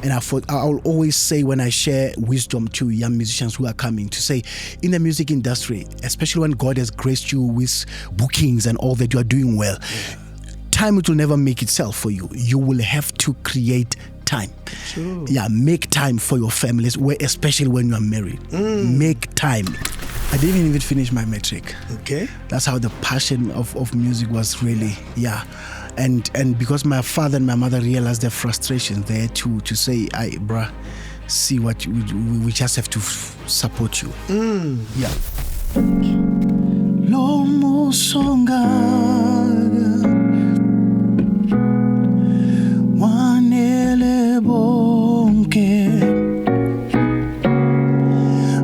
And I'll always say when I share wisdom to young musicians who are coming to say, in the music industry, especially when God has graced you with bookings and all that, you are doing well. Time, it will never make itself for you. You will have to create time. True. Yeah, make time for your families, especially when you are married. Make time. I didn't even finish my metric. Okay. That's how the passion of music was really, And because my father and my mother realized their frustration there to say, bruh, see what we just have to support you. Yeah. Lomo songaga wanele bonke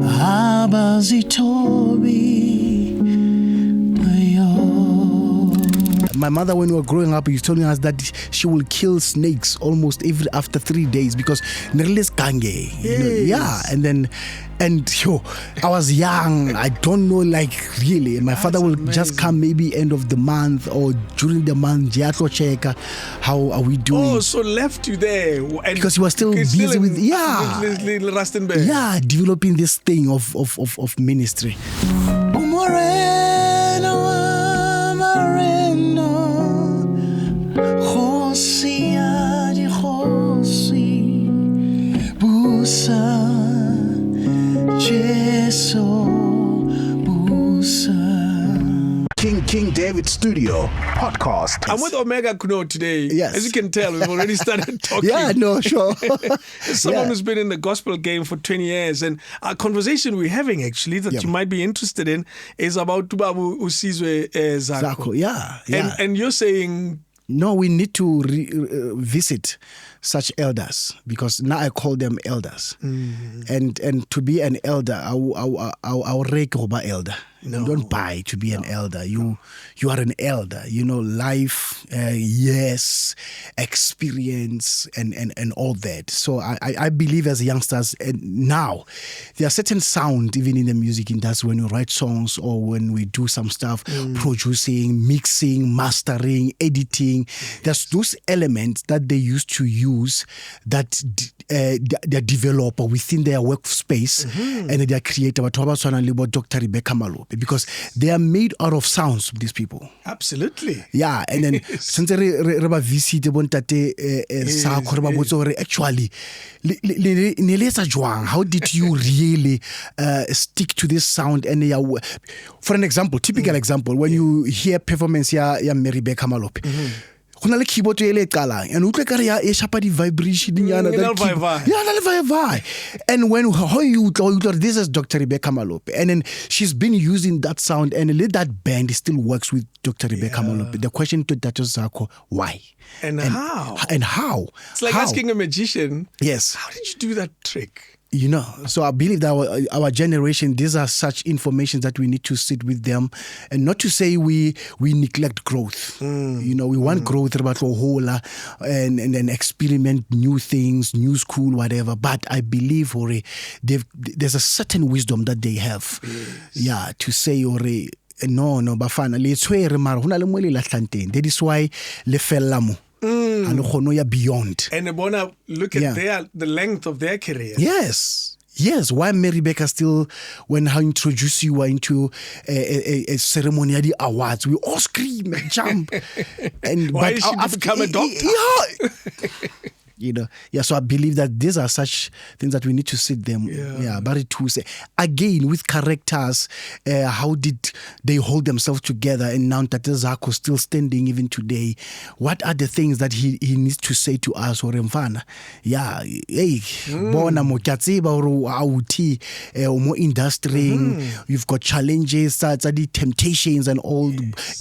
abazitobi. My mother, when we were growing up, was telling us that she will kill snakes almost after 3 days because nerles kange. And I was young. I don't know, really. And my father will just come maybe end of the month or during the month. How are we doing? Oh, so left you there because he was still busy with Rustenburg. Yeah, developing this thing of ministry. Busa, Busa. King David Studio Podcast. I'm with Omega Khunou today. Yes. As you can tell, we've already started talking. Yeah, no, sure. Someone who's been in the gospel game for 20 years. And our conversation we're having actually that you might be interested in is about Tubabu Usizwe Zako. Yeah. And you're saying... No, we need to visit such elders because now I call them elders. And to be an elder, I'll rake over elder. No. You don't buy to be an elder. You are an elder. Life, yes, experience, and all that. So I believe as youngsters, and now there are certain sound even in the music industry when you write songs or when we do some stuff, producing, mixing, mastering, editing. There's those elements that they used to use that they develop within their workspace and they are creative. Dr. Rebecca Malo. Because they are made out of sounds, these people. Absolutely. Yeah, and then since reba visit bontate Sako reba botso actually how did you really stick to this sound? And for an example, typical example, when you hear performance ya Rebecca Malope. Go le keyboard ele qalang and utlwe ka re ya e shapa di vibration nyana and when how you this is Dr. Rebecca Malope and then she's been using that sound and that band still works with Dr. Rebecca Malope. The question to Dr. Zako, why and how it's like asking a magician, yes, how did you do that trick? So I believe that our generation, these are such information that we need to sit with them, and not to say we neglect growth. We want growth about whole and then experiment new things, new school, whatever. But I believe there's a certain wisdom that they have, to say no, bafana le tshwere mara hona le mo le latlanteng. That is why le fellamo. Beyond. And look at the length of their career. Yes. Why Mary Baker still, when I introduce you into a ceremony at the awards, we all scream and jump. And why is she become a doctor? So I believe that these are such things that we need to sit them. But to say again with characters, how did they hold themselves together? And now that Zako still standing even today, what are the things that he needs to say to us or mfana? Bona mo kyatsiba or auti mo industry. You've got challenges, the temptations and all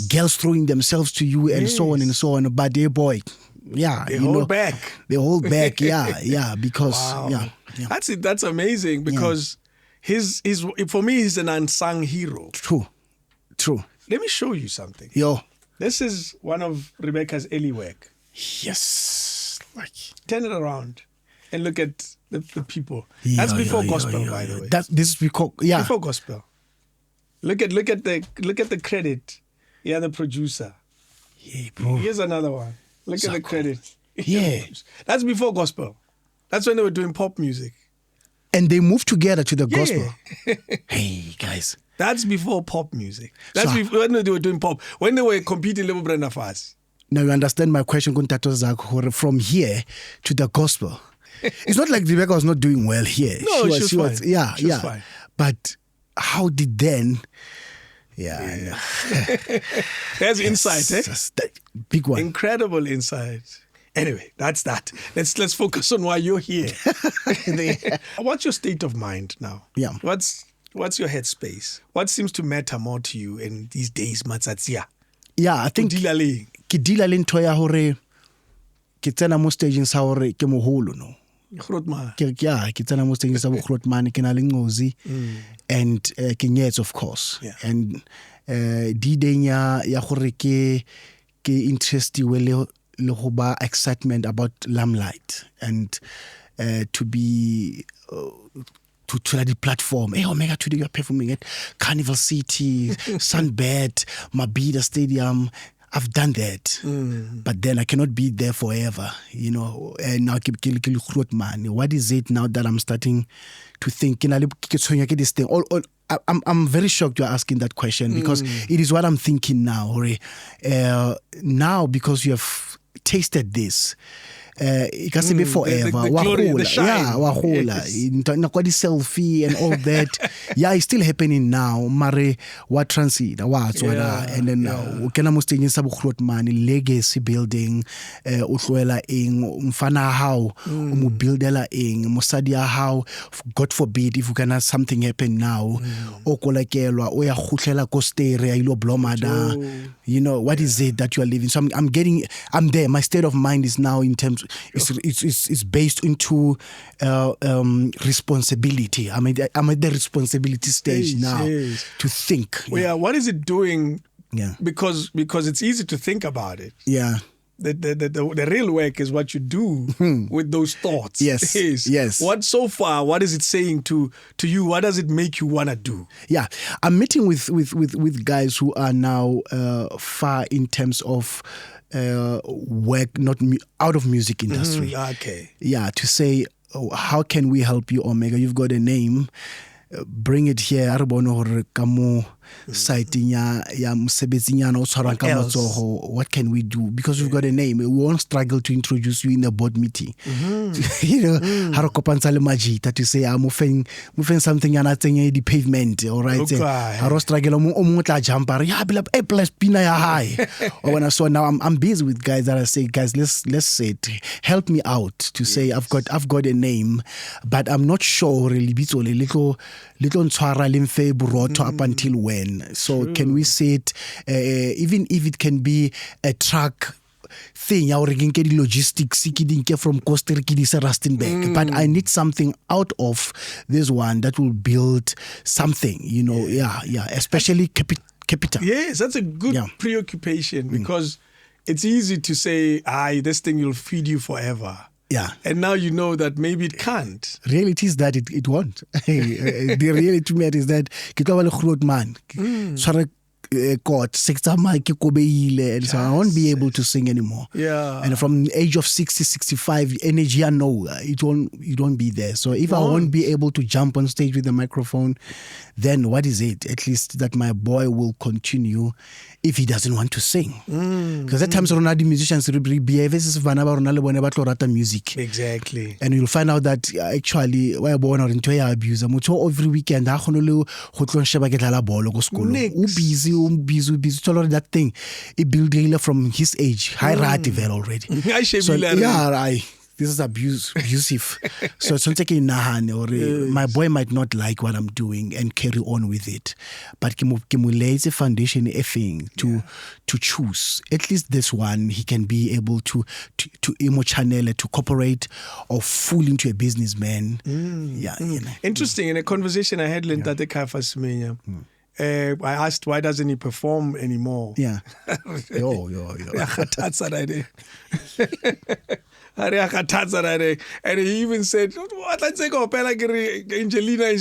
girls throwing themselves to you and so on and so on. But boy. They hold back. They hold back, because That's amazing because he's for me he's an unsung hero. True. Let me show you something. This is one of Rebecca's early work. Yes. Turn it around and look at the people. That's before gospel, by the way. This is before gospel. Look at the credit. Yeah, the producer. Yeah, bro. Here's another one. Look at the credit. Yeah. That's before gospel. That's when they were doing pop music. And they moved together to the gospel. Hey, guys. That's before pop music. That's before when they were doing pop. When they were competing level Brenda Fast. Now you understand my question, from here to the gospel. It's not like Rebecca was not doing well here. No, she was fine. Yeah, she was fine. But how did then... Yeah. There's insight, eh? That big one. Incredible insight. Anyway, that's that. Let's focus on why you're here. What's your state of mind now? Yeah. What's your headspace? What seems to matter more to you in these days, Matsatsia? Yeah, I think ke dila le ntho ya hore ke tsena mo staging sa hore ke moholo no. Ke tsena mo staging sa bo Grootman ke na le ngozi and ke nyets of course. Yeah. And didenya ya hore ke interest le go ba excitement about limelight and to be to the platform. Hey, Omega, today you're performing at Carnival City, Sunbed, Mabida Stadium. I've done that. But then I cannot be there forever, you know. And now what is it now that I'm starting to think? This thing. I'm very shocked you're asking that question because it is what I'm thinking now. Now, because you have tasted this, it can be forever. The glory, the shine. Yeah, selfie and all that. Yeah, it's still happening now. Mare what transit, and then ukena mo staging sa Grootman legacy building, utloela eng mfana how mo buildela eng mosadia how, God forbid if you can have something happen now, okolakelwa o ya khutlela ko stere ilo blomada. You know, what is it that you are living? So I'm there. My state of mind is now in terms it's based into responsibility. I'm at the responsibility stage now to think. Well, yeah, what is it doing? Yeah, because it's easy to think about it. Yeah. The real work is what you do with those thoughts. Yes. Yes. What is it saying to you? What does it make you want to do? Yeah. I'm meeting with guys who are now far in terms of work, not out of music industry. Okay. Yeah, to say, how can we help you, Omega? You've got a name. Bring it here. What can we do? Because we've got a name. We won't struggle to introduce you in a board meeting. You know, to say I'm moving something and I think the pavement. All right. So now I'm busy with guys that I say, guys, let's say it. Help me out to say I've got a name, but I'm not sure really little up until when. So can we say it, even if it can be a truck thing, logistics from Costa Rica to Rustenburg, but I need something out of this one that will build something, you know, especially capital. Yes, that's a good preoccupation because it's easy to say, this thing will feed you forever. Yeah. And now you know that maybe it can't. Reality is that it won't. The reality to me is that God, so I won't be able to sing anymore. Yeah. And from the age of 60, 65, energy, I know it won't be there. So if I won't be able to jump on stage with the microphone, then what is it? At least that my boy will continue if he doesn't want to sing. Because at times, the musicians behave as music. Exactly. And you'll find out that actually, why born or into abuse. Every weekend, busy. That thing, it built from his age, high level already. So, this is abusive. So my boy might not like what I'm doing and carry on with it. But it's a foundation to choose. At least this one, he can be able to channel it, to cooperate or fool into a businessman. You know. Interesting. In a conversation I had with Nathi I asked why doesn't he perform anymore? Yeah. And he even said, what let's say Angelina.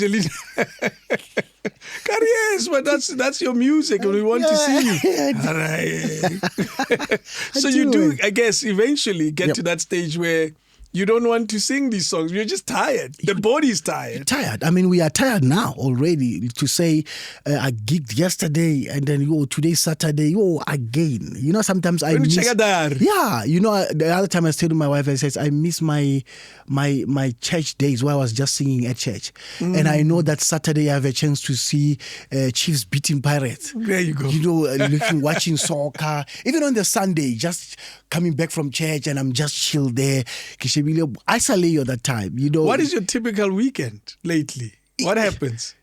Yes, but that's your music and we want to see you. So you do, I guess, eventually get to that stage where you don't want to sing these songs. You're just tired. The body's tired. Tired. I mean, we are tired now already to say, I gigged yesterday and then, today's Saturday, again. You know, sometimes I miss... Yeah, you know, the other time I stayed with my wife, I said, I miss my church days where I was just singing at church. And I know that Saturday I have a chance to see Chiefs beating Pirates. There you go. You know, watching soccer. Even on the Sunday, just coming back from church and I'm just chilled there. Isolate you that time, you know. What is your typical weekend lately? What happens?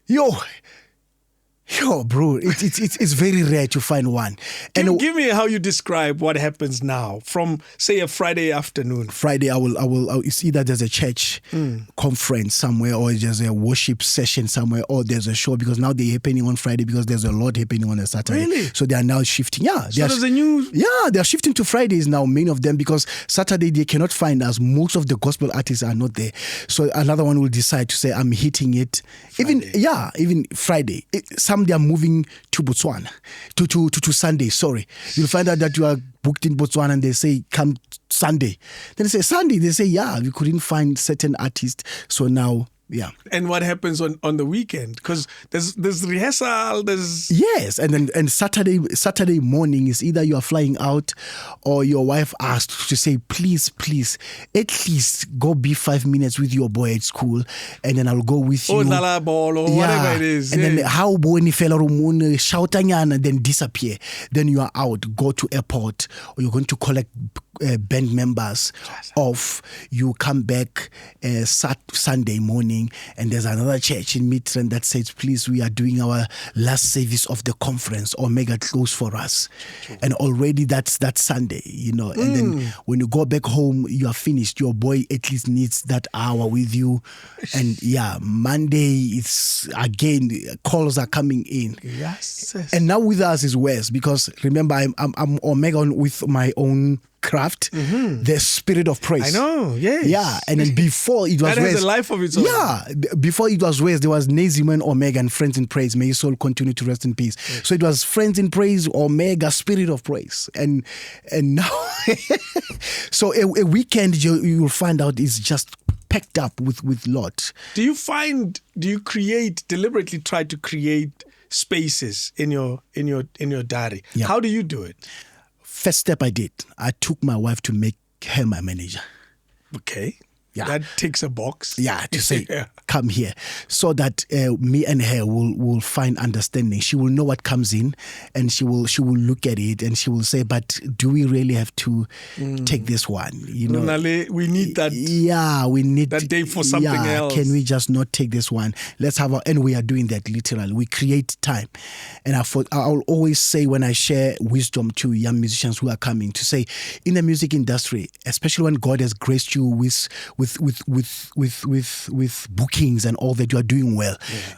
Yo, bro, it's very rare to find one. And give me how you describe what happens now from, say, a Friday afternoon. Friday, I will. It's either there's a church conference somewhere, or there's a worship session somewhere, or there's a show, because now they're happening on Friday because there's a lot happening on a Saturday. Really? So they are now shifting. Yeah. So there's a new... Yeah, they're shifting to Fridays now, many of them, because Saturday they cannot find us. Most of the gospel artists are not there. So another one will decide to say, I'm hitting it. Friday. Even Friday. Some they are moving to Botswana, to Sunday, sorry. You'll find out that you are booked in Botswana and they say, come Sunday. Then they say, Sunday. They say, yeah, we couldn't find certain artists. So now, yeah. And what happens on the weekend? Because there's rehearsal, there's... Yes, and Saturday morning is either you are flying out or your wife asked to say, please, at least go be 5 minutes with your boy at school, and then I'll go with you. Or Nala ball or whatever it is. And then how when fella rumun shoutanyana and then disappear. Then you are out, go to airport, or you're going to collect band members off. You come back Sunday morning, and there's another church in Midrand that says, please, we are doing our last service of the conference, or mega close for us. And already that's Sunday, you know. And then when you go back home, you are finished. Your boy at least needs that hour with you. And yeah, Monday, it's again, calls are coming in. Yes. And now with us is worse, because remember, I'm Omega with my own craft, the spirit of praise. I know, yes. Yeah, and then before it was that has a life of its own. Yeah, before it was West, there was Naziman, Omega, and Friends in Praise. May his soul continue to rest in peace. Yes. So it was Friends in Praise, Omega, Spirit of Praise. And now, so a weekend you'll find out is just packed up with lot. Do you deliberately try to create spaces in your diary? Yeah. How do you do it? First step I did, I took my wife to make her my manager. Okay. Yeah. That takes a box. Yeah, to say, come here. So that me and her will find understanding. She will know what comes in, and she will look at it, and she will say, but do we really have to take this one? You know, we need that. Yeah, we need that day for something else. Can we just not take this one? Let's have and we are doing that literally. We create time. And I'll always say, when I share wisdom to young musicians who are coming, to say, in the music industry, especially when God has graced you with bookings and all that, you are doing well. Yeah.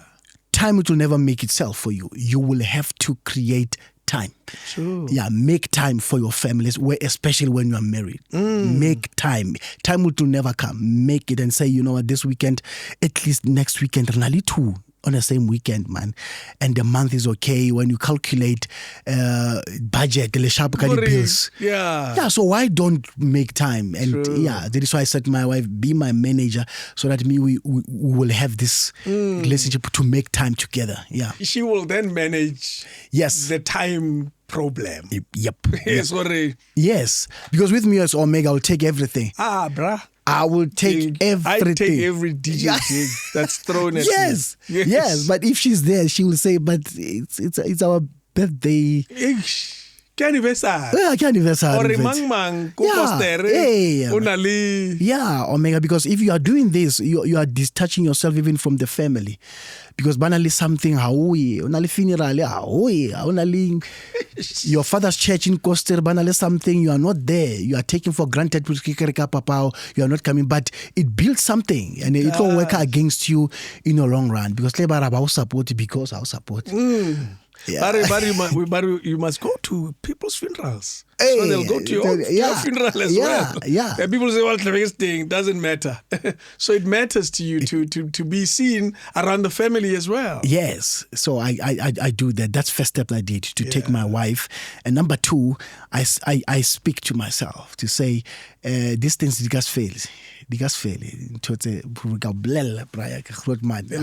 Time will never make itself for you. You will have to create time. True. Yeah, make time for your families, especially when you are married. Make time. Time will never come. Make it and say, you know what, this weekend, at least next weekend, Renali too. On the same weekend, man, and the month is okay. When you calculate budget, the sharp bills, yeah. So why don't make time? And True. Yeah, that is why I said to my wife, be my manager, so that we will have this relationship to make time together. Yeah, she will then manage. Yes, the time problem. Yep. Sorry. Yes, because with me as Omega, I'll take everything. Bruh. I will take everything. I take every DJ gig that's thrown at me. Yes. But if she's there, she will say, "But it's our birthday." Anniversary. Yeah, Omega. Because if you are doing this, you are detaching yourself even from the family. Because banally something your father's church in Coster, banally something, you are not there. You are taking for granted. You are not coming, but it builds something, and it will work against you in the long run. Because I'll support. Yeah. But you must go to people's funerals. So they'll go to your funeral as well. Yeah. And people say, well, the rest thing doesn't matter. So it matters to you to be seen around the family as well. Yes. So I do that. That's first step I did, to take my wife. And number two, I speak to myself to say, these things just fail. They'll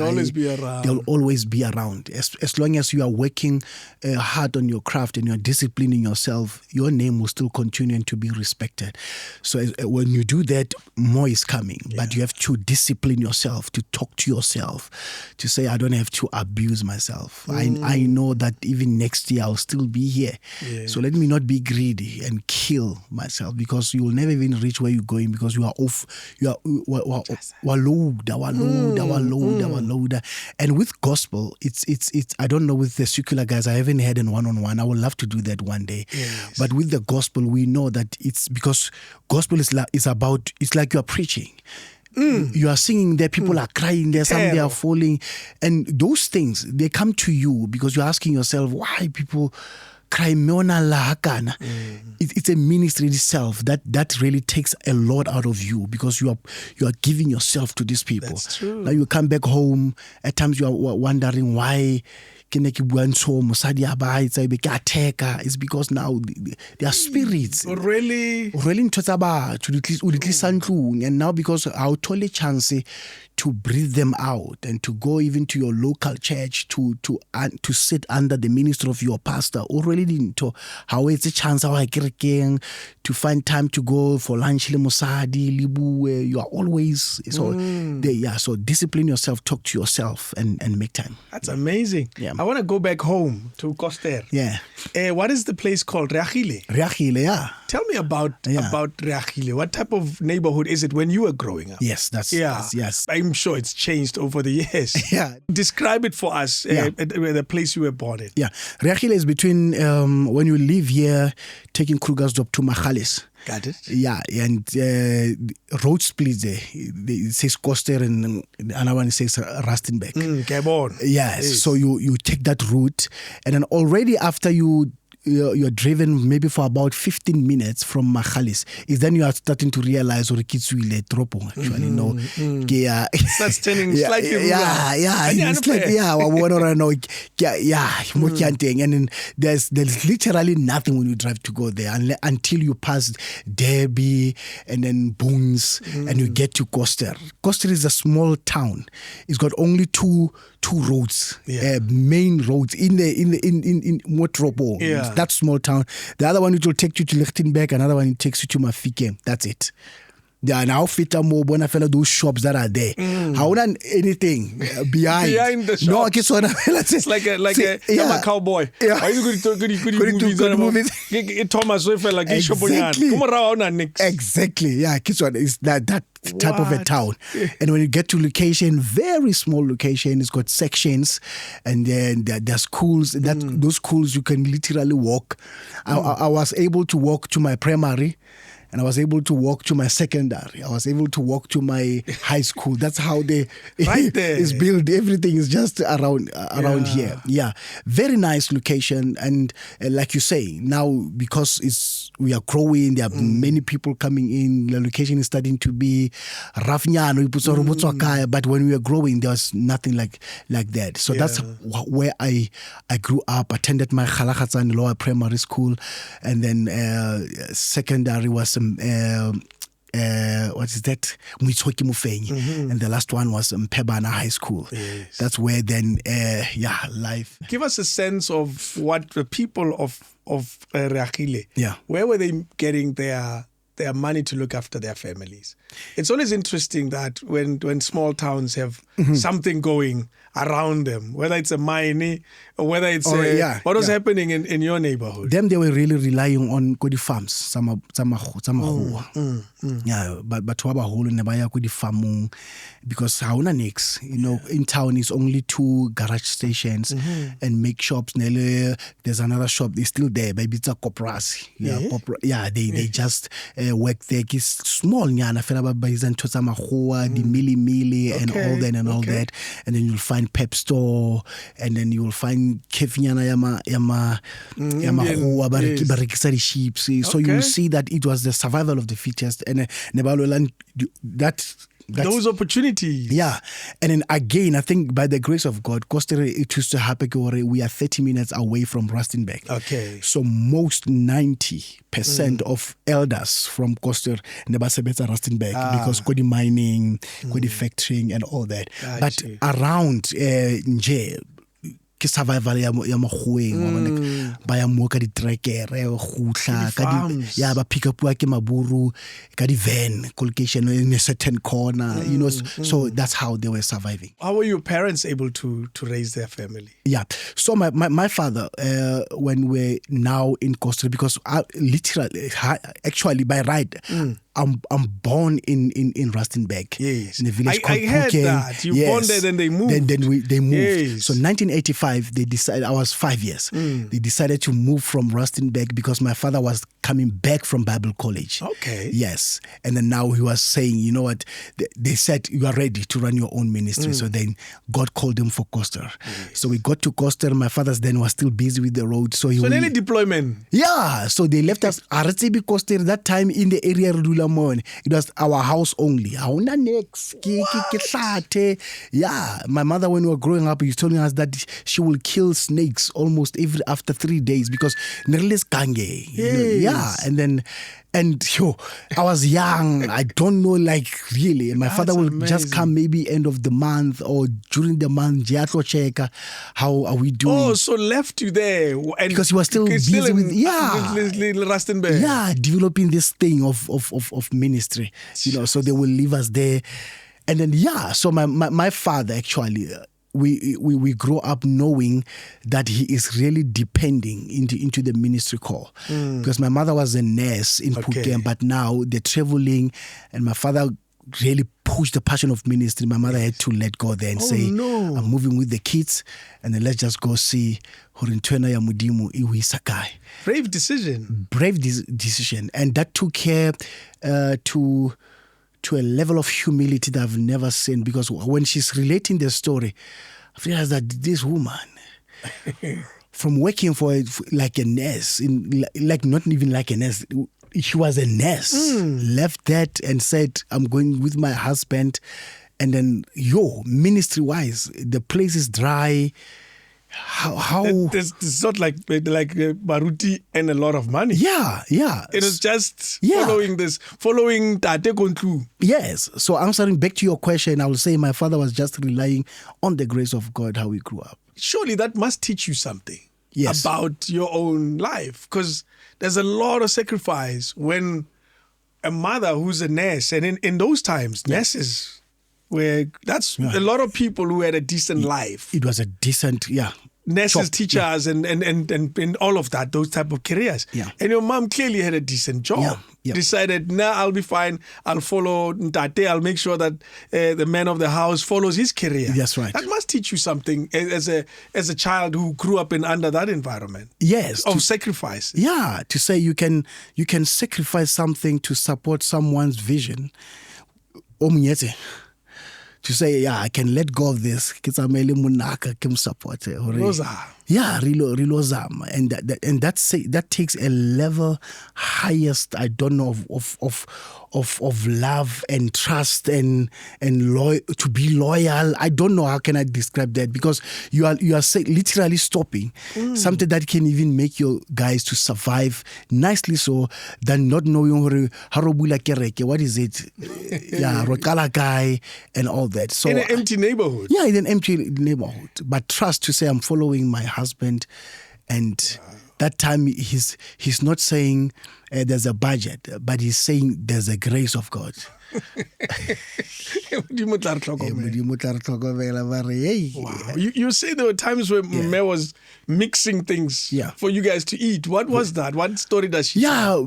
always be around. They'll always be around. As long as you are working hard on your craft and you're disciplining yourself, your name will still continue to be respected. So when you do that, more is coming. But you have to discipline yourself, to talk to yourself, to say, I don't have to abuse myself. I know that even next year I'll still be here. So let me not be greedy and kill myself, because you will never even reach where you're going, because you are off. You are load. And with gospel, it's. I don't know with the secular guys. I haven't had in one-on-one. I would love to do that one day. But with the gospel, we know that it's because gospel is about. It's like you are preaching. You are singing there, people are crying there, some they are falling. And those things, they come to you because you're asking yourself, why people cry? It's a ministry itself that really takes a lot out of you, because you are giving yourself to these people. That's true. Now you come back home, at times you are wondering why. It's because now they are spirits. Really? And now because our totally chance to breathe them out and to go even to your local church to sit under the ministry of your pastor, already into how it's a chance to find time to go for lunch. You are always there. So discipline yourself, talk to yourself, and make time. That's amazing. Yeah. I want to go back home to Koster. Yeah. What is the place called? Reagile. Yeah. Tell me about Reagile. What type of neighborhood is it when you were growing up? Yes, yes. I'm sure it's changed over the years. Yeah. Describe it for us, the place you were born in. Yeah. Reagile is between when you live here, taking Krugersdorp to Machalis. Got it. Yeah, and road splits there. It says Koster and another one says Rustenburg. Yes, so you take that route, and then already after you're driven maybe for about 15 minutes from Machalis, is then you are starting to realize Kitswile Tropo actually starts turning slightly it's like and then there's literally nothing when you drive to go there until you pass Derby and then Boons and you get to Koster. Koster is a small town. It's got only two roads, main roads in Motropo. That small town. The other one, it will take you to Lichtenberg. Another one, it takes you to Mafike. That's it. There are now those shops that are there. How done anything behind the shop? No, it's like a cowboy. Yeah. Are you going to movies? Thomas like exactly. Yeah, Kiswana is that type of a town. And when you get to location, very small location, it's got sections, and then there's schools. Those schools you can literally walk. I was able to walk to my primary, and I was able to walk to my secondary. I was able to walk to my high school. That's how it's built. Everything is just around here. Yeah, very nice location. And like you say, now because we are growing, there are many people coming in. The location is starting to be rough. But when we were growing, there was nothing like that. So that's where I grew up. Attended my Khalakhatsani lower primary school, and then secondary was what is that? Mwitsoki Mufenyi. And the last one was Pebana High School. Yes. That's where then, life. Give us a sense of what the people of Reagile, where were they getting their money to look after their families? It's always interesting that when small towns have something going around them, whether it's a mine or whether it's what was happening in your neighborhood. Them, they were really relying on kodi farms, some but waba hole nebaya kodi farmung, because hauna nix. In town is only 2 garage stations and make shops. There's another shop, they're still there, baby, it's a koprasi. They just work there. It's small nyana fela ba izan tota mahua, the mili and all that and all that. And then you'll find Pep Store, and then you'll find kefinyana yama barikisa sheep. So you'll see that it was the survival of the fittest, and that those opportunities. Yeah. And then again, I think by the grace of God, Koster, it used to happen, we are 30 minutes away from Rustenburg. Okay. So most 90% of elders from Koster never sebetsa Rustenburg because Kodi mining, Kodi factoring and all that. But around nje, ke survival ya magweng ba ya mo ka di trekere go gutla ka di ya ba pick up ke maburu ka di van collocation in a certain corner, you know, so that's how they were surviving. How were your parents able to raise their family? Yeah, so my father when we're now in Costa, because literally actually by right I'm born in Rustenburg, yes, in a village called I heard Puken. that. You born there, then they moved. They moved. Yes. So 1985, they decided, I was 5 years. They decided to move from Rustenburg because my father was coming back from Bible college. Okay. Yes. And then now he was saying, you know what, they said, you are ready to run your own ministry. So then God called him for Costa. Yes. So we got to Costa. My father's then was still busy with the road. So nearly deployment. Yeah. So they left us. Aretsebi Costa that time in the area it was our house only. Yeah, my mother, when we were growing up, was telling us that she will kill snakes almost after 3 days because yes. Yeah, and I was young. I don't know, like really. My father will just come maybe end of the month or during the month. How are we doing? Oh, so left you there and because he was still busy with Rustenburg. Yeah, developing this thing of ministry. You know, so they will leave us there, and then so my father actually. We grow up knowing that he is really depending into the ministry call. Because my mother was a nurse in Puken, but now they're traveling, and my father really pushed the passion of ministry. My mother had to let go there and say, I'm moving with the kids, and then let's just go see Horintwena ya Mudimu Iwi Sakai. Brave decision. Brave decision. And that took her to a level of humility that I've never seen, because when she's relating the story, I realized that this woman, from working for like a nurse, like not even like a nurse, she was a nurse, left that and said, I'm going with my husband, and then ministry-wise, the place is dry. How it's not like Baruti and a lot of money. Yeah. It was just following Tate Kontlu. Yes. So answering back to your question, I will say my father was just relying on the grace of God, how we grew up. Surely that must teach you something about your own life, because there's a lot of sacrifice when a mother who's a nurse, and in those times, nurses a lot of people who had a decent life. It was a decent, nurses, teachers, and all of that, those type of careers. Yeah. And your mom clearly had a decent job. Yeah. Decided, I'll be fine. I'll follow Ntate. I'll make sure that the man of the house follows his career. That's right. That must teach you something as a child who grew up under that environment. Yes. Of sacrifice. Yeah. To say you can sacrifice something to support someone's vision. To say, I can let go of this. Support. Yeah, rilo zama, and that takes a level highest, I don't know, of love and trust and to be loyal. I don't know how can I describe that, because you are literally stopping something that can even make your guys to survive nicely, so than not knowing harobula kereke, what is it? Rokala guy and all that. So in an empty neighborhood. Yeah, in an empty neighborhood, but trust to say I'm following my husband, and that time he's not saying there's a budget, but he's saying there's a grace of God. Wow. You say there were times where Mme was mixing things for you guys to eat. What was that? What story does she tell?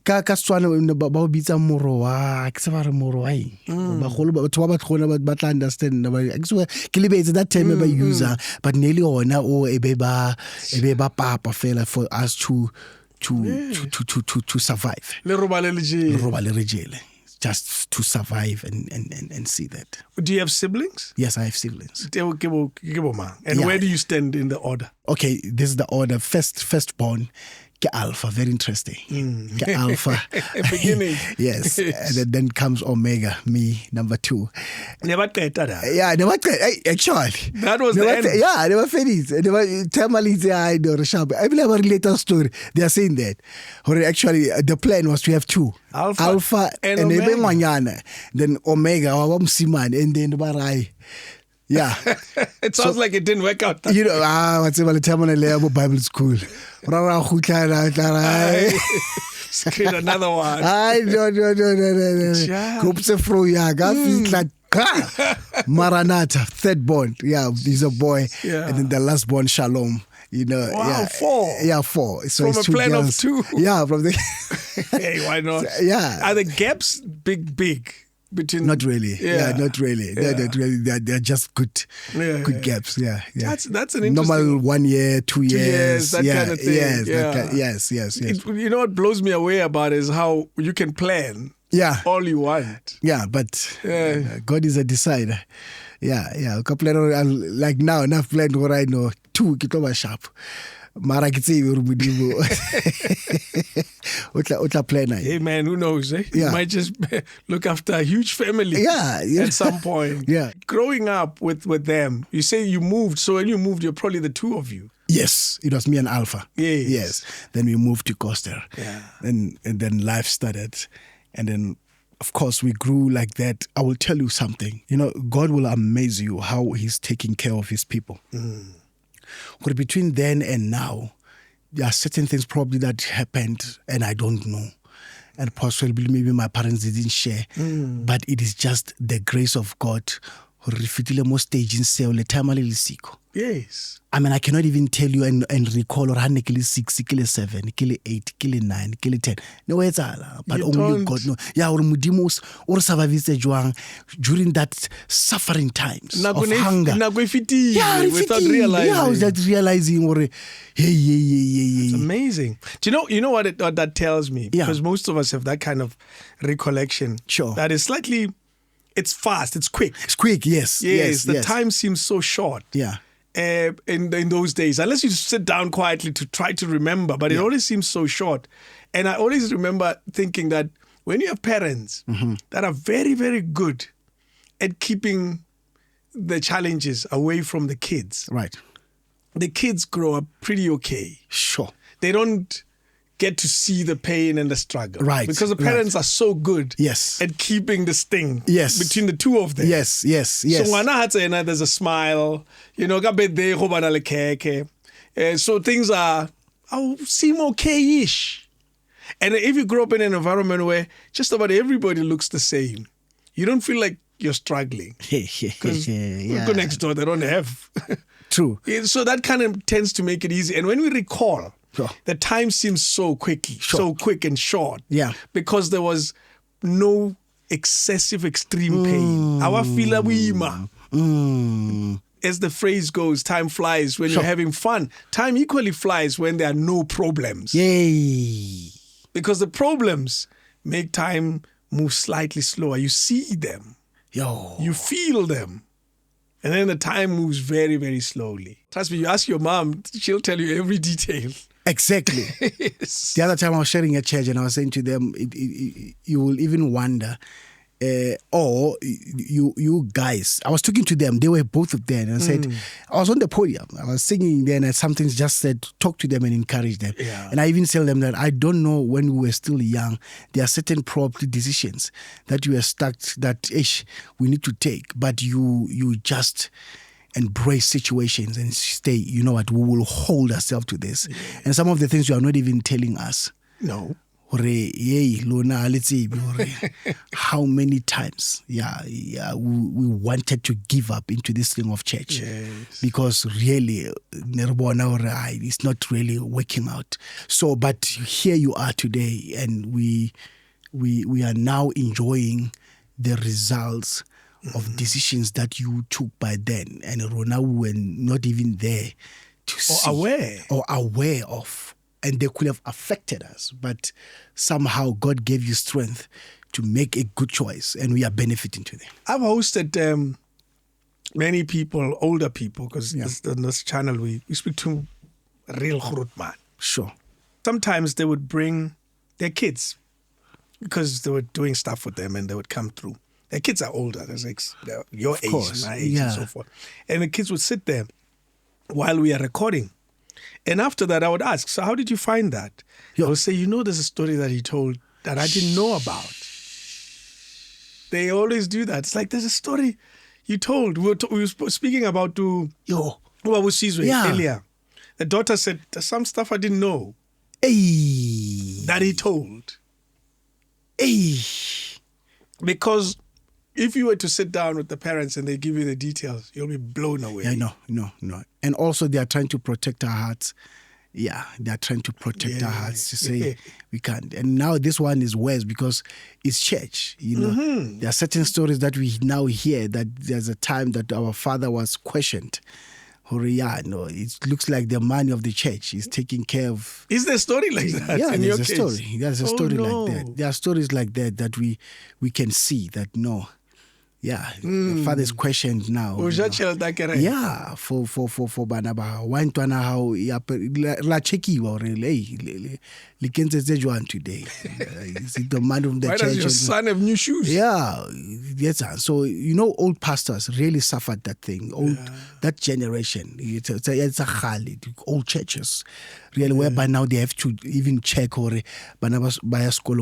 Ka Setswana ba o bitsa morowa, ke se ba re morowa bagolo batho ba batla ba tla understand ke lebetse that term ba user, but nearly ona o ebe ba papa fela for us to survive. Le robale le jele. Just to survive and see that. Do you have siblings? Yes, I have siblings. And where do you stand in the order? Okay, this is the order. Firstborn, Ke Alpha, very interesting. Ke Alpha. Beginning. Yes. And then comes Omega, me, number 2. Never get that. Yeah, never actually. That was the end. Yeah, never finished. I never relate a story. They are saying that. Or actually, the plan was to have 2. Alpha and Omega. Then Omega, and then Barai. Yeah. It sounds like it didn't work out. You know, what's the time on a Bible school? Screen another one. No. Maranatha, third born. Yeah, he's a boy. Yeah. And then the last born, Shalom. You know, wow, 4. Yeah, 4. So from it's a 2 plan girls. of 2. Yeah, from the. Hey, why not? Yeah. Are the gaps big? Between, not really. Yeah, not really. Yeah. They're not really. They're just good gaps. Yeah. That's an interesting. Normal 1 year, 2 years. That kind of thing. Yes. You know what blows me away about is how you can plan. Yeah. All you want. Yeah, but God is a decider. Yeah. A couple of like now, enough plan what I know. 2 kitoba sharp. Mara kitsi urumudibo. Utla planner. Hey man, who knows? Eh? Yeah. You might just look after a huge family. Yeah. At some point. Yeah. Growing up with them, you say you moved. So when you moved, you're probably the 2 of you. Yes, it was me and Alpha. Yes. Then we moved to Costa. Yeah. And then life started. And then, of course, we grew like that. I will tell you something. You know, God will amaze you how He's taking care of His people. But between then and now, there are certain things probably that happened and I don't know. And possibly maybe my parents didn't share. But it is just the grace of God. Yes. I mean, I cannot even tell you and recall or 6, 7, 8, 9, 10. No, it's all. But you only don't. God knows. Yeah, or Mudimos or Savavise during that suffering times of hunger. Without realizing. Yeah, I was just realizing. Hey. It's amazing. Do you know what that tells me? Yeah. Because most of us have that kind of recollection. Sure. That is slightly, it's fast, it's quick. It's quick, yes. The time seems so short. Yeah. In those days, unless you sit down quietly to try to remember, but it always seems so short. And I always remember thinking that when you have parents that are very, very good at keeping the challenges away from the kids, Right. the kids grow up pretty okay. Sure. They don't get to see the pain and the struggle. Right. Because the parents are so good Yes. at keeping the sting Yes. between the 2 of them. Yes. So there's a smile, you know, so things seem okay-ish. And if you grow up in an environment where just about everybody looks the same, you don't feel like you're struggling. Because go next door, they don't have. True. So that kind of tends to make it easy. And when we recall, Sure. the time seems so so quick and short. Yeah. Because there was no excessive extreme pain. Our fila buima. As the phrase goes, time flies when you're having fun. Time equally flies when there are no problems. Yay. Because the problems make time move slightly slower. You see them. You feel them. And then the time moves very, very slowly. Trust me, you ask your mom, she'll tell you every detail. Exactly. Yes. The other time I was sharing a church and I was saying to them, you will even wonder, or you guys, I was talking to them, they were both of them, and I said, I was on the podium, I was singing there, and something just said, talk to them and encourage them. Yeah. And I even tell them that I don't know, when we were still young, there are certain probably decisions that you are stuck, that we need to take, but you just embrace situations and stay, you know what, we will hold ourselves to this. Yeah. And some of the things you are not even telling us. No. How many times we wanted to give up into this thing of church. Yes. Because really it's not really working out. So but here you are today, and we are now enjoying the results of decisions that you took by then, and Rona were not even there to see or aware of, and they could have affected us, but somehow God gave you strength to make a good choice, and we are benefiting to them. I've hosted many people, older people, because on this channel we speak to real groot man. Sure. sometimes they would bring their kids because they were doing stuff with them and they would come through. Their kids are older. They're your age, my age, and so forth. And the kids would sit there while we are recording. And after that, I would ask, so how did you find that? I would say, there's a story that he told that I didn't know about. They always do that. It's like, there's a story you told. We were speaking about earlier. The daughter said, there's some stuff I didn't know that he told. Because if you were to sit down with the parents and they give you the details, you'll be blown away. Yeah, no. And also they are trying to protect our hearts. Yeah, they are trying to protect our hearts to say we can't. And now this one is worse because it's church. There are certain stories that we now hear that there's a time that our father was questioned. It looks like the money of the church is taking care of. Is there a story like that? Yeah, there's a story. There's a story like that. There are stories like that we can see that no. Yeah, the father's questioned now. Yeah, for banaba. One to how la chekiwa today. Is it the man of the church? Why does your son have new shoes? Yeah, yes. So old pastors really suffered that thing. That generation. It's a Khalid, old churches. Really, whereby now they have to even check or banaba school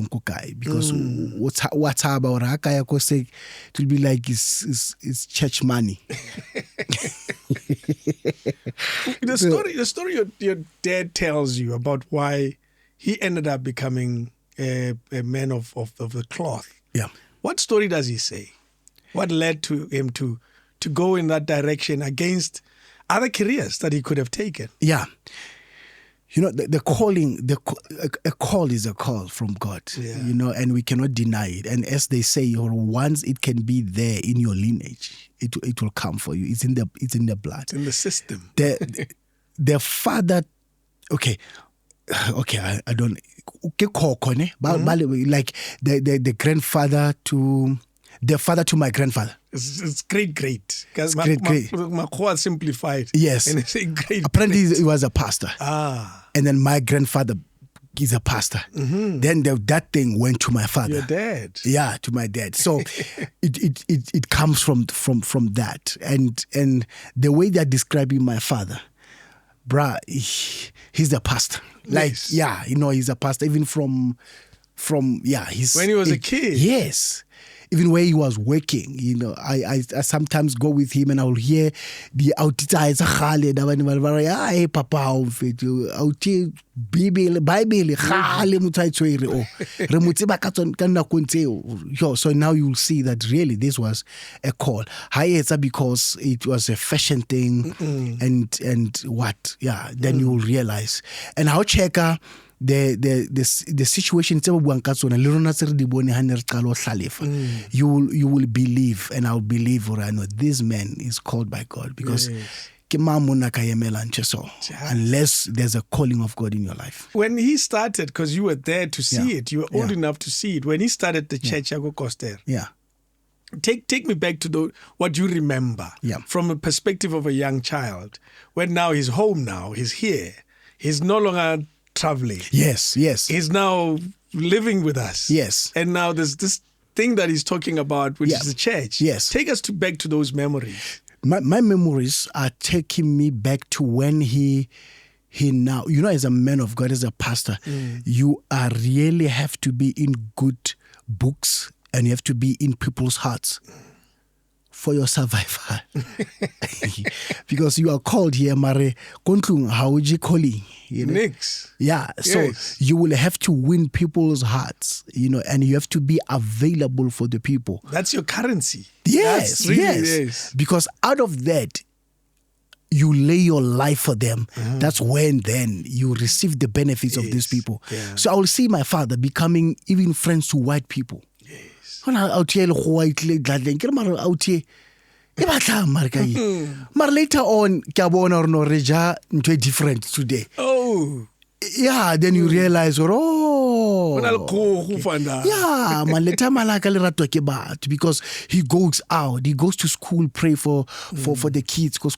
because what's about Hakaya Kose it will be like it's church money. The story your dad tells you about why he ended up becoming a man of the cloth. Yeah. What story does he say? What led to him to go in that direction against other careers that he could have taken? Yeah. The calling, a call is a call from God, and we cannot deny it. And as they say, once it can be there in your lineage, it will come for you. It's in the blood. It's in the system. The father, okay, I don't, like the grandfather to, the father to my grandfather. It's great. It's great. Makhoa simplified. Yes. And it's great. Apparently he was a pastor. And then my grandfather is a pastor. Mm-hmm. Then that thing went to my father. Your dad. Yeah, to my dad. So it comes from that. And the way they're describing my father, he's the pastor. Yes. He's a pastor even from when he was a kid. Yes. Even where he was working, I sometimes go with him and I will hear the autita is a Khaled, hey papa, auti Bible, so now you will see that really this was a call. Because it was a fashion thing and what? Yeah, then you will realize. And how checker the situation you will believe, and I'll believe, or I know this man is called by God because unless there's a calling of God in your life. When he started, because you were there to see it, you were old enough to see it. When he started the church, take me back to what you remember from a perspective of a young child. When now he's home, now he's here, he's no longer traveling. Yes. He's now living with us. Yes. And now there's this thing that he's talking about, which is the church. Yes. Take us back to those memories. My memories are taking me back to when he now, as a man of God, as a pastor, you really have to be in good books and you have to be in people's hearts for your survival. Because you are called here, Mare, Kontlung, how would you call it? Nix. Yeah, so you will have to win people's hearts, and you have to be available for the people. That's your currency. Yes, That's really yes. Because out of that, you lay your life for them. That's when then you receive the benefits of these people. Yeah. So I will see my father becoming even friends to white people. But later on, different today. Oh. Yeah, then you realize, Yeah, man, le time like a little talk about because he goes out, he goes to school, pray for the kids. Because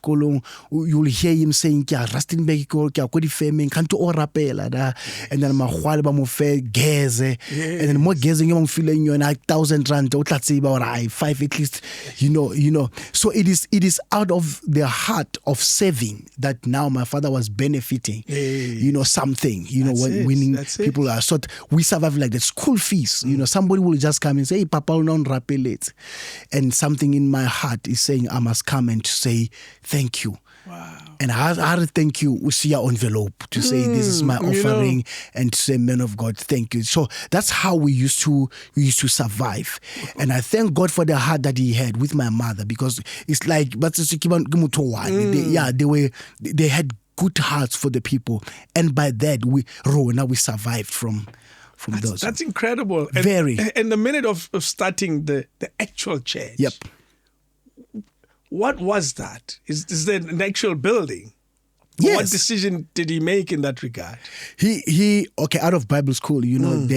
you'll hear him saying, "Kya Rustenburg ko kya ko di faming kanto o rapela da," and then mahwale ba mo fe geze, and then more geze you feeling you na 1,000 rand o tla tseba or 5 at least, you know. So it is out of the heart of saving that now my father was benefiting, something, when winning people are. So we survive like the school fees. Somebody will just come and say, "Hey, Papa, non rappel it," and something in my heart is saying, I must come and to say thank you. Wow. And I thank you, we see your envelope to say this is my offering, and to say, man of God, thank you. So that's how we used to survive. And I thank God for the heart that he had with my mother, because it's like they had good hearts for the people, and by that we survived from those. That's incredible. And, very. And the minute of starting the actual church. Yep. What was that? Is there an actual building? Yes. What decision did he make in that regard? He out of Bible school, he went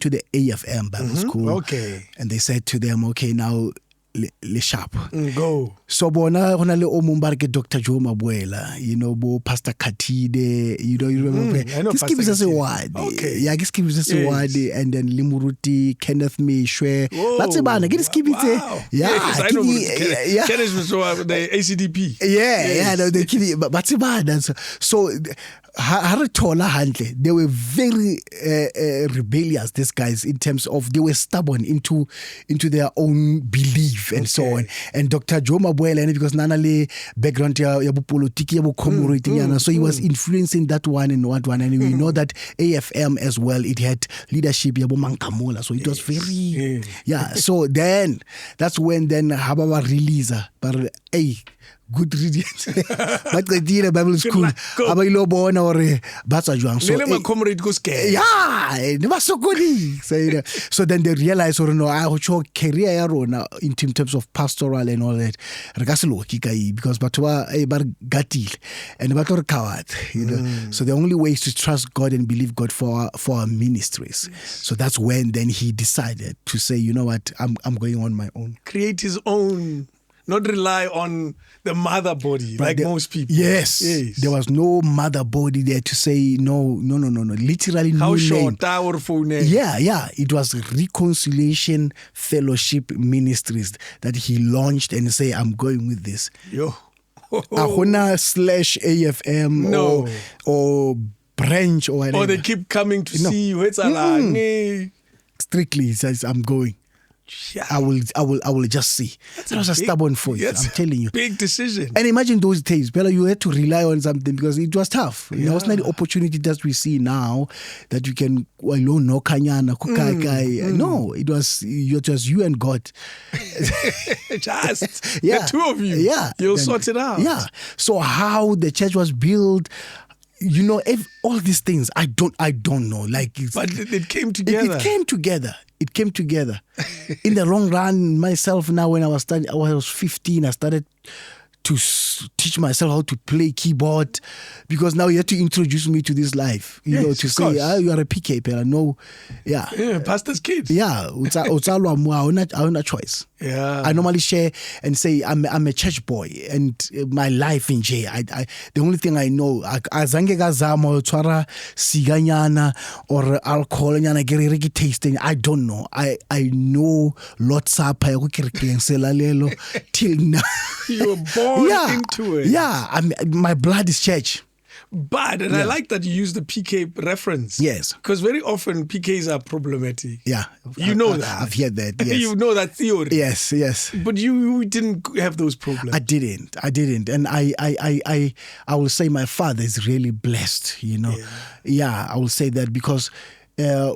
to the AFM Bible school. Okay. And they said to them, okay, now le sharp. Go. So bona hona le o mumbarke Dr. Joe Mabuela, bo Pastor Katide, you remember. I know Pastor Katide. Okay. Yeah, give us a word, and then Limuruti, Kenneth Mishwe. That's a banner. Get skip it. Wow. Yeah, I know. Kenneth was the ACDP. Yeah, no, they kidding. But that's a banner. So they were very rebellious, these guys, in terms of they were stubborn into their own belief and so on. And Dr. Joe Mabuela, because nanale background ya politiki ya community, so he was influencing that one, and we know that AFM as well, it had leadership ya Mankamola, so it was very So then that's when Hababa release, but good reading. But the Bible school, abayilo bona ore batsa jwang. So my comrade goes scared. Yeah, never so good. So then they realize, I hope career ya rona in terms of pastoral and all that. Rekaselo kikai because batwa bar gatil and bator kawat. So the only way is to trust God and believe God for our ministries. Yes. So that's when then he decided to say, you know what, I'm going on my own. Create his own. Not rely on the mother body like most people. Yes. There was no mother body there to say no. Literally no name. Yeah. It was Reconciliation Fellowship Ministries that he launched and say, I'm going with this. /AFM or branch or whatever. Or they keep coming to see you. Strictly, he says, I'm going. Yeah. I will just see. That was a stubborn voice, I'm telling you. Big decision. And imagine those days, Bella, you had to rely on something because it was tough. It was not the opportunity that we see now that you can no kanyana kukai. No, it was you and God. Just the two of you. Yeah. You'll sort it out. Yeah. So how the church was built, all these things, I don't know. But it came together. It came together. In the long run, myself now, when I was 15, I started to teach myself how to play keyboard, because now you have to introduce me to this life, to say, you are a PK player. No, pastor's kid. Yeah, I own a choice. Yeah, I normally share and say I'm a church boy, and my life in jail. The only thing I know, azange gazama twara siganyana or alcohol nyana gereki tasting. I don't know. I know lots up till now. You were born into it. Yeah, my blood is church. But, I like that you use the PK reference. Yes. Because very often PKs are problematic. Yeah. You know that. I've heard that, yes. You know that theory. Yes. But you didn't have those problems. I didn't. And I will say my father is really blessed, Yeah, I will say that because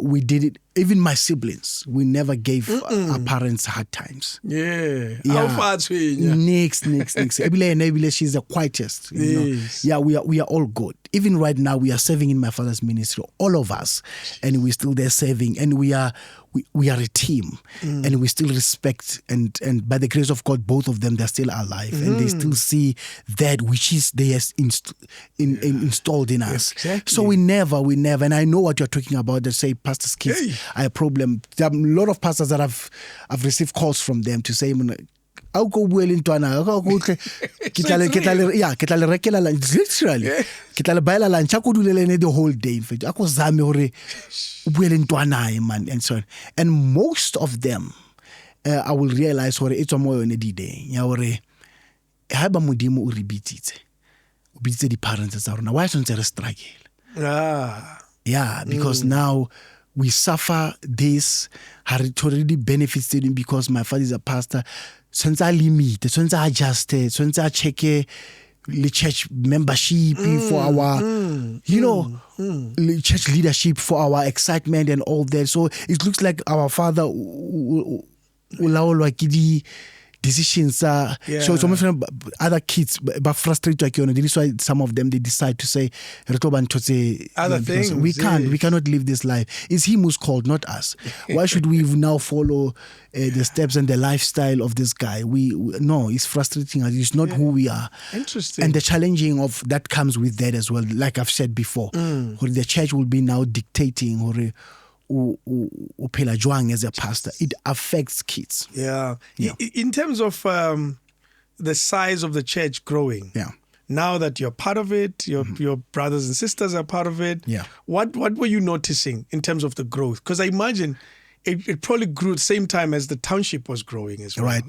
we did it. Even my siblings, we never gave our parents hard times. Yeah. How far to Next. Ebile, she's the quietest. Yes. Yeah, we are all good. even right now, we are serving in my father's ministry, all of us, and we're still there serving, and we are a team, and we still respect, and by the grace of God, both of them, they're still alive, and they still see that which is they installed in us. Exactly. So we never, and I know what you're talking about. They say pastors' kids are a problem. There are a lot of pastors that I've received calls from them to say, literally, literally, the whole day. And so on. And most of them, I will realize it's a more day. The parents are why don't they struggle? Yeah, because now we suffer this. It already benefits them because my father is a pastor. Since I limit, since I adjusted, since I check the church membership for our, church leadership for our excitement and all that. So it looks like our father decisions are so other kids but frustrated. This is why some of them they decide to say other things. We cannot live this life. It's him who's called, not us. Why should we now follow the steps and the lifestyle of this guy? No, it's frustrating us. It's not who we are. Interesting. And the challenging of that comes with that as well. Like I've said before, the church will be now dictating or as a pastor. It affects kids. In terms of the size of the church growing, now that you're part of it, your brothers and sisters are part of it, what were you noticing in terms of the growth? Because I imagine it probably grew at the same time as the township was growing as well.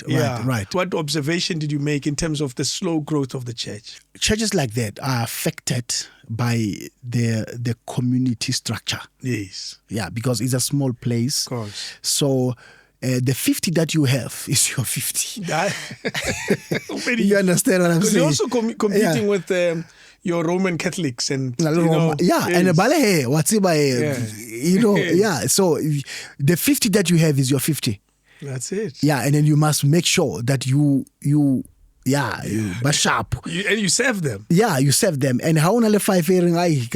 Right. What observation did you make in terms of the slow growth of the church? Churches like that are affected by the community structure. Yes. Yeah, because it's a small place. Of course. So the 50 that you have is your 50. You understand what I'm saying? You're also competing with your Roman Catholics and and what's it by so the 50 that you have is your 50. That's it. And then you must make sure that you but sharp. And you serve them. You serve them. And how only 5 years I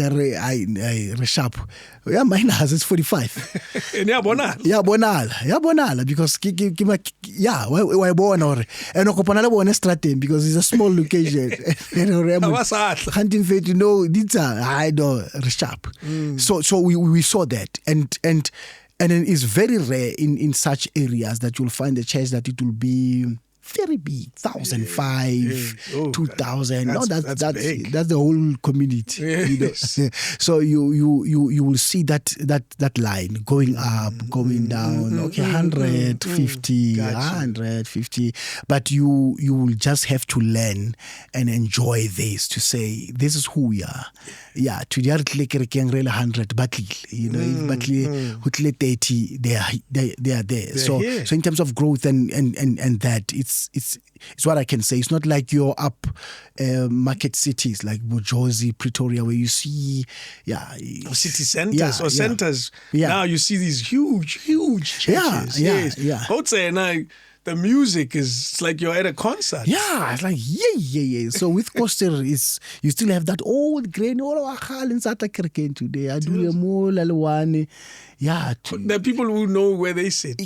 sharp. Mine has it's 45. And bonal, because why born or and okopanala one strategy because it's a small location. Hunting faith, I know sharp. So we saw that and then it's very rare in such areas that you'll find a church that it will be very big, 1,005, 2,000. No, that's the whole community. Yes. So you will see that line going up, going down. 150, 150. But you will just have to learn and enjoy this to say this is who we are. Today really 100, but 30, they are there. So in terms of growth and that it's what I can say. It's not like you're up market cities like Bojozi, Pretoria, where you see city centers centers. Now you see these huge churches. The music is like you're at a concert. It's like So with Koster you still have that old grain today. I do a more one. The people who know where they sit.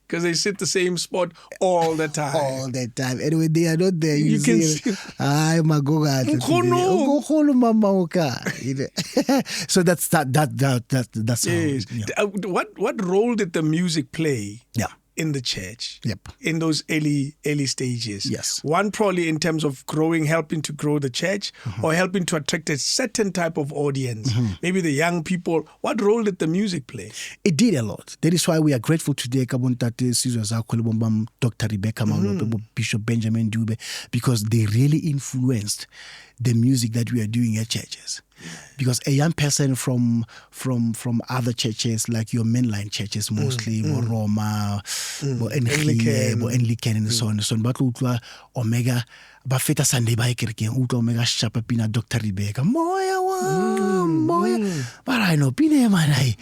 Because they sit the same spot all the time. And when they are not there, you can see. Khunou. So that's that's how. What role did the music play? In the church, in those early stages. Yes. One probably in terms of helping to grow the church or helping to attract a certain type of audience, maybe the young people. What role did the music play? It did a lot. That is why we are grateful today, Dr. Rebecca Malope, Bishop Benjamin Dube, because they really influenced the music that we are doing at churches. Because a young person from other churches, like your mainline churches mostly, Roma, Anglican, and so on and so on, but Omega, Bafeta Sunday by Kirkin, Omega Shapa Pina, Dr. Rebecca, Moya, but I know Pina Manai,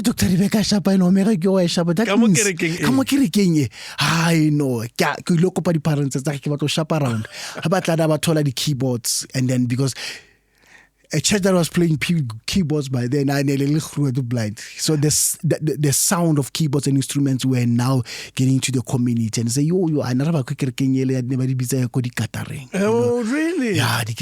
Dr. Rebecca Shapa and Omega Goa Shapa, that come on, Kirikin. I know, local parents, that's like what to shop around. About the keyboards, and then because a church that was playing keyboards by then, I nearly threw it blind. So the sound of keyboards and instruments were now getting into the community and say, yo, I never Oh, really? Yeah, they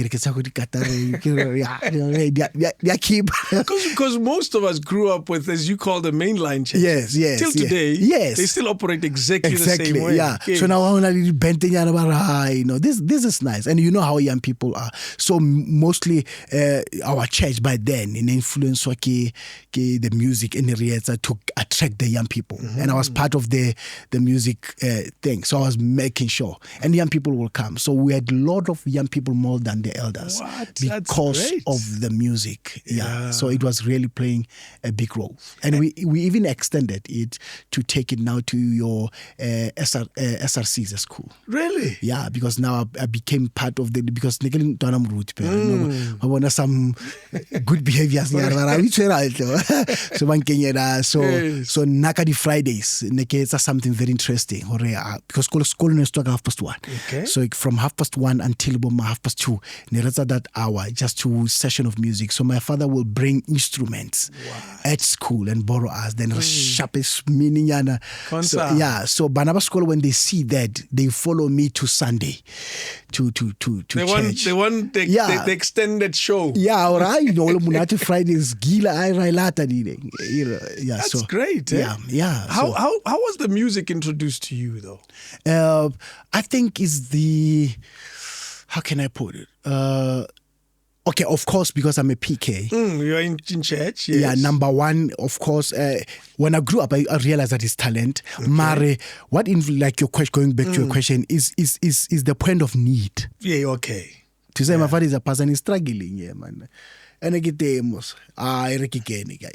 keep. Because most of us grew up with, as you call the mainline church. Yes. Till today, yes, they still operate exactly the same way. Yeah. Yes. So now I this is nice, and you know how young people are. So mostly our church by then in influence the music in the areas to attract the young people, and I was part of the music thing. So I was making sure, and young people will come. So we had a lot of young people more than the elders because of the music. Yeah. So it was really playing a big role, and we even extended it to take it now to your SRCs at school. Really? Yeah, because now I became part of the, because I want some good behaviors. So Nakadi Fridays, it's something very interesting. Because school is to 1:30. Okay. So from 1:30 until 2:30, that hour, just 2 session of music. So my father will bring instruments at school and borrow us. Then sharpest meaning. So Banaba School, when they see that, they follow me to Sunday to church. They want the extended show. Yeah, all right. Munati Fridays, gila That's great. Yeah. How was the music introduced to you, though? I think is how can I put it? Okay, of course, because I'm a PK. You're in church, yes. Yeah, number one, of course, when I grew up, I realized that it's talent. Okay. Mare, what in like your question, going back to your question, is the point of need. Yeah, okay. To say my father is a person is struggling, yeah, man. And I get demos. I rekikeni guy.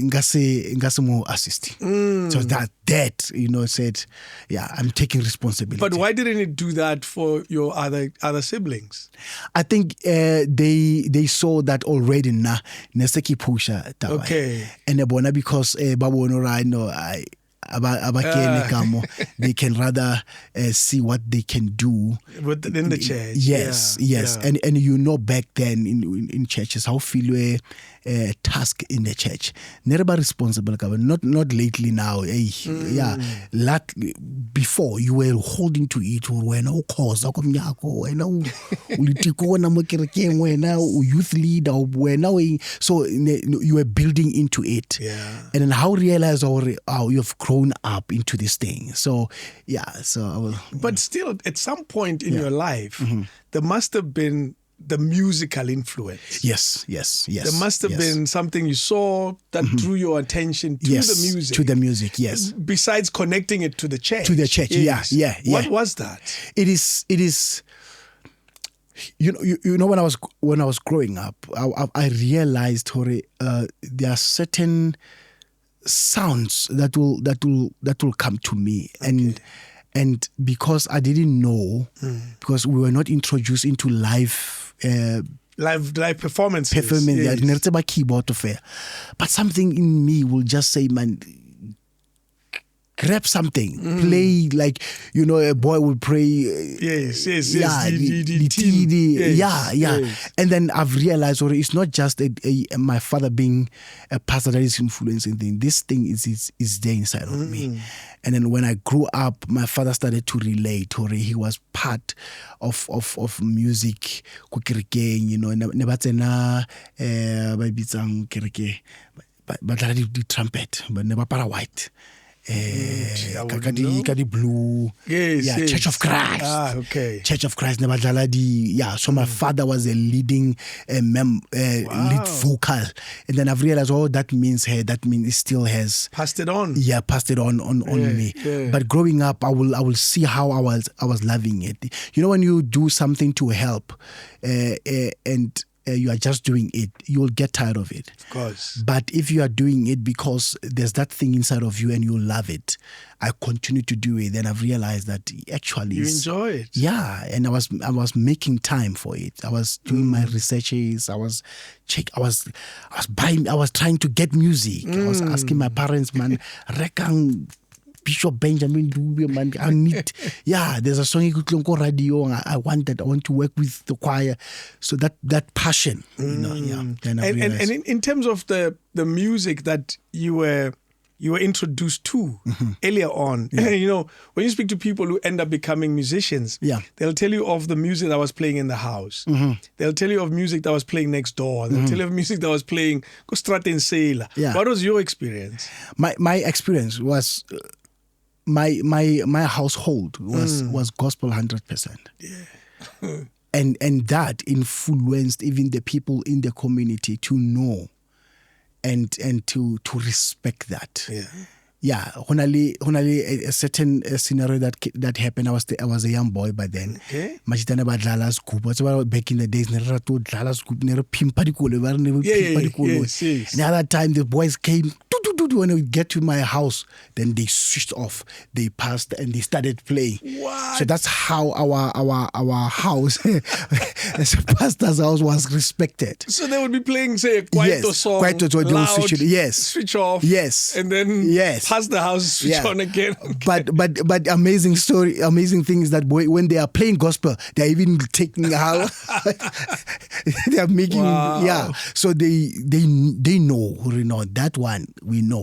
Ngase mo assist. So that said, yeah, I'm taking responsibility. But why didn't it do that for your other siblings? I think they saw that already na neseki pusha. Okay. And ebona because babono right no they can rather see what they can do within the church. Yes. And back then in churches how feel a task in the church never responsible, not lately now. Like before you were holding to it or when cause youth leader so you were building into it. And then how realize you've grown up into this thing. So but still at some point in your life there must have been the musical influence. Yes. There must have been something you saw that drew your attention to the music. To the music, yes. Besides connecting it to the church. To the church, yes. Yeah. What was that? It is. When I was growing up, I realized there are certain sounds that will come to me, and because I didn't know, because we were not introduced into live performances. Yes. Keyboard but something in me will just say, man, grab something, play like a boy will play. Yes. And then I've realized, it's not just my father being a pastor that is influencing thing. This thing is there inside of me. And then when I grew up, my father started to relate. He was part of music. The trumpet, but never para white. Blue. Yes. Church of Christ. Okay. Church of Christ. So my father was a leading lead vocal, and then I've realized that means it still has passed it on. Yeah, passed it on me. Yeah. But growing up, I will see how I was loving it. When you do something to help, and you are just doing it, you will get tired of it. Of course. But if you are doing it because there's that thing inside of you and you love it, I continue to do it. Then I've realized that actually you enjoy it. Yeah, and I was making time for it. I was doing my researches. I was buying. I was trying to get music. I was asking my parents, man, rekang Bishop Benjamin Dube, man. I need, there's a song you could on radio. I want that. I want to work with the choir. So that passion, And in terms of the music that you were introduced to earlier on, when you speak to people who end up becoming musicians, they'll tell you of the music that was playing in the house. They'll tell you of music that was playing next door. They'll tell you of music that was playing Kostraten Sela. What was your experience? My experience was my household was gospel 100%. Yeah. and that influenced even the people in the community to know and to respect that. When a certain scenario that happened, I was a young boy by then. Machitana ba dlala scoop. What's about back in the days? Nera to dlala scoop. Nera pimpa di kolo. Yes. And at that time, the boys came. When we get to my house, then they switched off. They passed and they started playing. What? So that's how our house, as a pastor's house, was respected. So they would be playing, say, a Kwaito song. Kwaito song. Loud, switch off. Yes. And then pass the house, switch on again. Okay. But amazing thing is that when they are playing gospel, they are even taking out. They are making So they know that one we know.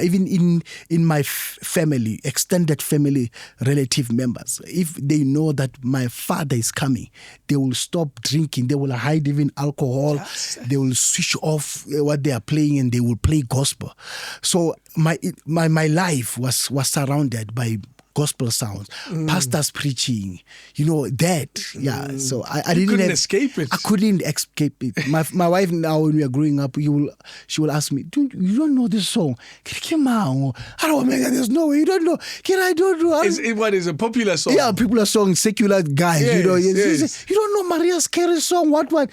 Even in my family, extended family, relative members, if they know that my father is coming, they will stop drinking. They will hide even alcohol. They will switch off what they are playing and they will play gospel. So my life was surrounded by gospel sounds, pastors preaching, that. So I didn't escape it. I couldn't escape it. My wife now, when we are growing up, she will ask me, you don't know this song? There's no way you don't know. I don't know. What is a popular song? Yeah, popular song, secular guys. Yes. You don't know Mariah Carey's song. What? I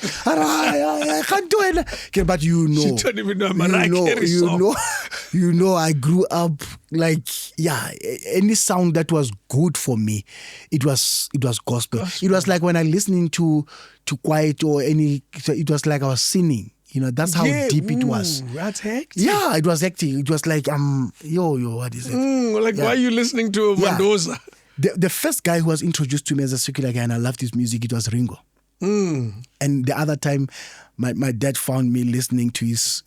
can't do it. But you know. You don't even know Mariah Carey's song. I grew up any sound that was good for me, it was gospel. It was like when I listening to quiet or any, it was like I was singing. That's how deep it was. That's hectic. Yeah, it was hectic. It was like what is it? Why are you listening to Mendoza? The first guy who was introduced to me as a secular guy and I loved his music, it was Ringo. And the other time, my dad found me listening to his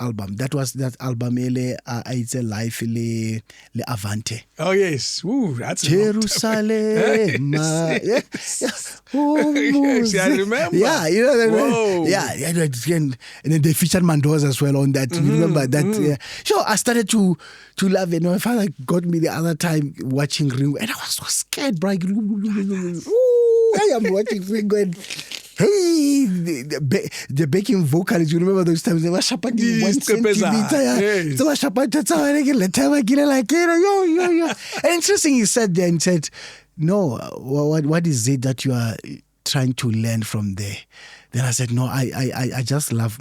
album. That was that album, It's a Life, Le Avante. Oh yes, that's Jerusalem. Yes, I remember. Yeah, and then they featured Mendoza as well on that. You remember that? So I started to love it. My father got me the other time watching Ringo, and I was so scared, bro. I am watching Ringo and hey, the backing vocalists, you remember those times? They were sharpened 1 centimeter. They were sharpened. And interesting, he said there and said, no, what is it that you are trying to learn from there? Then I said, no, I just love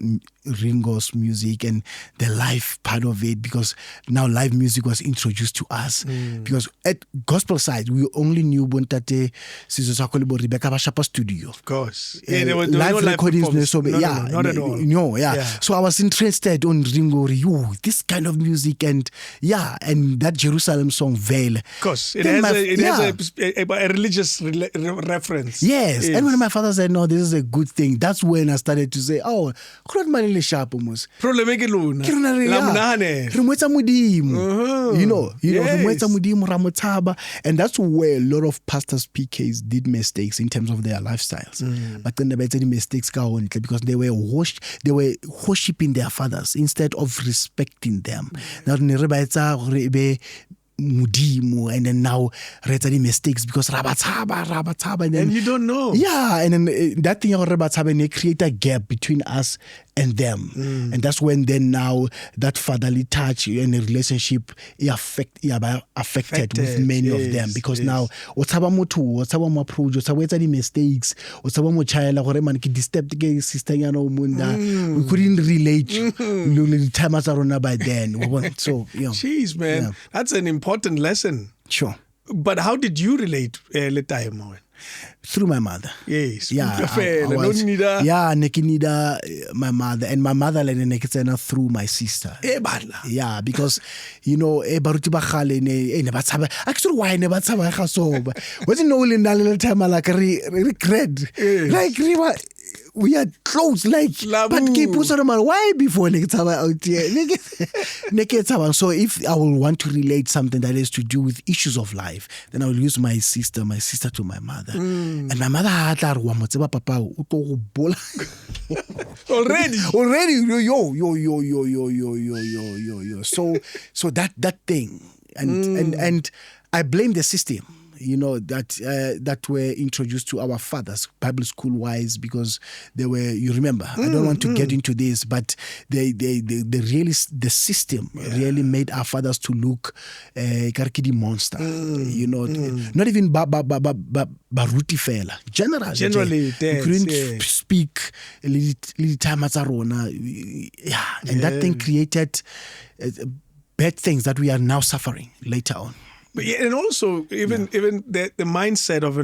Ringo's music and the live part of it, because now live music was introduced to us. Because at gospel side, we only knew Bontate, Sizo Rebecca Bashapa studio. Of course. There were live recordings. Not at all. No. So I was interested on Ringo, this kind of music and that Jerusalem song, Veil. Of course. It has a religious reference. Yes. And when my father said, no, this is a good thing, that's when I started to say, Probleme ke lona. La monane. And that's where a lot of pastors, PKs did mistakes in terms of their lifestyles. But then they made mistakes because they were worshiping their fathers instead of respecting them. Mudimo, and then now the mistakes because rabataba and you don't know. Yeah, and then that thing of rabataba, they create a gap between us and them, and that's when then now that fatherly touch and the relationship affected with many of them, because now what's about my approach, what's the mistakes, what's about my child, disturb the sister, we couldn't relate the time as around by then. So jeez, man, that's an important lesson. Sure. But how did you relate le time? Through my mother. Yes. Yeah. My mother. And my mother through my sister. Yeah, because, baruti ba khale ne ba tshaba. Actually, why ne ba tshaba ga so? Wasn't no in that little time like regret. Like we are close, like but keep why before out here? So if I will want to relate something that has to do with issues of life, then I will use my sister to my mother. And my mother had papa already yo. So that thing. And I blame the system. That were introduced to our fathers, Bible school wise, because they were. You remember, I don't want to get into this, but the system really made our fathers to look karkidi monster. Not even baruti fela. Generally, you couldn't speak little time at Arona. And that thing created bad things that we are now suffering later on. And also, even the mindset of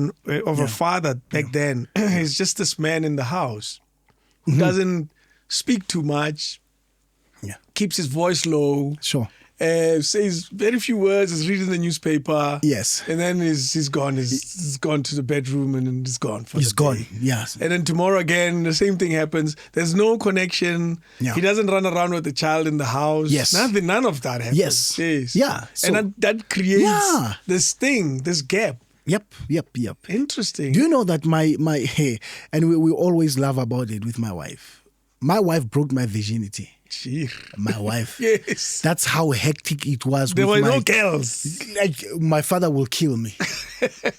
a father back then is just this man in the house who doesn't speak too much, keeps his voice low, says very few words, is reading the newspaper, and then he's gone. He's gone to the bedroom and he's gone for the day. Yes. And then tomorrow again, the same thing happens. There's no connection. Yeah. He doesn't run around with the child in the house. Yes. None of that happens. Yes. Yeah. So, and that creates this gap. Yep. Interesting. Do you know that my and we always laugh about it with my wife. My wife broke my virginity. My wife. Yes. That's how hectic it was. There were no girls. Like, my father will kill me.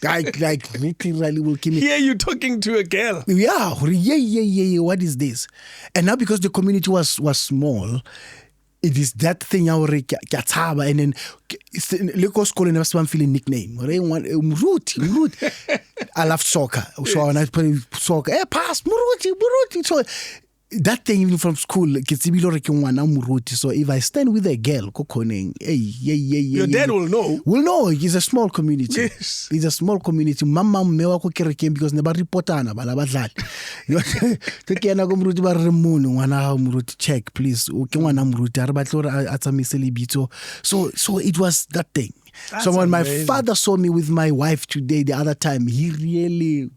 like literally will kill me. Here you talking to a girl. Yeah. What is this? And now because the community was small, it is that thing and then Lagos school and I'm feeling nickname. I love soccer. So when I play soccer, pass Muruti. So that thing even from school, so if I stand with a girl, your dad will know. Will know. It's a small community. Yes. It's a small community. Mama mewa ko kerekeng because never reportana bala badlali. Kekena go muruti ba re mono ngwana muruti check please. O ke ngwana muruti a re batlo re a tsamaise lebitso. So it was that thing. That's so when amazing. My father saw me with my wife today, the other time, he really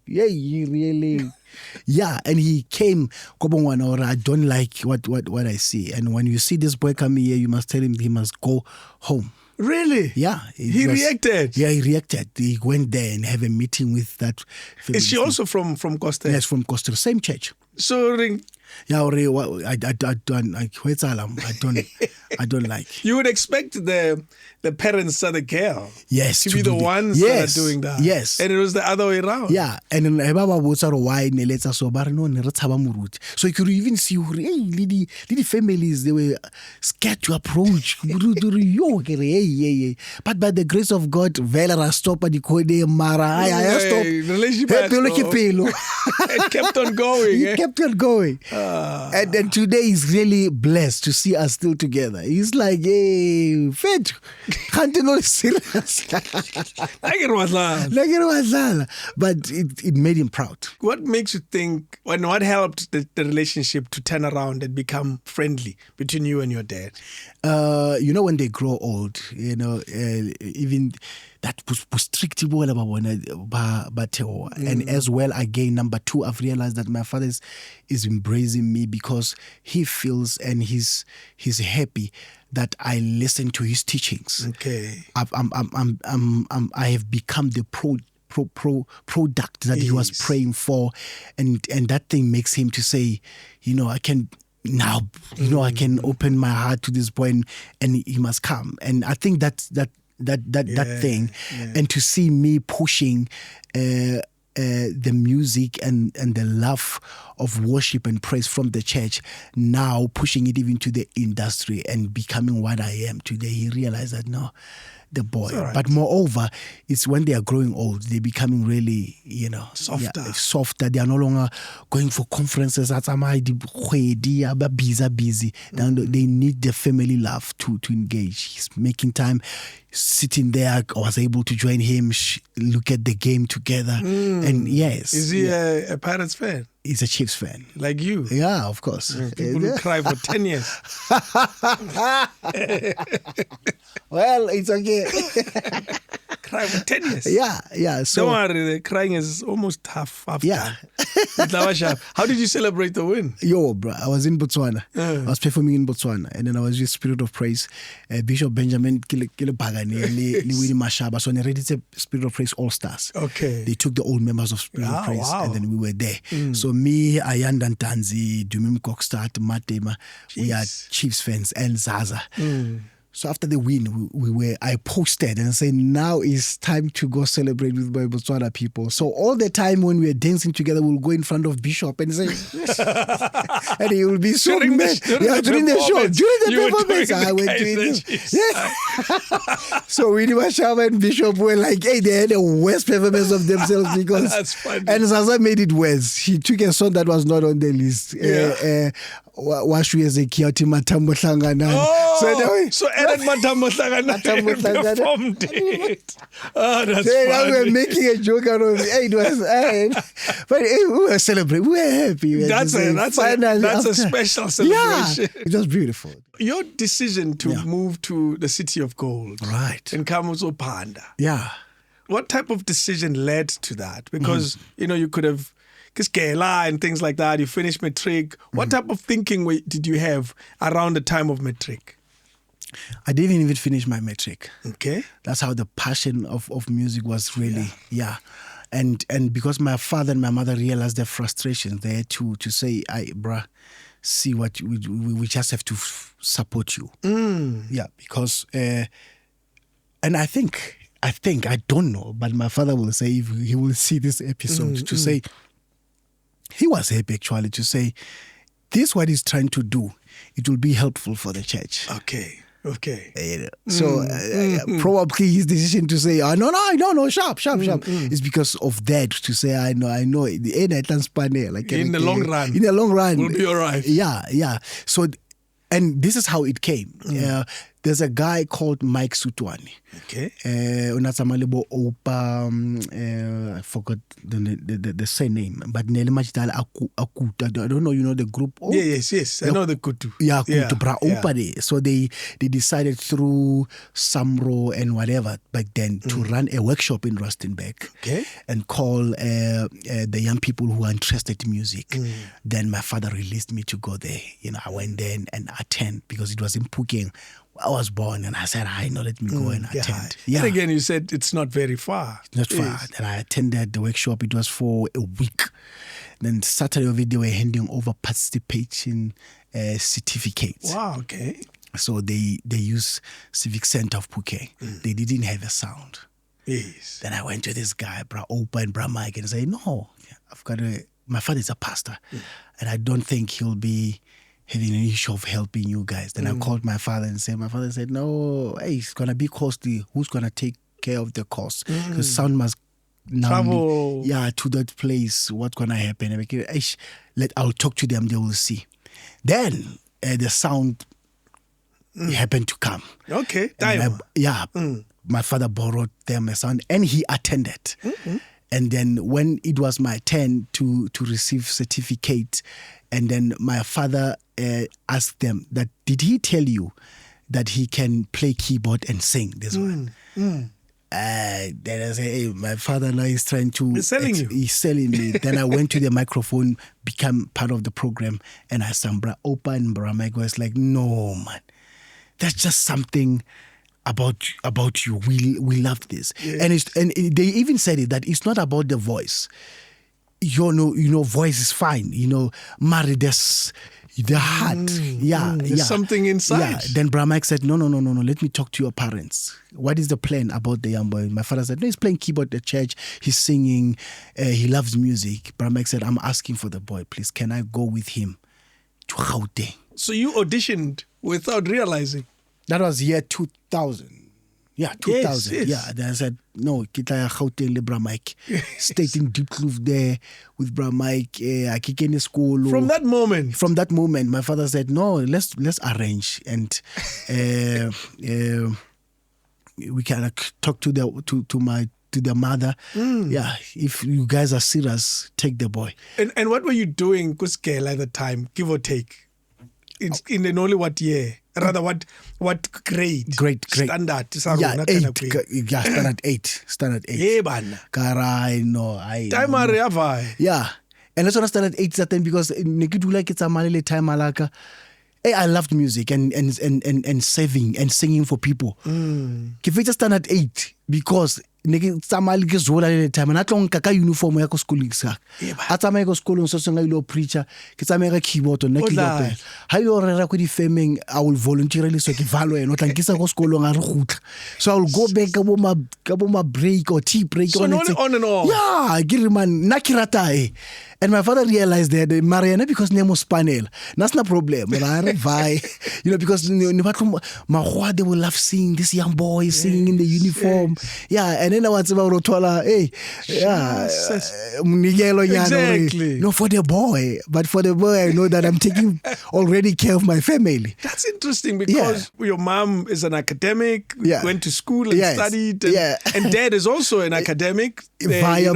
and he came, I don't like what I see. And when you see this boy coming here, you must tell him he must go home. Really? Yeah. He reacted? Yeah, he reacted. He went there and have a meeting with that family. Is she also from Costa? Yes, from Costa. Same church. So I don't like. You would expect the parents of the girl to be the ones that are doing that. Yes. And it was the other way around. Yeah. And so you could even see lady families, they were scared to approach. But by the grace of God, Valera stopped at the code Mara. It kept on going. It kept on going. And today is really blessed to see us still together. He's like, hey, Fed, can't you know it's serious? Like it was. But it made him proud. What makes you think, and what helped the relationship to turn around and become friendly between you and your dad? When they grow old, even that was strict. And as well, again, number two, I've realized that my father is embracing me because he feels and he's happy that I listen to his teachings. Okay. I have become the product that he was praying for, and that thing makes him to say, I can. Now, I can open my heart to this boy and he must come. And I think that thing, and to see me pushing the music and the love of worship and praise from the church, now pushing it even to the industry and becoming what I am today, he realized that no, the boy. Right. But moreover, it's when they are growing old, they're becoming really, softer. Softer. They are no longer going for conferences. Busy. They need the family love to engage. He's making time, sitting there. I was able to join him, look at the game together. And yes. Is he a Pirates fan? He's a Chiefs fan. Like you? Yeah, of course. People who cry for 10 years. Well, it's okay. Cry for 10 years. Yeah. So don't worry, the crying is almost half yeah. done. How did you celebrate the win? Yo, bro, I was in Botswana. I was performing in Botswana, and then I was with Spirit of Praise. Bishop Benjamin Kilebagani, Liwini Mashaba. So, they it's a Spirit of Praise All Stars. Okay. They took the old members of Spirit of Praise, wow. and then we were there. So, me, Ayanda Ntanzi, Dumim Kokstad, Matema, we are Chiefs fans, and Zaza. So after the win, I posted and said, now it's time to go celebrate with my Botswana people. So all the time when we were dancing together, we'll go in front of Bishop and say, and he will be so mad. During the show. During the performance, I went doing this. Yeah. So Winnie Mashaba and Bishop were like, hey, they had the worst performance of themselves because. That's funny. And Zaza made it worse. He took a song that was not on the list. Washu Ezekiati Matambo Hlangana. So Aaron Matambo Hlangana performed it. Oh, that's funny. We were making a joke out of it. Hey, it was, but we were celebrating. We were happy. That's a special celebration. Yeah, it was beautiful. Your decision to move to the City of Gold. Right. And come to Panda. Yeah. What type of decision led to that? Because, you could have Kiskela and things like that. You finished matric. What type of thinking did you have around the time of matric? I didn't even finish my matric. Okay. That's how the passion of music was really, And because my father and my mother realized their frustration, they had to say, bruh, see what we just have to support you. Yeah, because, and I think, I don't know, but my father will say, if he will see this episode, to say, he was happy actually to say, this what he's trying to do, it will be helpful for the church. Okay. So probably his decision to say, no, sharp. Is because of that, to say, I know, like in the long run, we'll be all right. Yeah. So, and this is how it came. There's a guy called Mike Sutwani. Okay. I forgot the surname, but I don't know, the group. Yes. I know the Kutu. Yeah, Kutu. So they decided through Samro and whatever back then to run a workshop in Rustenburg. Okay. And call the young people who are interested in music. Then my father released me to go there. I went there and attend because it was in Phuket. I was born, and I said, let me go and attend. Yeah. And again, you said it's not very far. Not far. And I attended the workshop. It was for a week. Then Saturday of it, they were handing over participation certificates. Wow, okay. So they use Civic Center of Phuket. They didn't have a sound. Yes. Then I went to this guy, Bra Opa and Bra Mike, and say, no, my father is a pastor, and I don't think he'll be having an issue of helping you guys. Then I called my father and said, no, hey, it's going to be costly. Who's going to take care of the cost? Because sound must now travel. To that place. What's going to happen? I'll talk to them. They will see. Then the sound happened to come. Okay. My father borrowed them a sound and he attended. And then when it was my turn to receive certificate, and then my father asked them that, did he tell you that he can play keyboard and sing this one? Then I say, hey, my father now is trying to... He's selling you. He's selling me. Then I went to the microphone, become part of the program, and I sang Bra Opa and Bra Mike was like, no, man, that's just something about you. We love this. Yeah. And they even said it, that it's not about the voice. Voice is fine. Marry this, the heart. There's something inside. Yeah. Then Bra Mike said, no. Let me talk to your parents. What is the plan about the young boy? My father said, no, he's playing keyboard at church. He's singing. He loves music. Bra Mike said, I'm asking for the boy. Please, can I go with him to Gauteng? So you auditioned without realizing? That was year 2000. Yeah, 2000. Yes. Yeah, then I said, no, kita ya Gauteng le Bra Mike. Stayed in Deep Kloof there with Bra Mike. I kick in the school. From that moment, my father said, no, let's arrange and we can talk to their mother. Yeah, if you guys are serious, take the boy. And what were you doing, Kuskela, at the time, give or take? In only what year? Rather, what grade? Grade. Standard. Yeah, 8. Yeah, standard 8. Standard 8. Yeah, man. Karai, no. Time are yeah. And that's what I started 8 that time because Nikidula it's a malele time alaka. Hey, I loved music and saving and singing for people. If we just standard 8 because tsamali ke zola le time na tlong ka uniform ya ko school sa a tsamaya ko school so senga ilo preacher ke tsamaya ka keyboard na keyboard ha yo rera ko di femeng I will voluntarily so ke valo eno tla nkisa ko school nga re gutla so I will go back ka bo ma break or tea break so on and on. Yeah, give man na kirata and my father realized that Mariana because name was Panel that's no problem but I vai because they will love seeing this young boy singing in the uniform. Yeah, and then I was about Rotola, exactly. No, for the boy, but for the boy, I know that I'm taking already care of my family. That's interesting because your mom is an academic, went to school and studied, and dad is also an academic via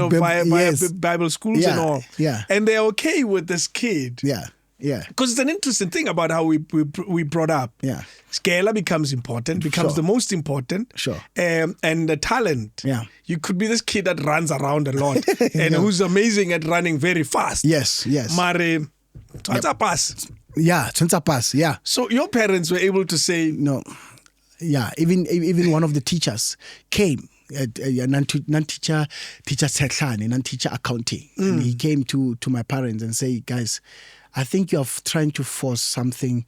Bible schools and all. Yeah, and they're okay with this kid. Yeah, because it's an interesting thing about how we brought up. Yeah, Scala becomes the most important. Sure, and the talent. Yeah, you could be this kid that runs around a lot and who's amazing at running very fast. Yes. Mare, pass. Yeah, pass. Yeah. So your parents were able to say no. Yeah, even one of the teachers came. Non-teacher Setlane, non-teacher accounting. And he came to my parents and say, guys, I think you're trying to force something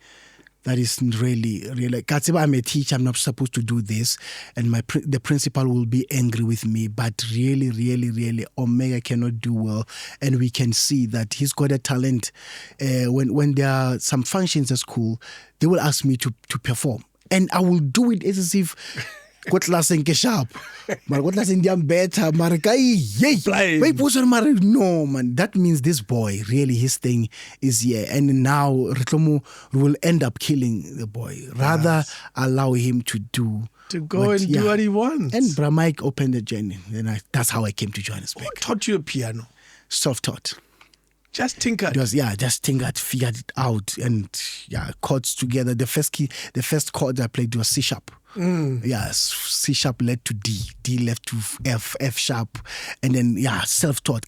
that is really. I'm a teacher, I'm not supposed to do this. And the principal will be angry with me. But really, Omega cannot do well. And we can see that he's got a talent. When there are some functions at school, they will ask me to perform. And I will do it as if Kotlaseng ke sharp. But Kotlaseng diam better. No, man. That means this boy, really, his thing is here. And now Ritlomo will end up killing the boy. Rather allow him to do. To go and do what he wants. And Bra Mike opened the journey. And that's how I came to Johannesburg. Who taught you the piano? Self-taught. Just tinkered. Just tinkered, figured it out, and chords together. The first chord I played was C sharp. C sharp led to D, D led to F, F sharp, and then self-taught.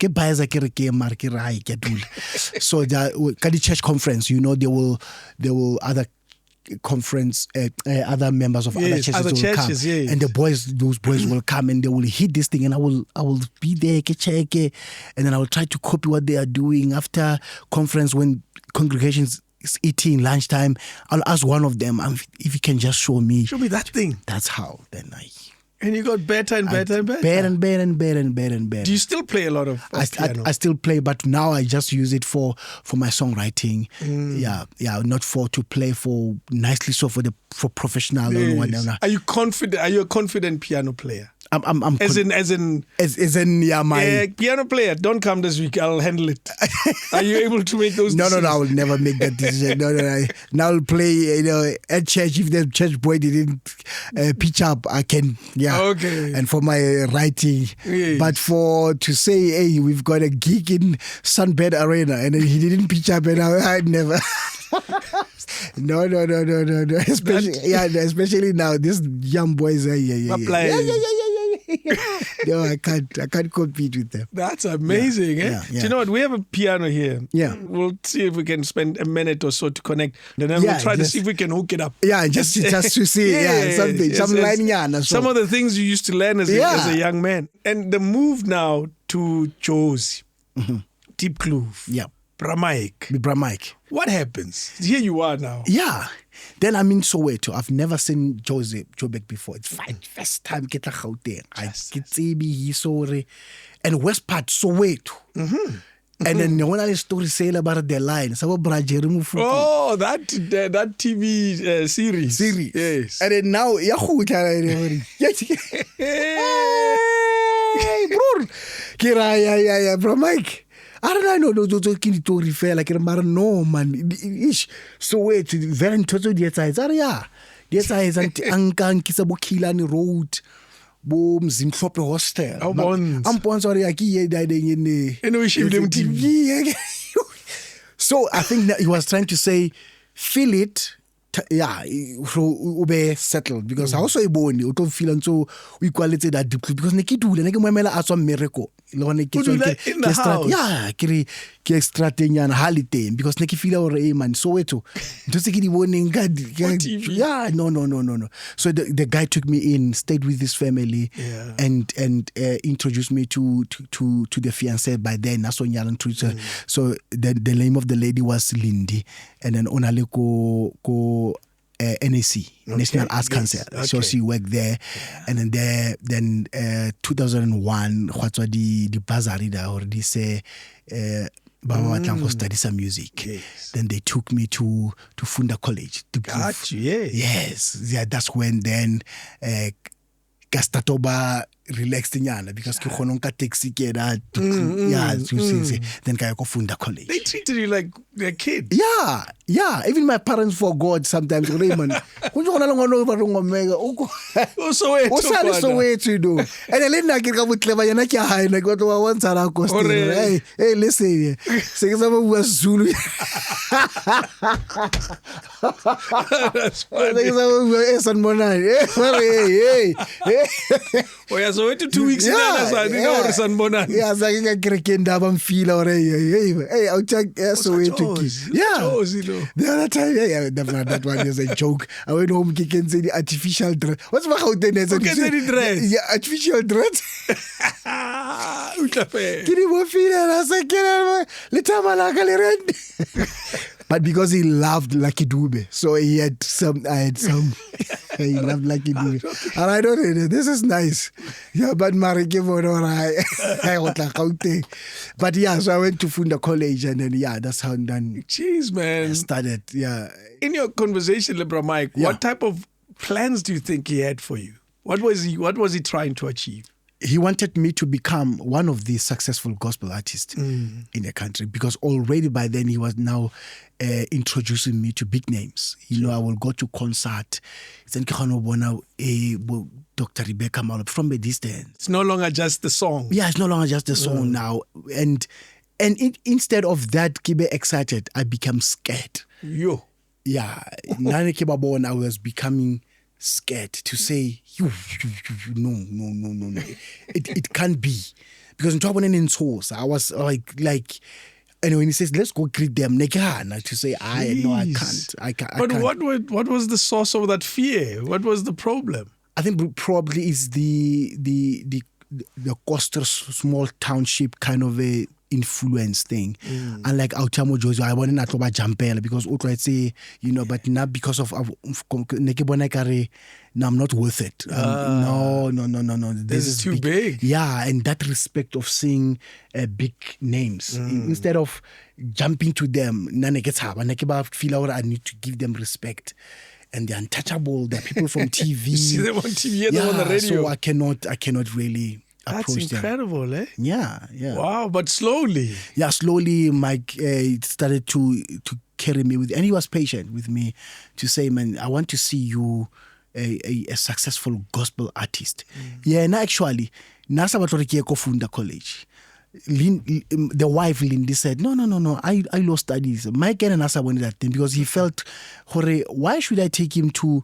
So the church conference, there will other conference, other members of other churches will come, and those boys will come and they will hit this thing, and I will be there, and then I will try to copy what they are doing. After conference, when congregations is eating lunchtime, I'll ask one of them if you can just show me that thing. That's how then and you got better and better and better. Do you still play a lot of piano? I still play, but now I just use it for my songwriting. Not to play for nicely, so for professional or whatever. Are you confident? Are you a confident piano player? I'm as in my piano player. Don't come this week. I'll handle it. Are you able to make those decisions? No, I will never make that decision. No. Now I'll play. At church, if the church boy didn't pitch up, I can. Okay. And for my writing, but to say, hey, we've got a gig in Sunbed Arena, and then he didn't pitch up, and I'd never. No. Especially now, these young boys are No, I can't compete with them. That's amazing, Do you know what? We have a piano here. Yeah. We'll see if we can spend a minute or so to connect. And then we'll try to see if we can hook it up. Yeah, just to see something. Some of the things you used to learn as a young man. And the move now to Jozi, Deep Kloof. Yeah. Bra Mike. What happens? Here you are now. Yeah. Then I'm in Soweto. I've never seen Joburg before. It's fine. First time get a Gauteng. I get sorry. And West Part Soweto. And then when I story say about the line, so oh, that TV series. Yes. And then now, hey, bro, Kira, bro, Mike. I don't know, those kid to refer like a no man. Ish. So wait, very total the size. Yeah, the size and Ankan Kisabo Kilani Road. Boom, Zimtrope Hostel. I'm sorry, I can't die in the. TV. So I think that he was trying to say, feel it. Yeah, ube settled because I also a born you don't feel and so we quality that deeply because neki do le neki mwemela aswa miracle lo ne ke in the house. Yeah, ke extra thing holiday because neki feel or man so weto don't take the warning god. Yeah, no. So the guy took me in, stayed with his family, and introduced me to the fiancé by then. So the name of the lady was Lindy, and then onale ko NAC, National Arts Council. Okay. So she worked there, and then 2001, what's the bursary that already say Baba Watlang study some music. Yes. Then they took me to Funda College. Got you, yes. Yeah, that's when then Gastatoba relaxed because ke khona nka taxi ke that then ka go Funda College. They treated you like their kid. Yeah, even my parents forgot sometimes. Raymond so wait to do and then na ke ka botleba yana ke ha ina go to one tsara cost. Hey listen se ke sama bua Zulu. That's funny. Hey. So wait 2 weeks in Sanbonani. Yeah, so I can I'm feel or hey, I'll check so wait to the other time, that one is a joke. I went home kicking the artificial dread. What's my how then? Yeah, artificial dread. But because he loved Lucky Dube, so I had some. He loved Lucky Dube, and I don't know. This is nice. Yeah, but but yeah, so I went to Funda College, and then that's how then. Jeez, man, I started. Yeah. In your conversation, Libra Mike, what type of plans do you think he had for you? What was he trying to achieve? He wanted me to become one of the successful gospel artists in the country because already by then he was now introducing me to big names. You know, I will go to concert. Dr. Rebecca Malop from a distance. It's no longer just the song. Yeah, it's no longer just the song now. And instead of that, Kibe excited, I became scared. Yo. Yeah. Nane Kibabon, I was becoming scared to say, no. It can't be. Because in trouble and in source, I was like, and when he says, let's go greet them, to say, I can't. But what was the source of that fear? What was the problem? I think probably is the Costa small township kind of a influence thing. Unlike Autamo Jojo, I wanted not to Jampel because I'd say, but not because of no, I'm not worth it. No. This is too big. Yeah, and that respect of seeing big names instead of jumping to them, I feel I need to give them respect. And they're untouchable. They're people from TV. You see them on TV and on the radio. So I cannot really approach them. That's incredible, eh? Yeah. Wow, but slowly. Yeah, slowly Mike started to carry me with, and he was patient with me to say, man, I want to see you a successful gospel artist. Yeah, and actually, Nasa Batoriki Funda College. The wife Lindy said, no, I lost studies. Mike and Nasa wanted that thing because he felt, why should I take him to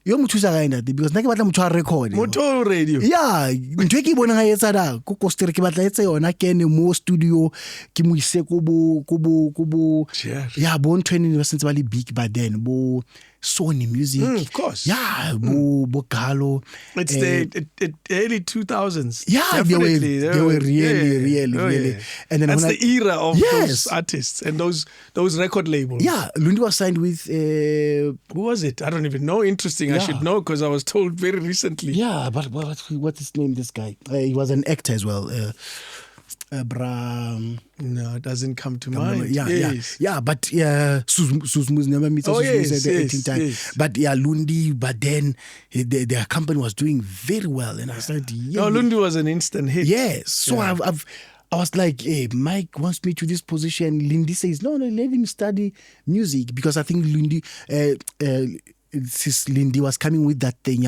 because record motor radio. Yeah, ntwe bona ga etsa da ko Costa Rica batla etsa yona ke ne mo studio ke mo ise ko bo yeah bo ntweni university ba le big but then bo Sony Music. Of course. Yeah, bo Galo. It's the early 2000s. Yeah, definitely. They were really. Yeah. And then that's the era of those artists and those record labels. Yeah, Lundi was signed with who was it? I don't even know. Interesting. Yeah. I should know because I was told very recently. Yeah, but what's his name? This guy. He was an actor as well. No, it doesn't come to mind. Yeah. But Susmus never meets us at the 18th time. Yes. But Lundi. But then their company was doing very well, and I said, Lundi was an instant hit. Yes. So I was like, hey, Mike wants me to this position. Lindy says, no, let him study music, because I think Lindy was coming with that thing,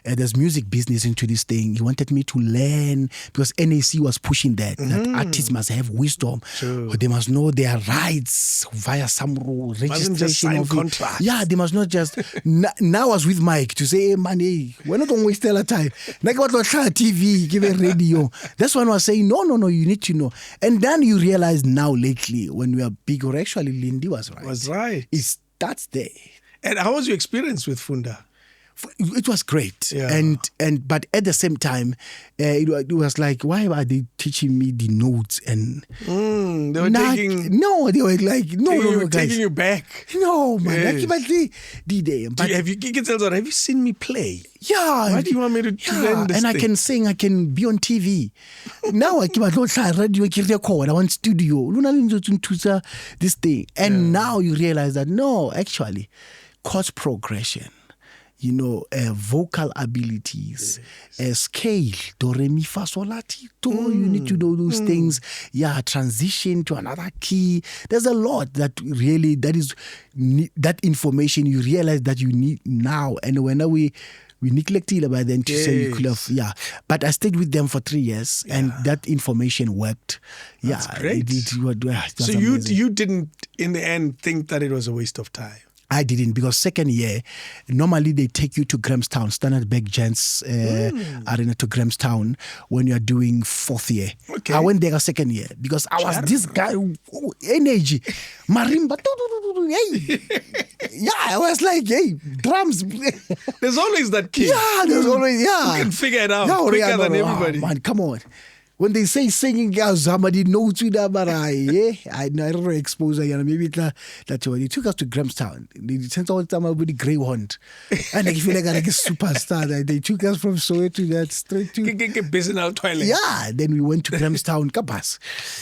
there's music business into this thing. He wanted me to learn, because NAC was pushing that artists must have wisdom. True. They must know their rights via some rule, registration. Just sign contracts. Yeah, they must not just. Now I was with Mike to say, hey, man, hey, we're not going to waste our time. Like what TV, give a radio. That's when I was saying, no, you need to know. And then you realize now lately, when we are big, or actually Lindy was right. It starts there. And how was your experience with Funda? It was great, yeah. But at the same time, it was like, why are they teaching me the notes? And they were taking you back. No, man, Yes. but have you seen me play? Yeah. Why do you want me to learn this and thing? I can sing, I can be on TV. Now I want studio. This thing. And now you realize that no, actually, chord progression, vocal abilities, scale, do, re, mi, fa, sol, la, ti, do. You need to know those things. Yeah, transition to another key. There's a lot that information you realize that you need now. And when we neglected by then to say you could have, But I stayed with them for 3 years, and that information worked. That's great. So you didn't, in the end, think that it was a waste of time? I didn't, because second year, normally they take you to Grahamstown, Standard Bank Gents Arena to Grahamstown when you are doing fourth year. Okay. I went there second year because I was this guy, energy, marimba, hey. Yeah, I was like, hey, drums. There's always that kid. Yeah, there's always, You can figure it out quicker than everybody. Man, come on. When they say singing, somebody knows to that, but I never expose maybe that's what they took us to Grahamstown. They sent all the time with the Greyhound, and I feel like a superstar. They took us from Soweto to that straight to Business toilet. Yeah, then we went to Grahamstown, Kapas.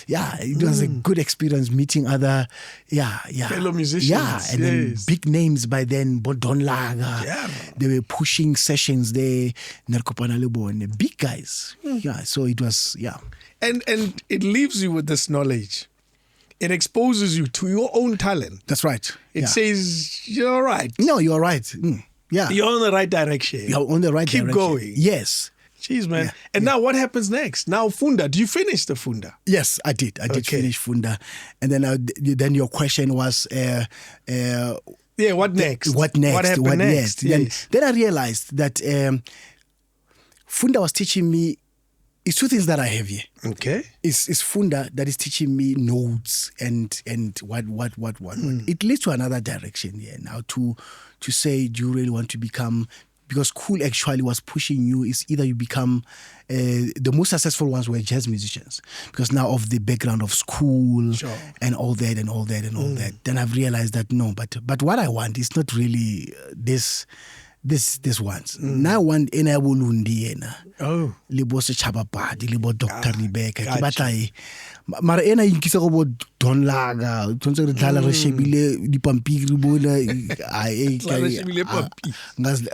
Yeah, it was a good experience meeting other fellow musicians. Yeah, and then big names by then, Bodon Laga. Yeah. They were pushing sessions there, Narkopana Lebo, and big guys. Yeah, so it was. And it leaves you with this knowledge. It exposes you to your own talent. That's right. It says, you're right. No, you're right. Yeah. You're on the right direction. You're on the right direction. Keep going. Yes. Jeez, man. Yeah. And now what happens next? Now Funda. Do you finish the Funda? Yes, I did. I did finish Funda. And then your question was... what next? What next? What happened next? Yes. Then I realized that Funda was teaching me. It's two things that I have here. Okay. It's Funda that is teaching me notes and what. It leads to another direction here now to say, do you really want to become... Because school actually was pushing you, is either you become... the most successful ones were jazz musicians. Because now of the background of school and all that. Then I've realized that no, but what I want is not really this ones. Now I want ena bolundi ena. Oh. Libo se chabapadi, libo Dr. Rebecca. Ke batla mara ena inkisa go bo Don Laga. Tsontse re dlala re shebile dipampiri bona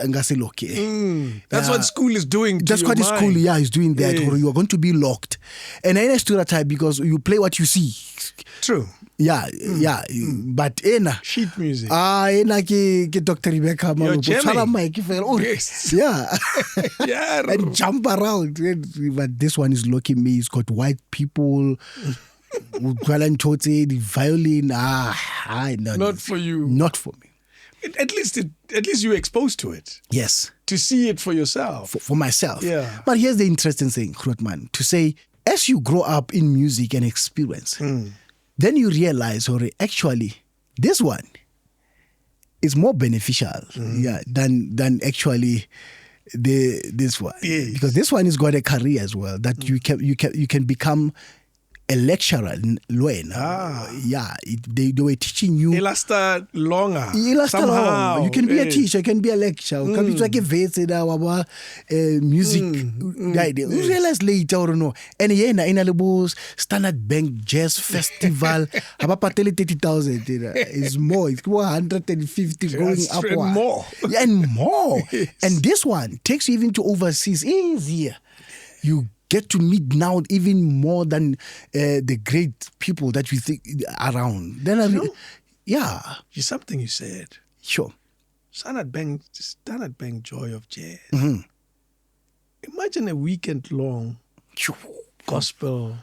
ngase That's what school is doing. That's what school is doing that. Or you are going to be locked. And I stereotype because you play what you see. True. Yeah. But ena sheet music. Ena ke Dr. Rebecca You're jamming. Yes. Yeah. And jump around. But this one is locking me. It's got white people. The violin. No, not for you. Not for me. At least you're exposed to it. Yes. To see it for yourself. For myself. Yeah. But here's the interesting thing, Grootman, to say, as you grow up in music and experience, then you realize, actually, this one is more beneficial than actually this one. Yes. Because this one has got a career as well that you can become a lecturer, they were teaching you. It lasted longer. Somehow. You can be a teacher, you can be a lecturer. You can be like a music. You realize later or no. And in a Standard Bank Jazz Festival, about 30,000. It's more. It's 150 going upward. More. And more. Yes. And this one takes you even to overseas. Easier. You get to meet now even more than the great people that you think around. Then It's something you said. Sure. Standard Bank Joy of Jazz. Mm-hmm. Imagine a weekend-long gospel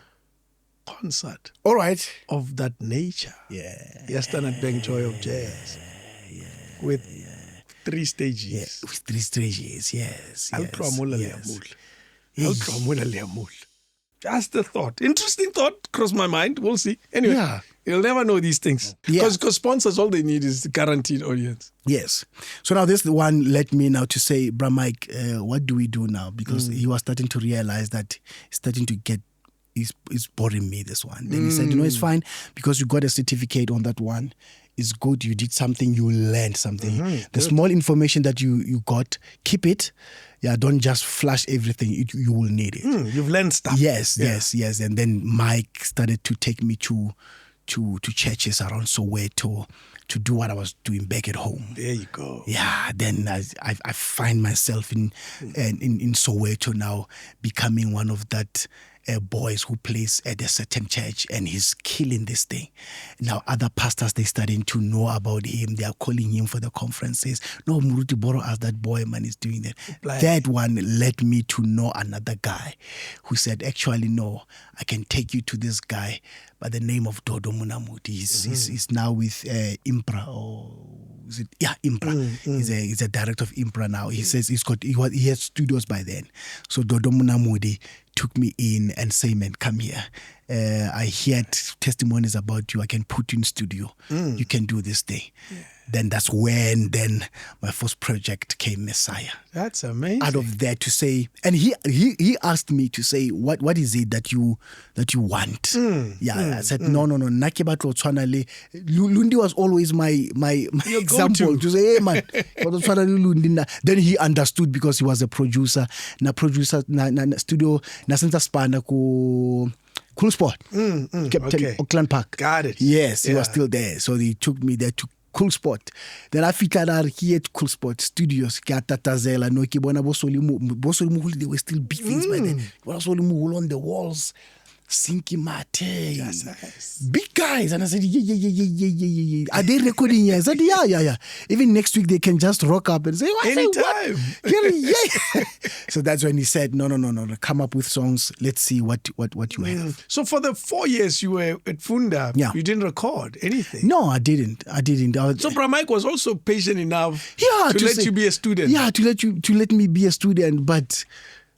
concert. All right. Of that nature. Yeah. Standard Bank Joy of Jazz. With 3 stages. Yeah, with 3 stages, yes. Just the thought. Interesting thought crossed my mind. We'll see. Anyway, you'll never know these things. Because sponsors, all they need is the guaranteed audience. Yes. So now this one led me now to say, Bra Mike, what do we do now? Because he was starting to realize that it's starting to get, it's boring me, this one. Then he said, it's fine because you got a certificate on that one. It's good. You did something. You learned something. The small information that you got, keep it. Yeah, don't just flash everything. You will need it. You've learned stuff. Yes. And then Mike started to take me to churches around Soweto to do what I was doing back at home. There you go. Yeah. Then I find myself in Soweto now, becoming one of that boys who plays at a certain church, and he's killing this thing. Now other pastors, they're starting to know about him. They are calling him for the conferences. No, Muruti Boro as that boy, man, is doing that. That one led me to know another guy who said, actually, no, I can take you to this guy by the name of Dodo Munamudi. He's now with Impra, or is it? Yeah, Impra. He's a director of Impra now. He says he had studios by then. So Dodo Munamudi took me in and say, man, come here. I heard testimonies about you. I can put you in studio. You can do this thing. Yeah. Then that's when my first project came, Messiah. That's amazing. Out of that to say, and he asked me to say, what is it that you want? I said, no. Lundi was always my example to say, hey man, then he understood because he was a producer. Na studio na Center Spana ku Cool Spot, Captain Auckland Park. Got it. Yes, he was still there. So they took me there to Cool Spot. Then I figured out here at Cool Spot Studios, they were still big things by then. On the walls. Sinky Mate. Yes. Big guys. And I said, yeah. Are they recording here? I said, yeah. Even next week, they can just rock up and say, anytime. Yeah. So that's when he said, no. Come up with songs. Let's see what you have. So for the 4 years you were at Funda, you didn't record anything? No, I didn't. So Bra Mike was also patient enough to let you be a student? Yeah, to let me be a student, but...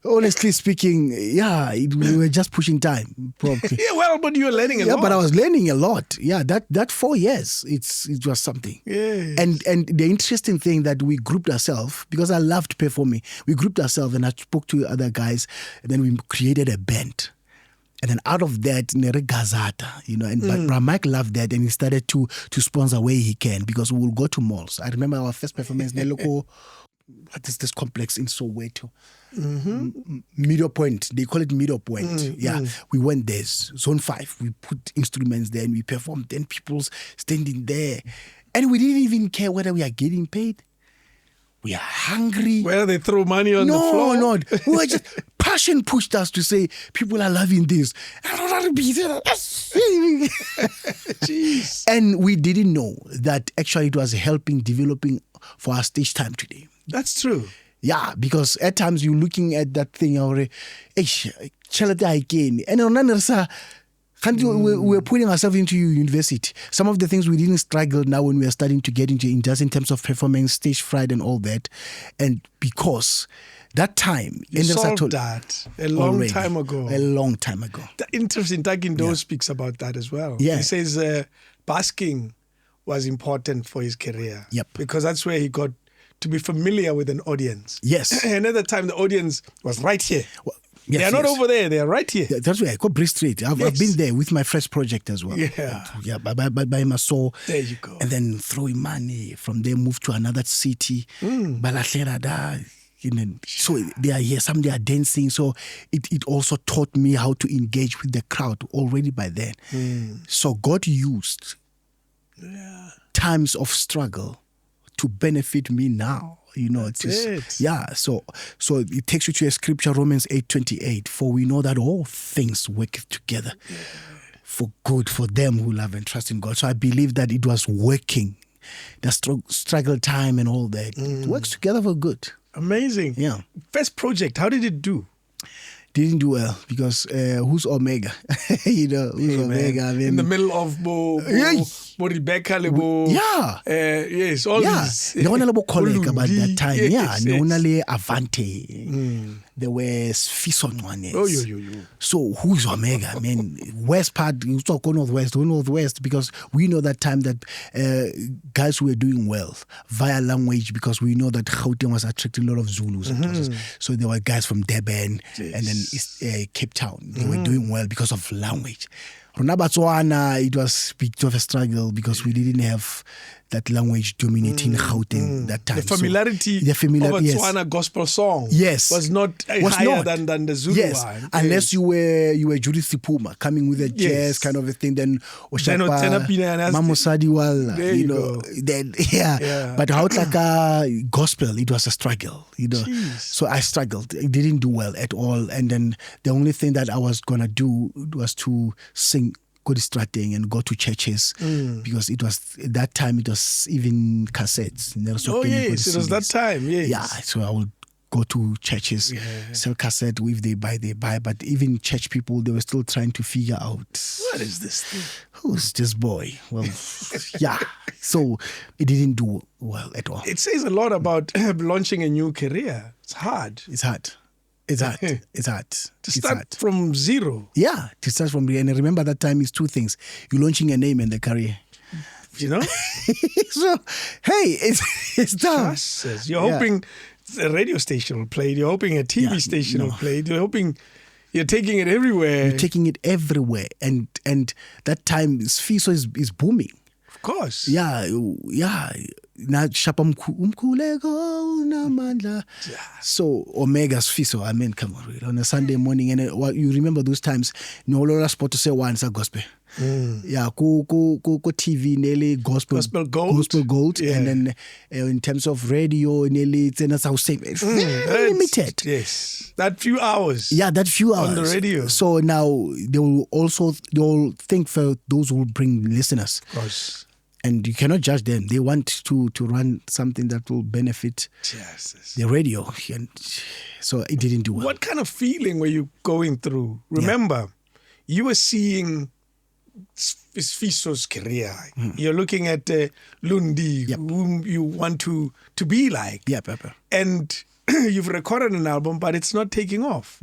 honestly speaking, we were just pushing time, probably. But you were learning a lot. Yeah, but I was learning a lot. Yeah, that 4 years, it was something. Yes. And the interesting thing that we grouped ourselves, because I loved performing, we grouped ourselves and I spoke to other guys, and then we created a band. And then out of that, Nere Gazata, but Bra Mike loved that, and he started to sponsor where he can, because we will go to malls. I remember our first performance, Neloko, what is this complex in Soweto? Middle Point. They call it Middle Point. We went there, Zone 5. We put instruments there and we performed. 10 people standing there. And we didn't even care whether we are getting paid. We are hungry. Whether they throw money on the floor. No. We were just, passion pushed us to say, people are loving this. I don't want to be there. Jeez. And we didn't know that actually it was developing for our stage time today. That's true. Yeah, because at times you're looking at that thing already. And we're putting ourselves into university. Some of the things we didn't struggle now when we are starting to get into just in terms of performance, stage fright and all that. And because that time... You solved that a long time ago. A long time ago. Interesting. Takindo speaks about that as well. Yeah. He says basking was important for his career. Yep. Because that's where he got to be familiar with an audience. Yes. Another time the audience was right here. Yes, they're not over there. They're right here. Yeah, that's why I got Bree Street. I've been there with my first project as well. Yeah. By my soul. There you go. And then throwing money. From there, move to another city. So they are here. Some they are dancing. So it also taught me how to engage with the crowd already by then. So God used times of struggle to benefit me now. So it takes you to a scripture, Romans 8:28. For we know that all things work together for good for them who love and trust in God. So I believe that it was working. The struggle time and all that. It works together for good. Amazing. Yeah. First project, how did it do? Didn't do well because who's Omega? Who's Omega? I mean, in the middle of Bo Rebecca Lebo. Yes, all these. There was a colleague about that time. Yes. There was Avante. There was Fisonwanes. So who's Omega? I mean, West part, you talk Northwest, because we know that time that guys were doing well via language, because we know that Gauteng was attracting a lot of Zulus. So there were guys from Durban and then Cape Town. They were doing well because of language. Rona Botswana, it was a bit of a struggle because we didn't have that language dominating Gauteng that time. The familiarity of a Botswana gospel song was not higher than the Zulu one. Unless you were Judith Sipuma coming with a jazz kind of a thing, then Oshapa, Mamosadi Wala, But how like gospel, it was a struggle, So I struggled. It didn't do well at all. And then the only thing that I was gonna do was to sing good strating and go to churches because it was at that time it was even cassettes. It was that time. So I would go to churches, sell cassette. If they buy. But even church people, they were still trying to figure out, what is this thing? Who's this boy? Well, So it didn't do well at all. It says a lot about launching a new career. It's hard. It's hard. To start from zero. Yeah, to start from zero. And remember that time is two things. You're launching a name and the career. So, hey, it's done. You're hoping a radio station will play it. You're hoping a TV station will play it. You're hoping you're taking it everywhere. You're taking it everywhere. And that time, Sfiso is booming. Of course. Yeah. Na shapa umkhuleko namandla. So Omega's Fiso, I mean, come on a Sunday morning, and you remember those times. No longer spot to say once a gospel. Go TV nearly gospel gold, and then in terms of radio nearly it's how same very limited. Yes, that few hours. That few hours on the radio. So now they will think for those who bring listeners. Of course. And you cannot judge them. They want to run something that will benefit the radio. And so it didn't do well. What kind of feeling were you going through? Remember, you were seeing Fiso's career. You're looking at Lundi, whom you want to be like. And you've recorded an album, but it's not taking off.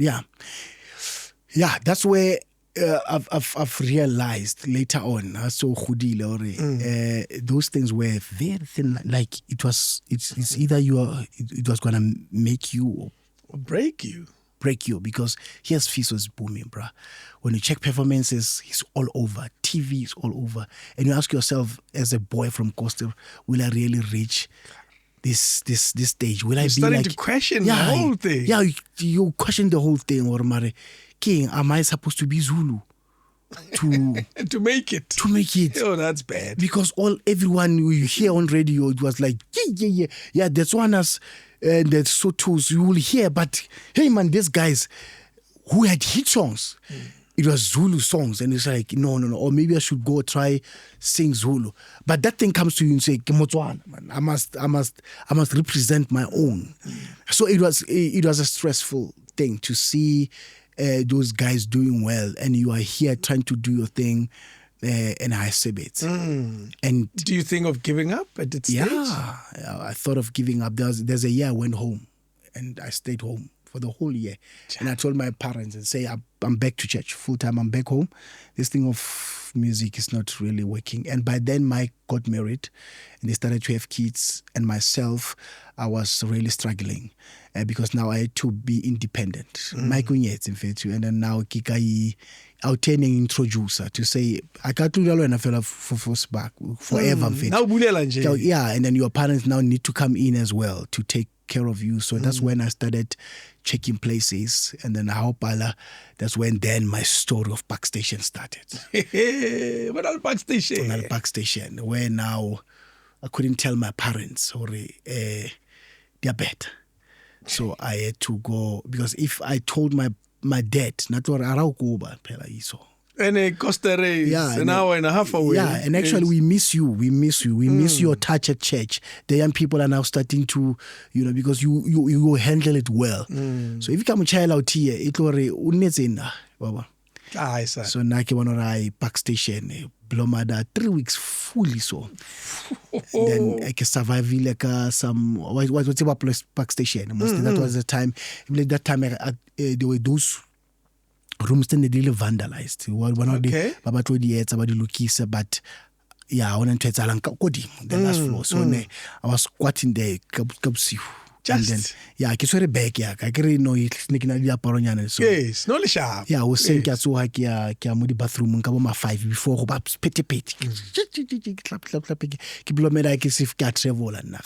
That's where I've realized later on, so those things were very thin. Like it's either it was gonna make you or break you. Because here's Fiso's booming, bruh. When you check performances, he's all over. TV is all over, and you ask yourself, as a boy from Coastal, will I really reach this stage? Will I be starting to question the whole thing? You question the whole thing, or Mare. King, am I supposed to be Zulu to make it? Oh, that's bad. Because everyone you hear on radio, it was like that's one as the Sotos you will hear, but hey man, these guys who had hit songs, it was Zulu songs, and it's like no, or maybe I should go try sing Zulu. But that thing comes to you and say, man, I must represent my own. So it was a stressful thing to see. Those guys doing well, and you are here trying to do your thing, and I say it. And do you think of giving up at that stage? I thought of giving up. There's a year I went home, and I stayed home for the whole year. And I told my parents and say, I'm back to church full time. I'm back home. This thing of music is not really working. And by then, Mike got married, and they started to have kids. And myself, I was really struggling. because now I had to be independent. My kunyetsi mfethu, and then now kikai outturning introducer to say I can't do that for back forever mfethu. Now bulela nje. Yeah, and then your parents now need to come in as well to take care of you. So that's when I started checking places, and then that's when then my story of Park Station started. What else Park Station? Park Station, where now I couldn't tell my parents or they're better. So I had to go, because if I told my dad, not what and it cost an hour and a half away. Yeah, and actually we miss you. We miss your touch at church. The young people are now starting to, because you handle it well. So if you come a child out here, it will so now I Park Station, Blomada 3 weeks fully so. And then I can survive like some what's about Park Station. That was the time. That time there were those rooms then they really vandalized. Baba told the about the Lukisa, but yeah, I wanted to tell the last floor. So I was squatting there, and then I can swear back, I can know it's sneaking at the aparonyana. So yes, no sharp. Yeah, I was saying that so I can the bathroom and come 5 before petty clap kilometer I can see if cat travel and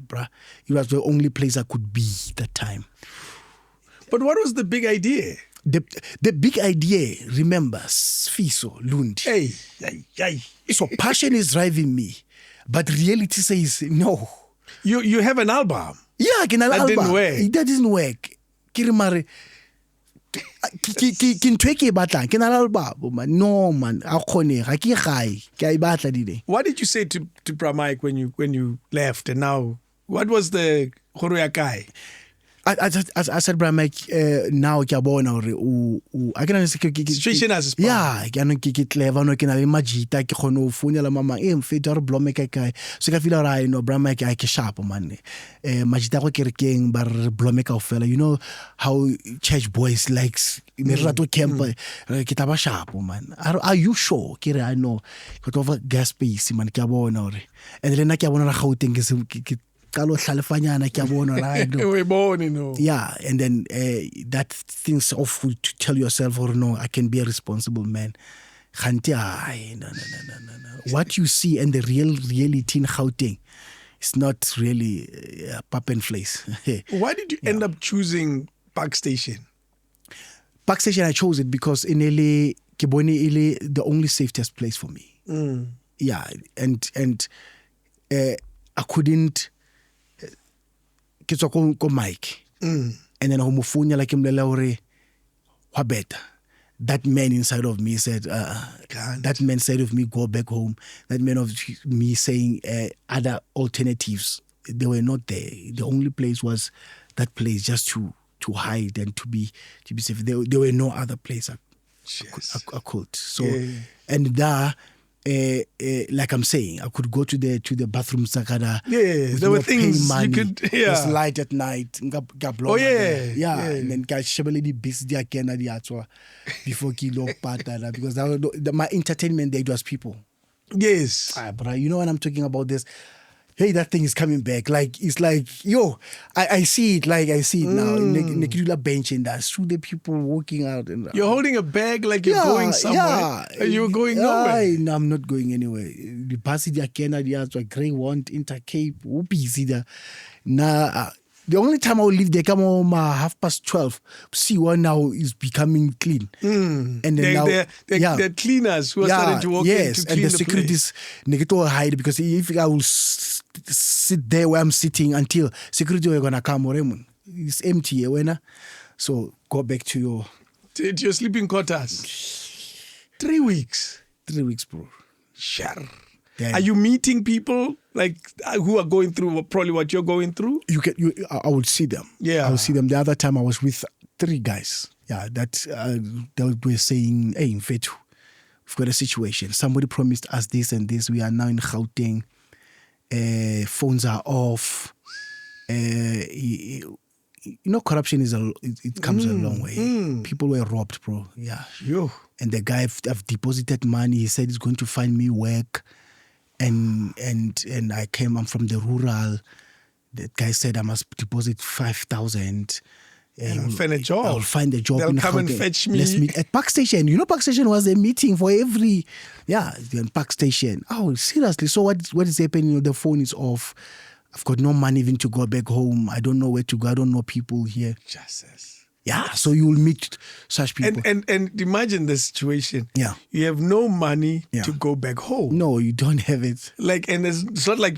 bruh. It was the only place I could be that time. But what was the big idea? The big idea, remember, Fiso, Lund. Hey. So passion is driving me, but reality says no. You have an album. Yeah, that didn't work. That didn't work. Kirimare. No man. What did you say to Bramike when you left? And now, what was the Horoyakai? I said, Bramike, now I can situation as yeah, I can clever no can imagita ke khono phone la mama mfeto re blome kai so ka feel right no Bramike I ke sharp man majita go kerekeng ba re blome ka ofela. You know how church boys likes ne rato camp ke taba sharp man. Are you sure? Ke re I know got over gas space man ke bona ore and then ke bona ra Gauteng ke yeah, and then that things of to tell yourself, or no, I can be a responsible man. No. What you see and the reality in Gauteng is not really pap and place. Why did you end up choosing Park Station? Park Station, I chose it because in LA, the only safest place for me. Yeah, and I couldn't. Ko Mike, and then homophone like him what better. That man inside of me said, that man said of me, go back home. That man of me saying other alternatives, they were not there. The only place was that place just to hide and to be safe. There were no other place I could. So and there. Like I'm saying, I could go to the bathroom sakada. Yeah, there were things money. You could. Yeah, it's light at night. And then shabali busy again at the before kilo pata because my entertainment there was people. Yes, but you know when I'm talking about this. Hey, that thing is coming back. Like it's like I see it. Like I see it now. Nekidula bench and that. So the people walking out and you're holding a bag like you're going somewhere. And you're going nowhere. No, I'm not going anywhere. The bus is the grey want intercape. Busy there. Nah. The only time I will leave, they come home 12:30. See one now is becoming clean. And then they're cleaners who are starting to walk in to clean and the securities negative hide because if I will sit there where I'm sitting until security are gonna come, it's empty. So go back to your sleeping quarters. 3 weeks. 3 weeks, bro. Sure. Are you meeting people like who are going through probably what you're going through? I would see them. Yeah, I would see them. The other time I was with 3 guys. Yeah, that they were saying, "Hey, Mfethu, we've got a situation. Somebody promised us this and this. We are now in Gauteng. Phones are off. Corruption it comes a long way. People were robbed, bro. Yeah, and the guy I've deposited money. He said he's going to find me work." And I'm from the rural. The guy said I must deposit 5,000. And I'll find a job. I'll find a job. They'll come and fetch me. Let's meet at Park Station. You know, Park Station was a meeting for every, Park Station. Oh, seriously. So what is happening? The phone is off. I've got no money even to go back home. I don't know where to go. I don't know people here. Jesus. Yeah, so you will meet such people. And imagine the situation. Yeah. You have no money to go back home. No, you don't have it. And it's not like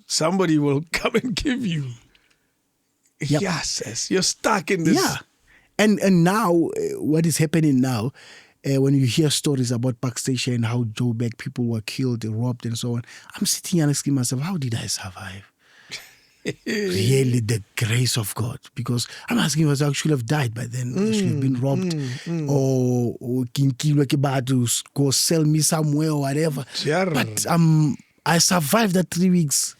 somebody will come and give you. Yep. Yes, you're stuck in this. Yeah. And now, what is happening now, when you hear stories about Park Station, how Joburg people were killed, robbed and so on, I'm sitting here and asking myself, how did I survive? Really, the grace of God. Because I'm asking myself, I should have died by then. I should have been robbed. Or to go sell me somewhere or whatever. But I survived that 3 weeks.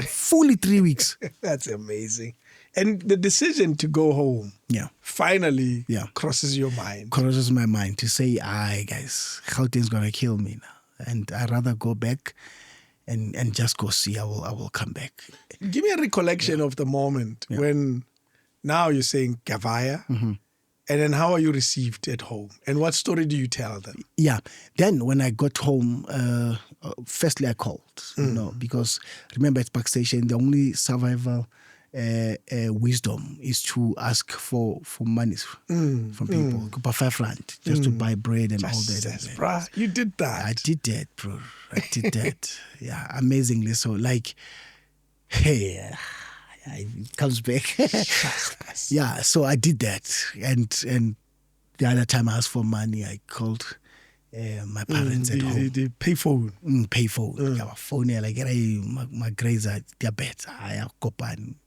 Fully 3 weeks. That's amazing. And the decision to go home finally crosses your mind. Crosses my mind to say, guys, Gauteng's going to kill me now. And I'd rather go back and just go see. I will come back. Give me a recollection of the moment when now you're saying Gavaya, and then how are you received at home? And what story do you tell them? Yeah. Then when I got home, firstly I called, because remember at Park Station, the only survival wisdom is to ask for money from people. Kupa 5 rand just to buy bread and all that. Bro, you did that. I did that, bro. I did that. Yeah, amazingly so. Like, hey, it comes back. Yeah, so I did that. And the other time I asked for money, I called my parents at home. The payphone. Payphone. Yeah, phone like my grades are diabetes.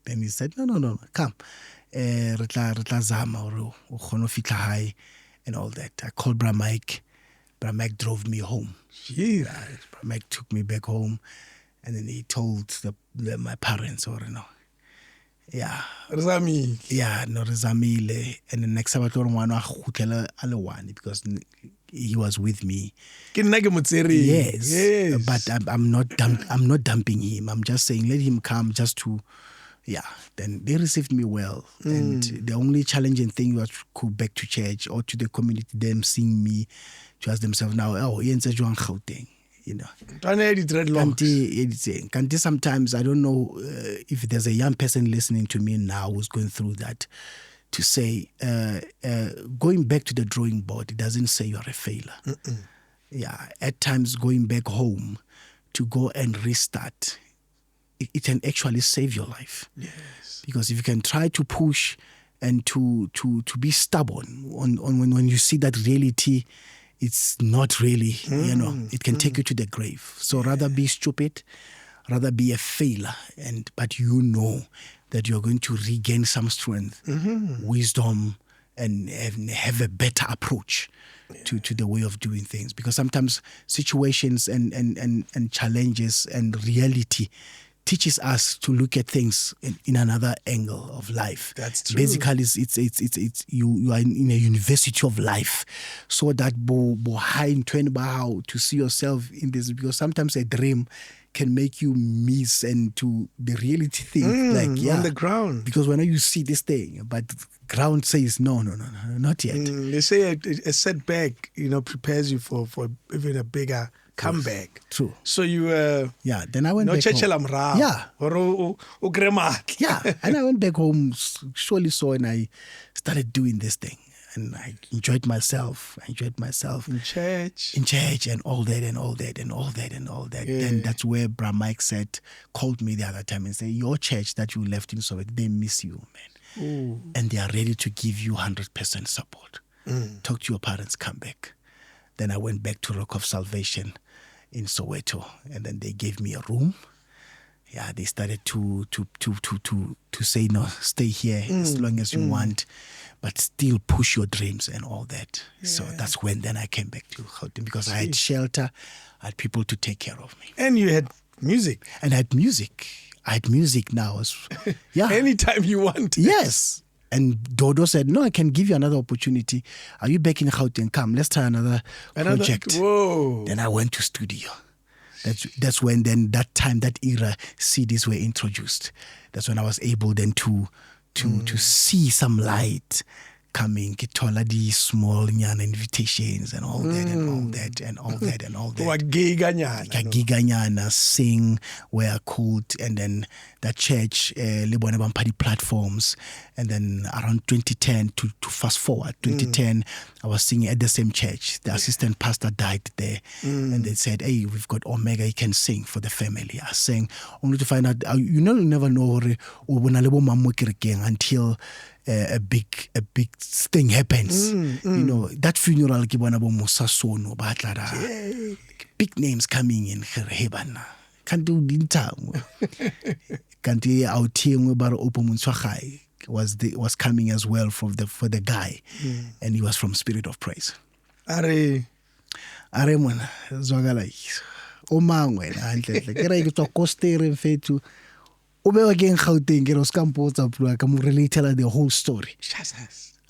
Then he said, no, come. Retla zama or ukhono fitla high and all that. I called Bra Mike. Bra Mike drove me home. Yeah. Bra Mike took me back home, and then he told my parents, yeah. Rizami. Yeah, no Rizamile. And the next Sabbath because he was with me. Yes. But I'm not dumping him. I'm just saying let him come just to then they received me well. And the only challenging thing was to go back to church or to the community, them seeing me to ask themselves now, Gauteng. Sometimes I don't know if there's a young person listening to me now who's going through that, to say going back to the drawing board, it doesn't say you're a failure. Yeah, at times going back home to go and restart, it can actually save your life. Yes, because if you can try to push and to be stubborn on when you see that reality, it's not really, it can take you to the grave. So rather be stupid, rather be a failure, but you know that you're going to regain some strength, wisdom, and have a better approach to the way of doing things. Because sometimes situations and challenges and reality teaches us to look at things in another angle of life. That's true. Basically, it's you are in a university of life, so that to see yourself in this, because sometimes a dream can make you miss and to the reality thing on the ground. Because when you see this thing, but ground says no, not yet. They say a setback, prepares you for even a bigger comeback. True. So you then I went back home. And I went back home surely so, and I started doing this thing, and I enjoyed myself in church and all that. Yeah. Then that's where Bra Mike called me the other time and said, your church that you left in Soweto, they miss you, man. Ooh. And they are ready to give you 100% support. Talk to your parents, come back. Then I went back to Rock of Salvation in Soweto, and then they gave me a room. Yeah, they started to say, no, stay here as long as you want, but still push your dreams and all that. Yeah. So that's when then I came back to Gauteng, because I had shelter, I had people to take care of me. And you had music. And I had music now. Yeah. Anytime you want. Yes. And Dodo said, no, I can give you another opportunity. Are you back in Gauteng? Come, let's try another project. Whoa. Then I went to studio. That's when then that era CDs were introduced. That's when I was able then to see some light coming, get all of these small invitations and all that and all that and all that and all that. Giganyana, sing, wear a coat, and then that church, Lebone Bampadi platforms. And then around 2010, to fast forward, 2010, I was singing at the same church. The assistant pastor died there. And they said, hey, we've got Omega, he can sing for the family. I sang, only to find out, you never know until a big thing happens. You know, that funeral, big names coming in. Can't do dintam. Can't do out here was coming as well for the guy, and he was from Spirit of Praise. Are mona zwakala o mangwe hantle ke re ke tswa Kostere fetu o be wa ke Gauteng ke re ska mpotsa pula ka mo relatela the whole story.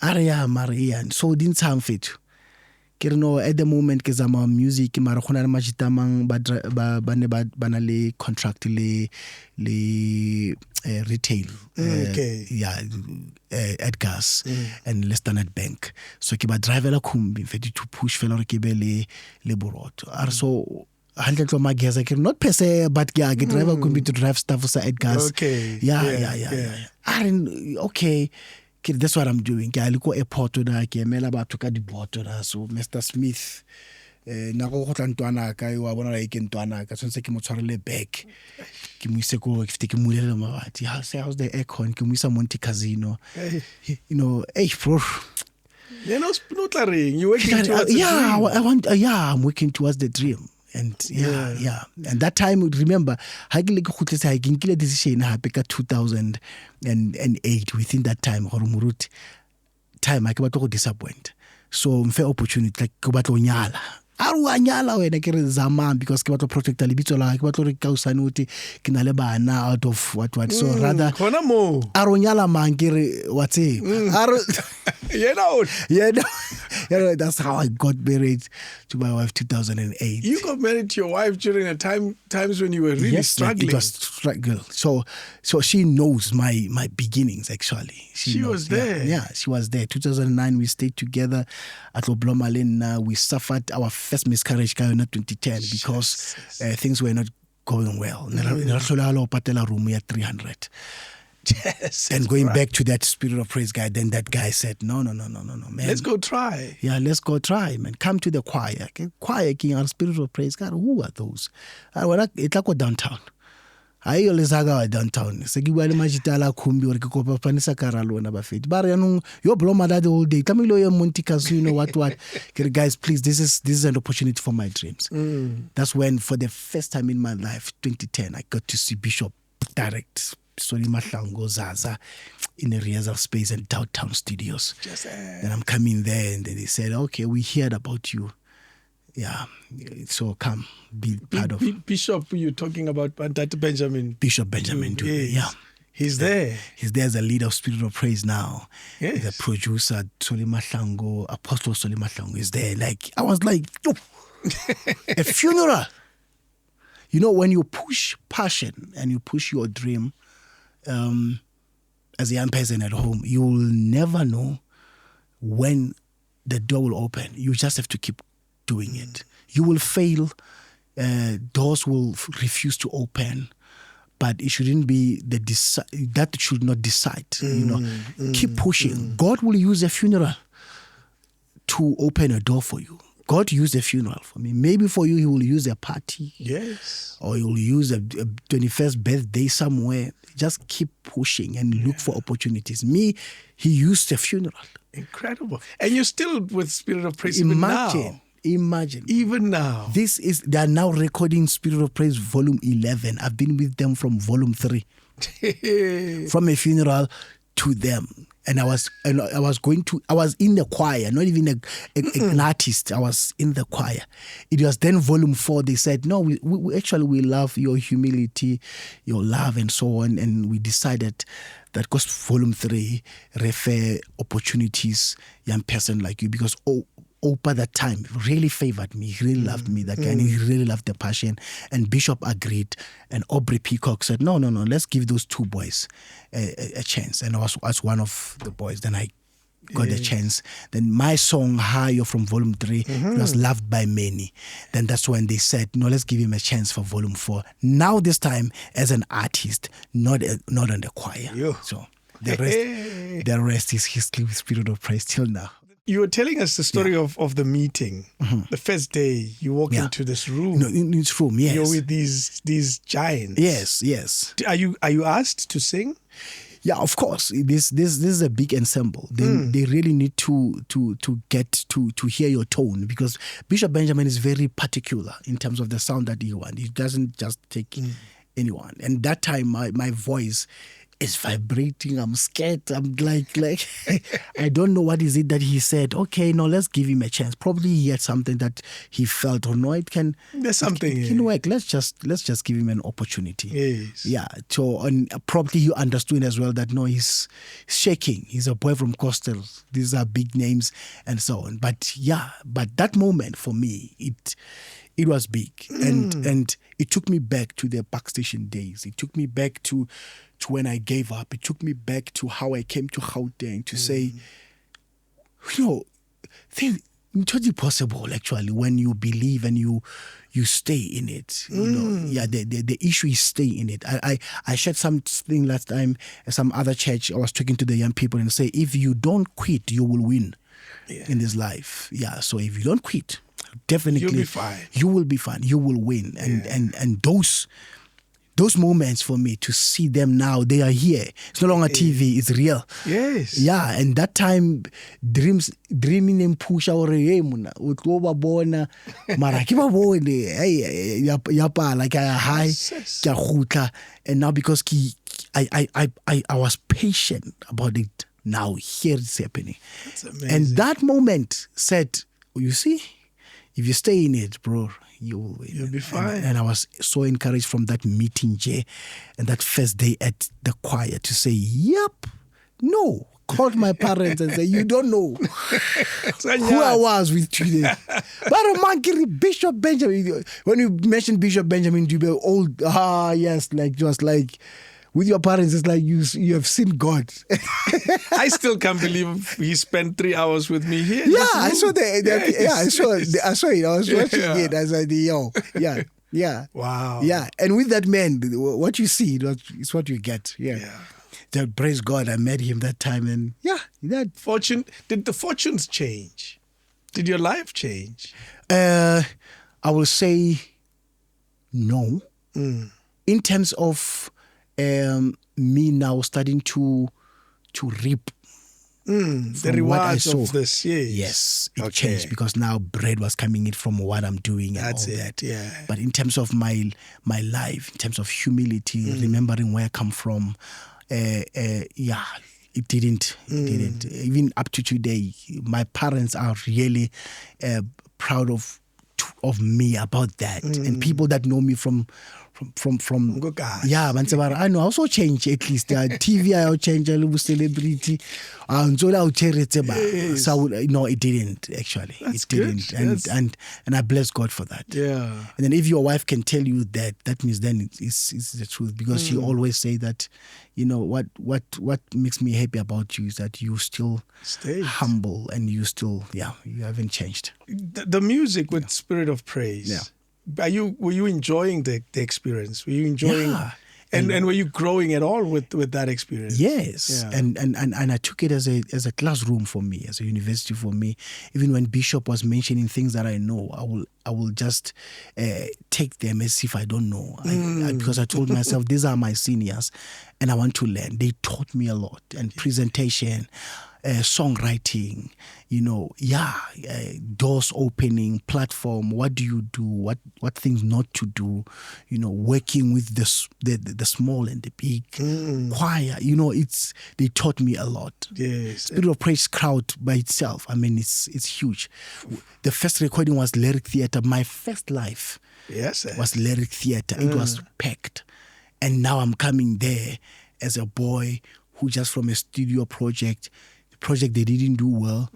Are Maria so dintsang fetu ke re no at the moment ke zama music mara khona le majitamang ba ne ba na le contract le retail at gas and le Standard Bank, so ke ba driver la khumbi fetu to push fela re ke be le boroto are so 100 mageza ke not per se but ke driver khumbi to drive stuff for at gas. Okay, that's what I'm doing. I look at airport na ke emela batho ka diboto na, so Mr. Smith na go tla ntwana ka wa bona like ntwana ka tsentse ke mo tshwarele back ke mo ise ko ke mulele mabati how's the aircon ke mo isa Monte Casino, you know, hey bro, you know, you working towards I'm working towards the dream. And and that time, remember, I get decision happen 2008. Within that time, I cannot disappoint. So, fair opportunity like nyala. Nyala when I get zaman because ke batlo protect libitso la ke batlo re kausane uti ke na le bana out of what so rather khona mo nyala mangere what's it you know that's how I got married to my wife 2008. You got married to your wife during a times when you were really struggling. It was struggle. So she knows my beginnings actually. She was there. Yeah, she was there. 2009 we stayed together at Oblomalin. We suffered our first miscarriage in 2010 because things were not going well. 300. Yes, and going back to that Spirit of Praise guy, then that guy said, no, man. Let's go try. Yeah, let's go try, man. Come to the choir. Choir king or Spirit of Praise. God, who are those? It's like downtown. I always go downtown. Se ke bua le majitala khumbi or ke kopa panisa karalo na ba feti. Ba re yanong yo bloma that all day. Tamilo yo Monte Casino what. Guys, please, this is an opportunity for my dreams. That's when for the first time in my life, 2010, I got to see Bishop direct. Soli Mahlango Zaza in a rehearsal space in downtown studios. Then I'm coming there and then they said, okay, we heard about you. Yeah, so come be part of Bishop. You're talking about Benjamin. Bishop Benjamin. Yeah. He's there. He's there as a leader of Spirit of Praise now. Yes. The producer, Soli Mahlango, Apostle Soli Mahlango is there. Like, I was like, a funeral. You know, when you push passion and you push your dream, as a young person at home, you will never know when the door will open. You just have to keep doing it. You will fail. Doors will refuse to open. But it shouldn't be that should not decide. You know, keep pushing. God will use a funeral to open a door for you. God used a funeral for me. Maybe for you, He will use a party. Yes. Or He will use a 21st birthday somewhere. Just keep pushing and look for opportunities. Me, He used a funeral. Incredible. And you're still with Spirit of Praise even now. Imagine. Even now. They are now recording Spirit of Praise Volume 11. I've been with them from Volume 3. From a funeral to them. And I was in the choir, not even an artist. I was in the choir. It was then Volume 4. They said, no, we actually love your humility, your love, and so on. And we decided that because Volume 3 refer opportunities, young person like you, because Opa that time really favored me. He really loved me, that guy, and he really loved the passion. And Bishop agreed, and Aubrey Peacock said, no, let's give those two boys a chance. And I was one of the boys. Then I got a chance. Then my song Higher from Volume 3 it was loved by many. Then that's when they said, no, let's give him a chance for Volume 4. Now this time as an artist, not on the choir. So the rest is history with Spirit of Praise till now. You were telling us the story of the meeting. The first day you walk into this room. No, in this room, yes. You're with these giants. Yes. Are you asked to sing? Yeah, of course. This is a big ensemble. They really need to get to hear your tone, because Bishop Benjamin is very particular in terms of the sound that he wants. He doesn't just take anyone. And that time, my voice is vibrating. I'm scared. I'm like I don't know what is it that he said. Okay, no, let's give him a chance. Probably he had something that he felt, or no, it can. There's something. It can work. Let's just give him an opportunity. Yes. Yeah. So and probably you understood as well that no, he's shaking. He's a boy from Coastal. These are big names and so on. But that moment for me, it was big, and it took me back to the Backstation days. It took me back to when I gave up. It took me back to how I came to Gauteng to say, things totally possible actually when you believe and you stay in it. The issue is stay in it. I shared something last time at some other church. I was talking to the young people and say, if you don't quit, you will win in this life. Yeah. So if you don't quit, definitely you'll be fine. You will be fine. You will win. And those moments for me to see them now, they are here. It's no longer TV, it's real. Yes. Yeah, and that time dreaming and push our utloba bona mara ke ba bone hey yapa like high and now because I was patient about it. Now here it's happening. That's amazing. And that moment said, you see, if you stay in it, bro, you'll be fine. And I was so encouraged from that meeting, Jay, and that first day at the choir to say, yep, no. Called my parents and said, you don't know who I was with today. But Bishop Benjamin, when you mentioned Bishop Benjamin, you were old, yes, like just like with your parents, it's like you have seen God. I still can't believe he spent 3 hours with me here. Yeah, I saw I saw it. I was watching it. I said, yeah. Wow. Yeah, and with that man, what you see is what you get. Yeah. Praise God, I met him that time, and that fortune. Did the fortunes change? Did your life change? I will say no. In terms of me now starting to reap the rewards of this. Yes, it changed because now bread was coming in from what I'm doing and all that. Yeah. But in terms of my life, in terms of humility, remembering where I come from, it didn't. Even up to today, my parents are really proud of me about that, and people that know me from I know I also change at least TV I change a little celebrity so no, it didn't actually. That's it didn't good. And I bless God for that. Yeah. And then if your wife can tell you that means then it's the truth, because she always say that what makes me happy about you is that you still stay humble and you still you haven't changed. The music with Spirit of Praise. Yeah. Were you enjoying the experience? Were you enjoying and were you growing at all with that experience? Yes. Yeah. And I took it as a classroom for me, as a university for me. Even when Bishop was mentioning things that I know, I will just take them as if I don't know. Because I told myself these are my seniors and I want to learn. They taught me a lot, and presentation, songwriting, doors opening, platform, what do you do, what things not to do, working with the small and the big, choir, they taught me a lot. Yes. Spirit of Praise crowd by itself, I mean, it's huge. The first recording was Lyric Theatre. My first life was Lyric Theatre. It was packed. And now I'm coming there as a boy who just from a studio project, project they didn't do well.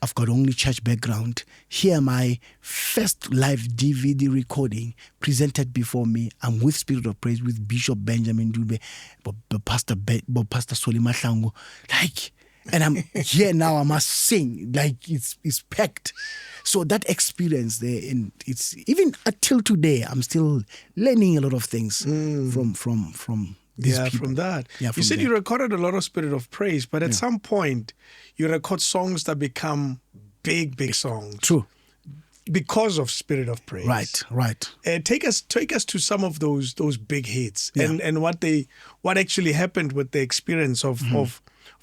I've got only church background. Here my first live DVD recording presented before me. I'm with Spirit of Praise with Bishop Benjamin Dube, Pastor Soli Mahlangu. Like, and I'm here now, I must sing. Like, it's packed. So that experience there, and it's even until today, I'm still learning a lot of things from these people. From that. Yeah, you said you recorded a lot of Spirit of Praise, but at some point, you record songs that become big songs. True. Because of Spirit of Praise. Right. Take us to some of those big hits and what actually happened with the experience of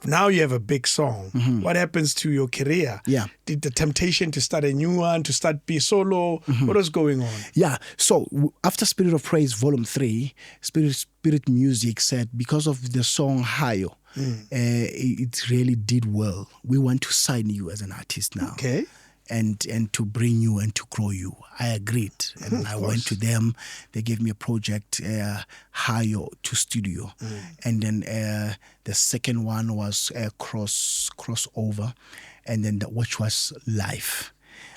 now you have a big song. What happens to your career? Yeah. Did the temptation to start a new one, to start be solo? What was going on? Yeah. So after Spirit of Praise Volume 3, Spirit Music said, because of the song Hayo, it really did well. We want to sign you as an artist now. Okay. And to bring you and to grow you. I agreed. And I went to them. They gave me a project, Hayo to studio. And then the second one was crossover. And then which was live.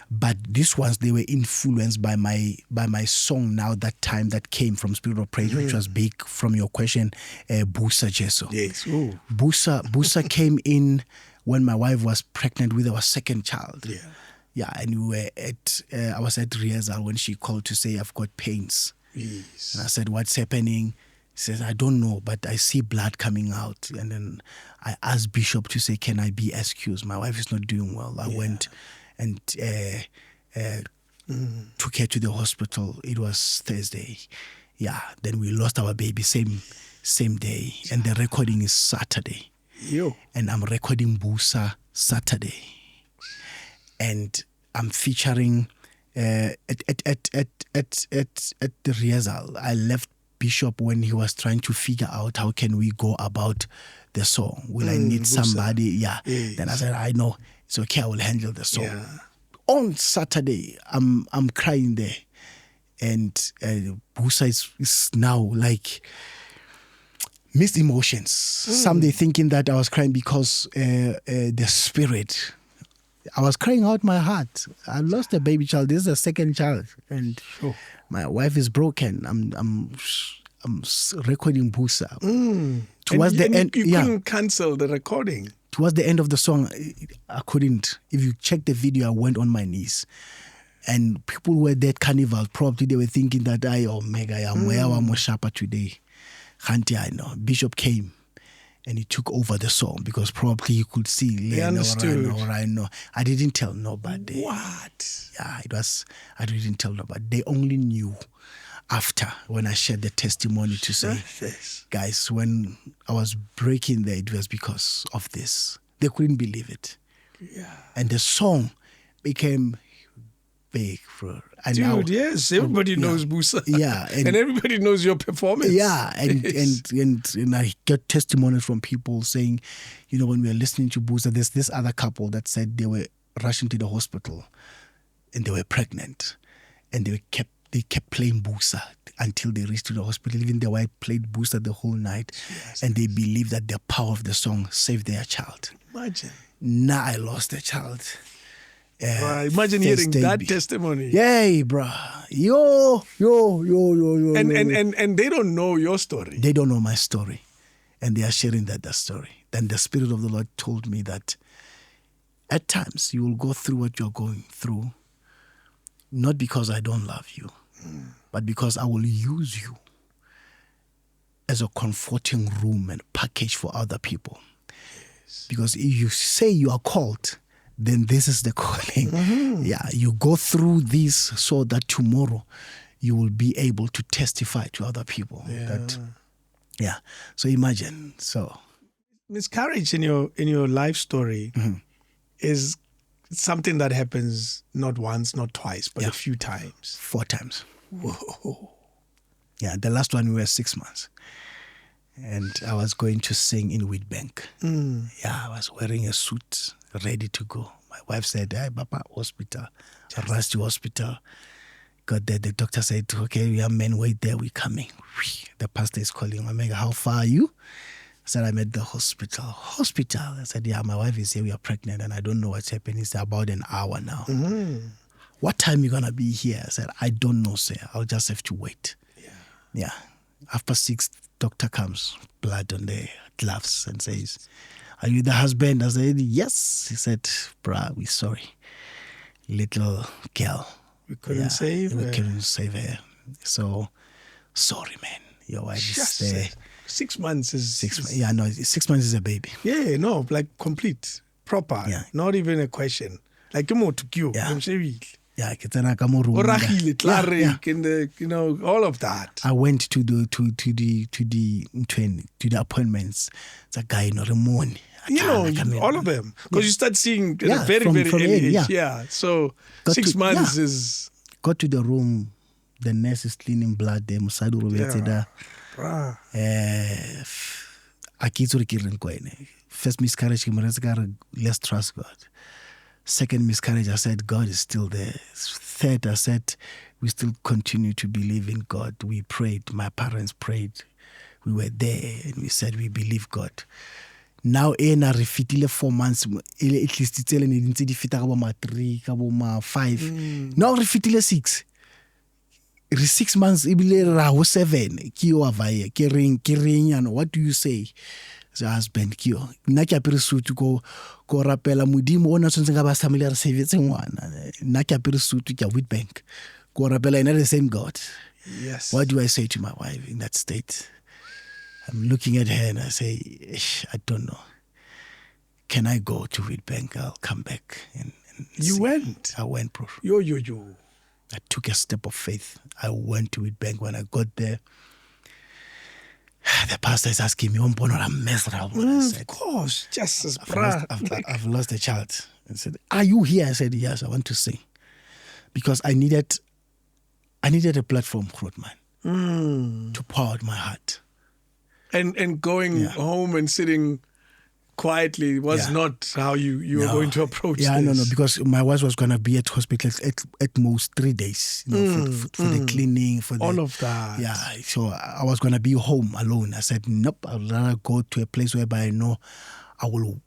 But these ones, they were influenced by my song now that time that came from Spirit of Praise, which was big from your question, Busa Jeso. Yes. Ooh. Busa came in when my wife was pregnant with our second child. Yeah. Yeah, and we were I was at rehearsal when she called to say, I've got pains. Yes. And I said, what's happening? He says, I don't know, but I see blood coming out. And then I asked Bishop to say, can I be excused? My wife is not doing well. I went and took her to the hospital. It was Thursday. Yeah, then we lost our baby same day. And the recording is Saturday. Yo. And I'm recording Busa Saturday. And I'm featuring at the rehearsal. I left Bishop when he was trying to figure out how can we go about the song. Will I need Busa. somebody? Yeah. Yes. Then I said, I know. It's okay, I will handle the song. Yeah. On Saturday, I'm crying there. And Busa is now like mixed emotions. Some they thinking that I was crying because the spirit. I was crying out my heart. I lost a baby child. This is the second child, and my wife is broken. I'm recording Busa. Towards the end, you couldn't cancel the recording. Towards the end of the song, I couldn't. If you check the video, I went on my knees, and people were there at Carnival. Probably they were thinking that I'm where I'm sharper today. Hanti, I know. Bishop came. And he took over the song because probably he could see. He understood. I know. I didn't tell nobody. What? Yeah, I didn't tell nobody. They only knew after when I shared the testimony to say, guys, when I was breaking there, it was because of this. They couldn't believe it. Yeah. And the song became big, bro. And dude, yes, everybody knows Busa. Yeah, and everybody knows your performance. Yeah, and I get testimonies from people saying, when we were listening to Busa, there's this other couple that said they were rushing to the hospital and they were pregnant, and they kept playing Busa until they reached to the hospital. Even their wife played Busa the whole night, and they believed that the power of the song saved their child. Imagine. Now I lost a child. Imagine hearing that testimony. Yay, bruh. Yo. And they don't know your story. They don't know my story. And they are sharing that story. Then the Spirit of the Lord told me that at times you will go through what you're going through, not because I don't love you, but because I will use you as a comforting room and package for other people. Yes. Because if you say you are called, then this is the calling. Yeah, you go through this so that tomorrow you will be able to testify to other people. So imagine. So miscarriage in your life story is something that happens not once, not twice, but a few times. 4 times. Whoa. Yeah, the last one we were 6 months. And I was going to sing in Wheatbank. Yeah, I was wearing a suit, ready to go. My wife said, hey, Papa, hospital. I rushed to hospital. Got there. The doctor said, okay, young men, wait there. We're coming. The pastor is calling. I'm like, how far are you? said, I'm at the hospital. Hospital? I said, yeah, my wife is here. We are pregnant and I don't know what's happening. It's about an hour now. What time you going to be here? I said, I don't know, sir. I'll just have to wait. Yeah. After 6, doctor comes, blood on the gloves and says, are you the husband? I said, yes. He said, bruh, we're sorry. Little girl. We couldn't save her. We couldn't save her. So, sorry, man. Your wife is there. 6 months is... 6 months. Yeah, no, 6 months is a baby. Yeah, no, like complete, proper. Yeah. Not even a question. Like, you to you. Yeah, you know, all of that. I went to the appointments. It's a guy in the morning. You know, all of them. Because you start seeing at a very, very early age. Yeah. So 6 months is... Got to the room. The nurse is cleaning blood there. First miscarriage, let's trust God. Second miscarriage, I said, God is still there. Third, I said, we still continue to believe in God. We prayed. My parents prayed. We were there and we said, we believe God. Now, I refitile 4 months. At least it's telling me 3, 5. Now, refitile 6. 6 months, ibile 7. Kio avaye, kiring, and what do you say? The husband, kio. Nna ke apere suit ko rapela modimo ona tshwantse ga ba samile re savetse ngwana. Nna ke apere suit ke Witbank. Ko rapela ina the same God. Yes. What do I say to my wife in that state? I'm looking at her and I say, I don't know. Can I go to Witbank? I'll come back. And you went? I went, bro. Yo. I took a step of faith. I went to Witbank. When I got there, the pastor is asking me, I'm miserable. I said, of course, just as I've lost a child. I said, are you here? I said, yes, I want to sing. Because I needed a platform, Grootman, to pour out my heart. And going home and sitting quietly was not how you were going to approach this. No, because my wife was going to be at hospital at most 3 days, for the cleaning, for all of that. Yeah, so I was going to be home alone. I said, nope, I'd rather go to a place whereby I know I will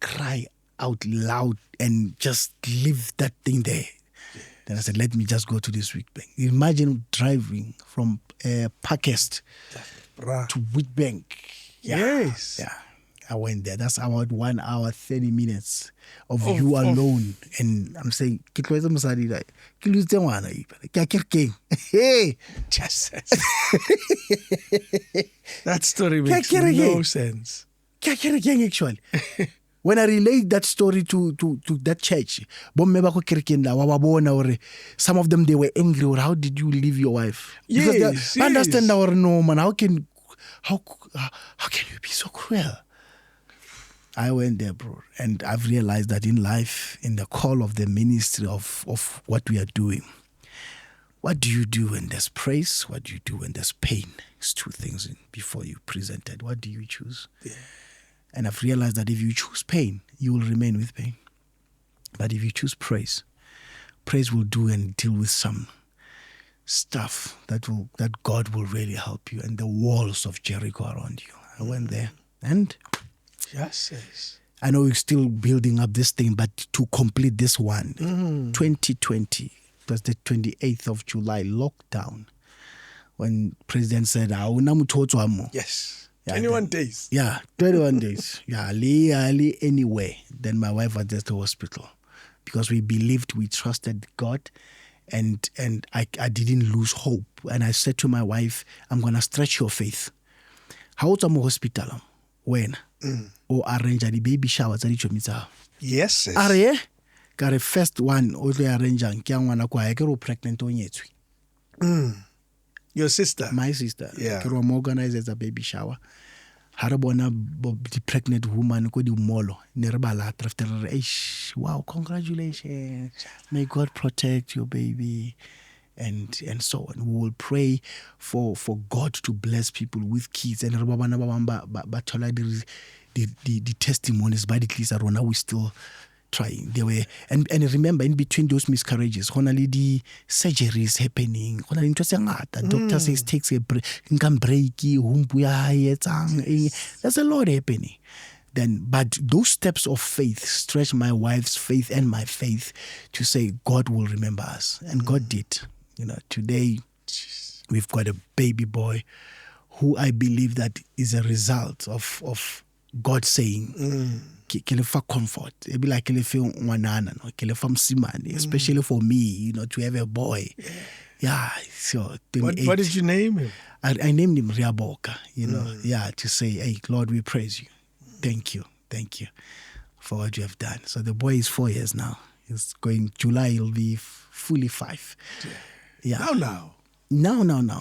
cry out loud and just leave that thing there. Then I said, let me just go to this Witbank. Imagine driving from Parkhurst to Witbank. Yes. Yeah. I went there. That's about 1 hour, 30 minutes of you alone. And I'm saying, hey, Jesus. That story makes no sense. Actually. When I relate that story to that church, some of them, they were angry. Or how did you leave your wife? Because they understand our no, man. How can you be so cruel? I went there, bro, and I've realized that in life, in the call of the ministry of what we are doing, what do you do when there's praise? What do you do when there's pain? It's two things before you present it. What do you choose? Yeah. And I've realized that if you choose pain, you will remain with pain. But if you choose praise, praise will do and deal with some stuff that God will really help you, and the walls of Jericho around you. I went there, and yes. I know we're still building up this thing, but to complete this one, 2020, it was the 28th of July, lockdown, when President said, yes, 21 days. Yeah, 21 days. Yeah, Ali anyway. Then my wife was at the hospital because we believed, we trusted God, and I didn't lose hope. And I said to my wife, I'm going to stretch your faith. How to hospital? When? Or arrange the baby shower tsa dichomi tsa. Yes. Are ka first one o tlo arrangeang ke ngwana kwa ke ro pregnant o nyetswe. Your sister? My sister. Yeah. Ke ro organize a baby shower. Ha re bona the pregnant woman ko di molo ne re bala after wow, congratulations. May God protect your baby. And so on. We will pray for God to bless people with kids. And the testimonies by the kids are now we still trying. They were, and remember, in between those miscarriages, only the surgeries happening. The doctor says takes a break. There's a lot happening. Then, but those steps of faith stretch my wife's faith and my faith to say God will remember us, and God did. Today we've got a baby boy who I believe that is a result of God saying, comfort. It'd be like especially for me, to have a boy. Yeah. So what did you name him? I named him Riaboka, to say, hey, Lord, we praise you. Thank you for what you have done. So the boy is 4 years now. He's going July. He'll be fully 5. Yeah. Now.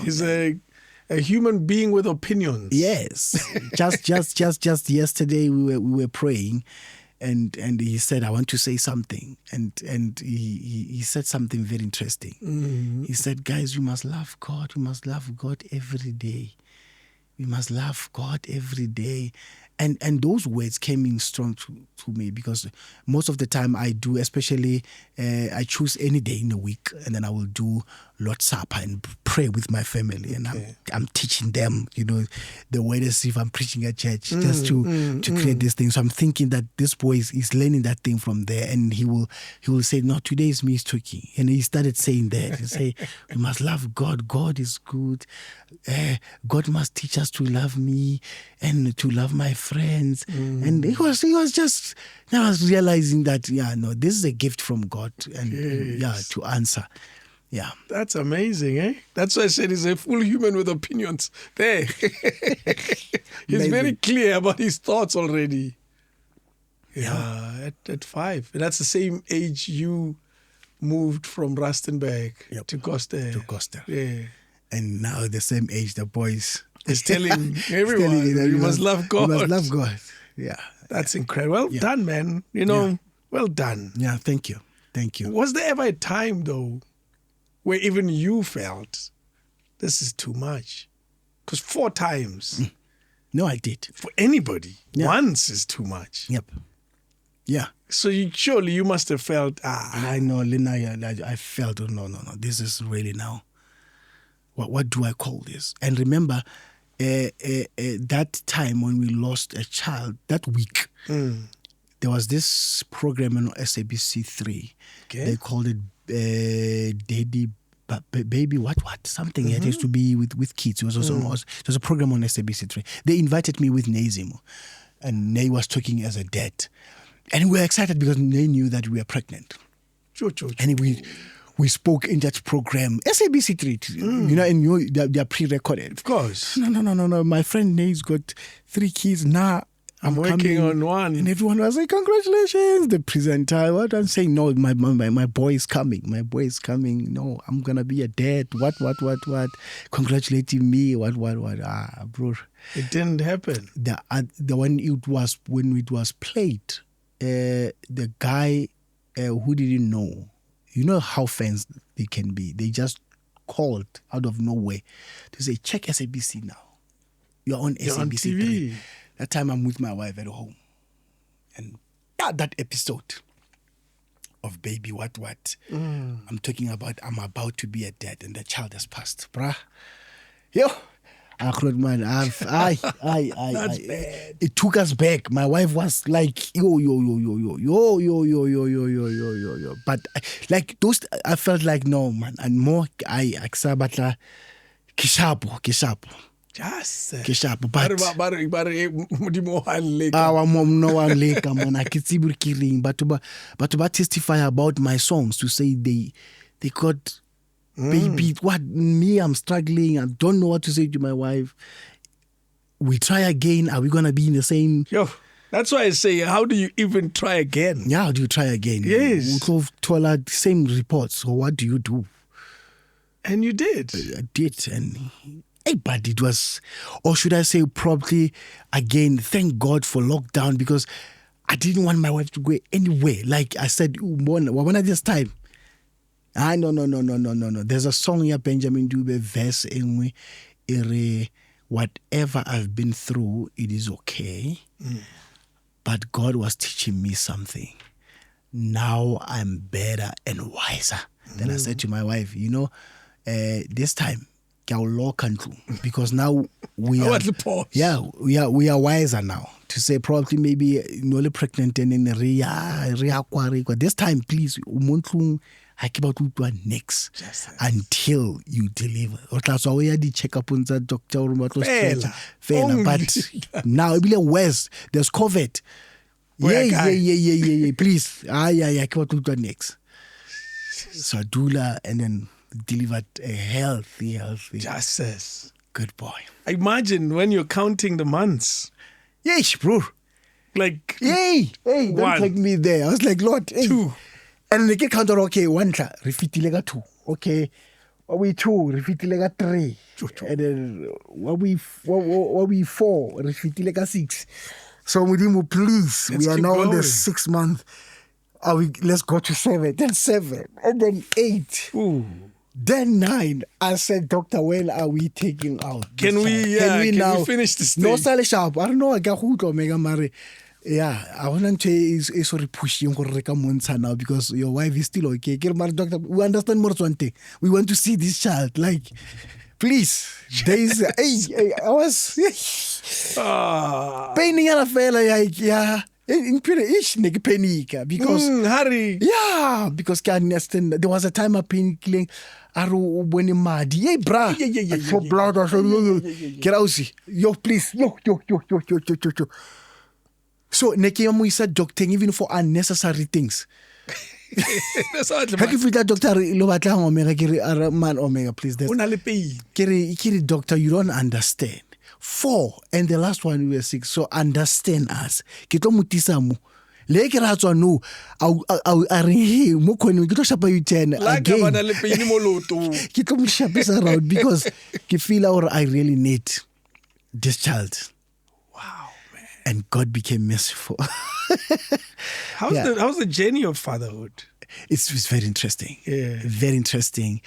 He's a human being with opinions. Yes. just yesterday we were praying, and he said, I want to say something, and he said something very interesting. Mm-hmm. He said, guys, you must love God. You must love God every day. We must love God every day. And those words came in strong to me, because most of the time I do, especially I choose any day in a week, and then I will do Lord's Supper and pray with my family. And I'm teaching them, the way as if I'm preaching at church, just to create this thing. So I'm thinking that this boy is learning that thing from there, and he will say, no, today is me talking. And he started saying that. He say, we must love God. God is good. God must teach us to love me and to love my friends. And he was just, now I was realizing that, this is a gift from God, and to answer. Yeah. That's amazing, eh? That's why I said he's a full human with opinions. There. He's very clear about his thoughts already. Yeah. At 5. That's the same age you moved from Rustenburg to Costa. Yeah. And now the same age the boys is telling everyone you must love God. You must love God. Yeah. That's incredible. Well done, man. Well done. Yeah, thank you. Was there ever a time, though, where even you felt this is too much? Because 4 times. No, I did. For anybody, once is too much. Yep. Yeah. So surely you must have felt, I know, Lina, I felt, no, this is really now. What do I call this? And remember, that time when we lost a child, that week, there was this program on SABC 3. Okay. They called it Baby what something. It used to be with kids. It was also it was a program on SABC 3. They invited me with Nazimo, and Nay was talking as a dad, and we were excited because Nay knew that we were pregnant. And we spoke in that program, SABC 3, and they are pre-recorded. Of course. No. My friend Nay's got 3 kids now. I'm working on one. And everyone was like, congratulations, the presenter. What I'm saying, no, my boy is coming. My boy is coming. No, I'm going to be a dad. What? Congratulating me. What? Bro. It didn't happen. When it was played, the guy who didn't know, you know how fans they can be. They just called out of nowhere to say, check SABC now. You're on SABC on TV. 3. That time I'm with my wife at home. And that episode of Baby What. I'm talking about I'm about to be a dad and the child has passed. Bruh. Yo. Man, That's bad. It took us back. My wife was like, yo. But like those, I felt like, no, man. And more, I accept kishapo. Just but testify about my songs to say they got baby. What me? I'm struggling. I don't know what to say to my wife. We try again. Are we gonna be in the same? That's why I say, how do you even try again? Yeah, how do you try again? Yes, we go to the same reports. So what do you do? And you did. I did, and. But it was, or should I say, probably again, thank God for lockdown, because I didn't want my wife to go anywhere. Like I said, when at this time, no. There's a song here, Benjamin Dube, verse in whatever I've been through, it is okay. But God was teaching me something. now I'm better and wiser. Then I said to my wife, this time, because now we are, we are wiser now to say probably maybe only pregnant and in this time, please, I keep out next until you deliver. But now it be worse. There's COVID. Yeah. Please, I keep out next. So doula and then delivered a healthy. Justice. Good boy. Imagine when you're counting the months. Yes, bro. Like, don't take me there. I was like, Lord, 2. And they get counted, okay, 1, refitilega 2. Okay, what we 2, refitilega 3. And then what we 4, refitilega 6. So we didn't please. We are now in the 6th month. Let's go to 7, then 7, and then 8. Ooh. Then 9. I said, Doctor, when are we taking out? Can we finish this thing? No, sale sharp. I don't know. I got who to Mega Mari. Yeah, I want to is sort of pushing now because your wife is still okay. Doctor, we understand more one thing. We want to see this child. Like, please. There is I was painting a fella like in ish nigga panic because hurry. Yeah, because can understand there was a time of panicking. Aru when mad. Yeah, bra. Yeah. For blood or so. Get out. Yo, please. Yo. So, Nekiyamu is a doctor even for unnecessary things. If you doctor, man, omega, please. Kiri doctor, you don't understand. 4, and the last one we were 6. So understand us. Kito mutisamu. Leke ratswa no. I ring mo kweni kito shapa you 10 again. Kito mo shapisa around because ki feel I really need this child. And God became merciful. How's the journey of fatherhood? It's very interesting. Yeah. Very interesting.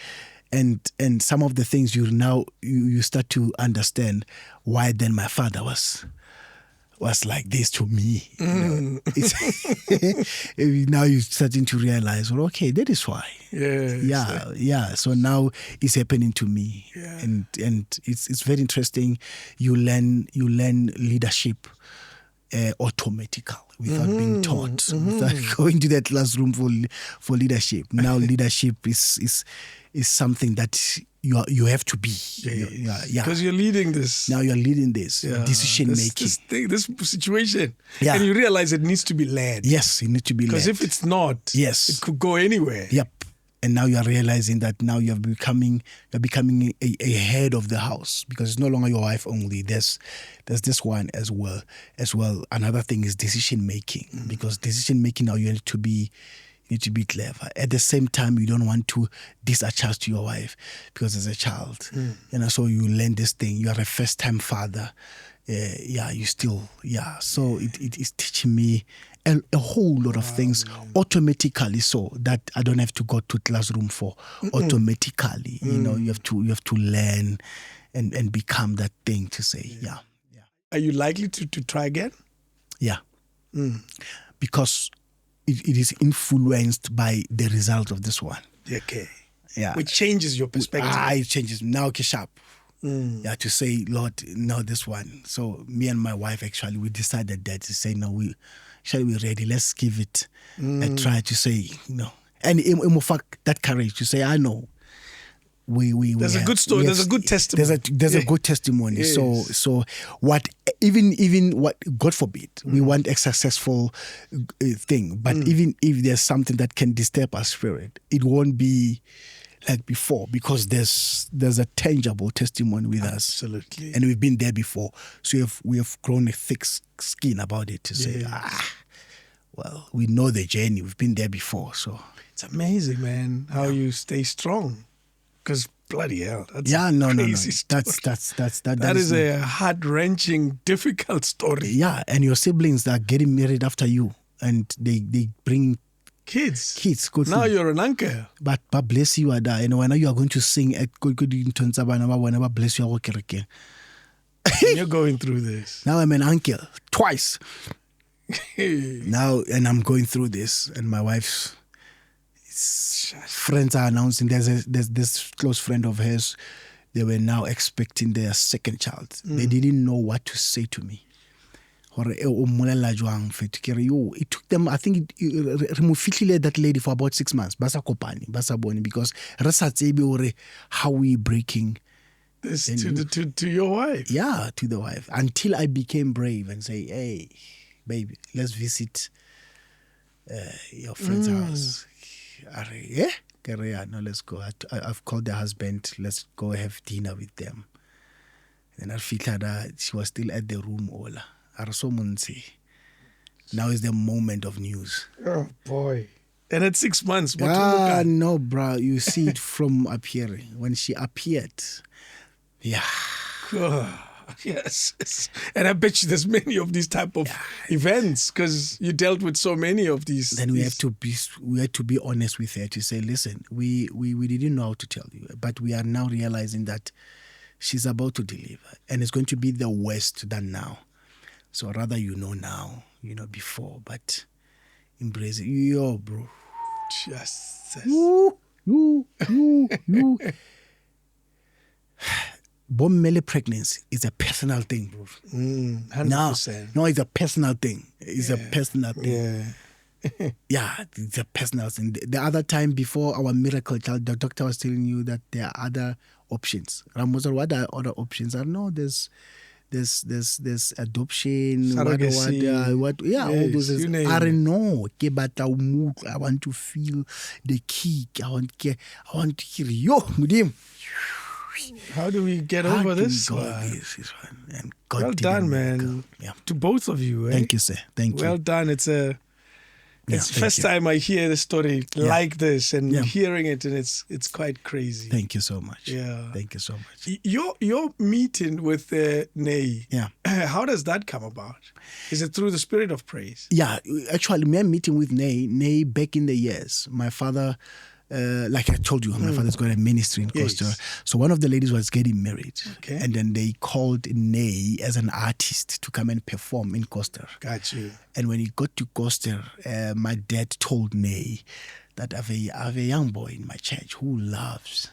And some of the things you start to understand why then my father was like this to me. Now you're starting to realize, well, okay, that is why. Yeah. So now it's happening to me. Yeah. And it's very interesting. You learn leadership automatically without being taught, without going to that classroom for leadership. Now leadership is something that you have to be. Yeah. Because you're leading this. Now you're leading this decision making. This situation. Yeah. And you realize it needs to be led. Yes, it needs to be led. Because if it's not, it could go anywhere. Yep. And now you are realizing that now you're becoming a head of the house because it's no longer your wife only. There's this one as well. Another thing is decision making because decision making now you need to be clever. At the same time, you don't want to disattach to your wife because as a child, so you learn this thing. You are a first time father. So it is teaching me a whole lot of things automatically, so that I don't have to go to classroom for automatically. You have to learn and become that thing to say, yeah. Are you likely to try again? Yeah. Because it is influenced by the result of this one. Okay. Yeah. Which changes your perspective. It changes. Now, sharp. Yeah, to say, Lord, no, this one. So me and my wife, actually, we decided that to say, no, we're ready. Let's give it a try to say, And in fact, that courage to say, I know. There's a good story. There's a good testimony. There's a good testimony. Yes. So what? Even what? God forbid, we want a successful thing. But even if there's something that can disturb our spirit, it won't be like before because there's a tangible testimony with us. Absolutely. And we've been there before, so we have grown a thick skin about it to say, well, we know the journey. We've been there before, so it's amazing, man, how you stay strong. Because bloody hell, that's no. That is a heart-wrenching, difficult story. Yeah, and your siblings are getting married after you, and they bring kids. Good now food. You're an uncle. But bless you are there, and when you are going to sing at good whenever bless you are You're going through this. Now I'm an uncle twice. Now, and I'm going through this, and my wife's friends are announcing there's this close friend of hers. They were now expecting their second child. They didn't know what to say to me. It took them, I think, that lady for about 6 months. Because how we breaking this to your wife. Yeah, to the wife. Until I became brave and say, hey, baby, let's visit your friend's house. Yeah? No, let's go. I've called the husband. Let's go have dinner with them. And I felt that she was still at the room. Now is the moment of news. Oh, boy. And at 6 months. No, bro. You see it from appearing. When she appeared. Yeah. Yes. And I bet you there's many of these type of events because you dealt with so many of these. Then we had to be honest with her to say, listen, we didn't know how to tell you, but we are now realizing that she's about to deliver and it's going to be the worst than now. So rather now, before, but embrace it. Yo, bro. Jesus. You. Bomb pregnancy is a personal thing, bro. 100%. No, it's a personal thing. It's a personal thing. Yeah. Yeah, it's a personal thing. The other time before our miracle child, the doctor was telling you that there are other options. Ramosa, what are other options? No, there's adoption, surrogacy, what all those. I don't know. I want to feel the kick. I want to hear yo, Mudim. How do we get over this? And God well done, man. Yeah. To both of you. Thank you, sir. Thank you. Well done. It's the first time I hear the story like this and hearing it, and it's quite crazy. Thank you so much. Yeah. Thank you so much. Your meeting with Nathi, how does that come about? Is it through the spirit of praise? Yeah, actually, my meeting with Nathi back in the years, my father, like I told you, my father's got a ministry in Costa. So one of the ladies was getting married. Okay. And then they called Nathi as an artist to come and perform in Costa. Got you. And when he got to Costa, my dad told Nathi that I have a young boy in my church who loves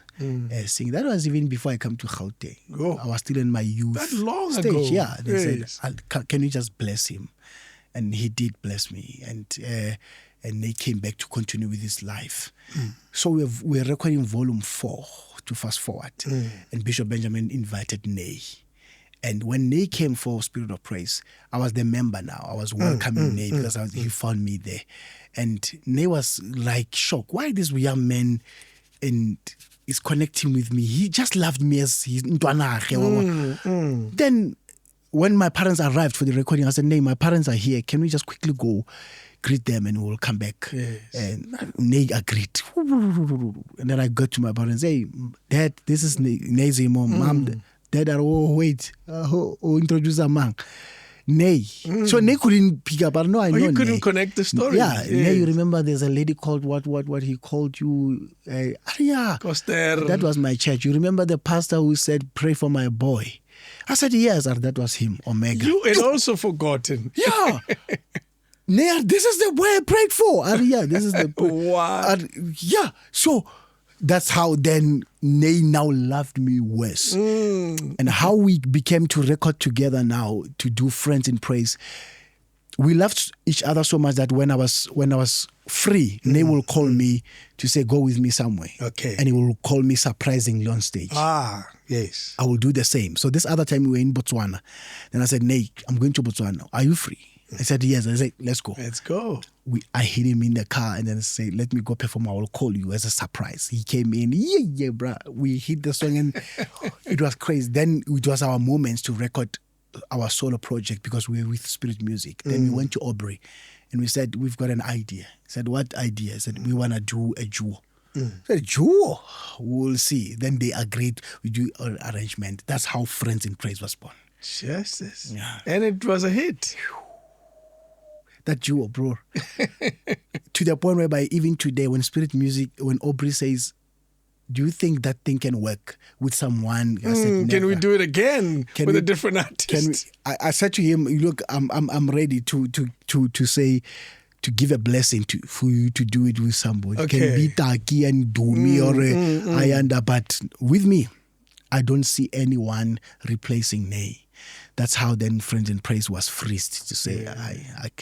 singing. That was even before I come to Gauteng. Oh. I was still in my youth That long stage. ago. Yeah. They said, can you just bless him? And he did bless me. And they came back to continue with his life. So we're recording volume 4 to fast forward. And Bishop Benjamin invited Nathi. And when Nathi came for Spirit of Praise, I was the member now. I was welcoming Nathi because he found me there. And Nathi was like shocked. Why this young man and is connecting with me? He just loved me as his Then when my parents arrived for the recording, I said, Nathi, my parents are here. Can we just quickly go greet them and we'll come back? Yes. And Nathi agreed. And then I got to my parents, hey, Dad, this is Nathi, Mom, Dad, wait, introduce a man. Nathi. So Nathi couldn't pick up. I know you couldn't Nathi. Connect the story. Yeah, Nathi, you remember there's a lady called what he called you? Coster. That was my church. You remember the pastor who said, pray for my boy? I said, yes, that was him, Omega. You had also forgotten. Yeah. Nathi, this is the boy I prayed for. This is the boy. Wow. So that's how then Nathi now loved me worse. And how we became to record together now to do Friends in Praise. We loved each other so much that when I was free, Nathi will call me to say, go with me somewhere. Okay. And he will call me surprisingly on stage. Yes. I will do the same. So this other time we were in Botswana. Then I said, Nathi, I'm going to Botswana. Are you free? I said, yes. I said, let's go. Let's go. I hid him in the car and then said, let me go perform. I will call you as a surprise. He came in. Yeah, bro. We hit the song and it was crazy. Then it was our moments to record our solo project because we were with Spirit Music. Then we went to Aubrey and we said, we've got an idea. He said, what idea? I said, we want to do a duo. I said, duo? We'll see. Then they agreed. We do an arrangement. That's how Friends in Praise was born. Jesus. Yeah. And it was a hit. That duo, bro. To the point whereby even today, when Spirit Music, when Aubrey says, do you think that thing can work with someone? I said, can we do it again with a different artist? I said to him, look, I'm ready to say, to give a blessing for you to do it with somebody. Okay. Can be Taki and Dumi or Ayanda, but with me, I don't see anyone replacing Nay. That's how then Friends in Praise was freezed to say,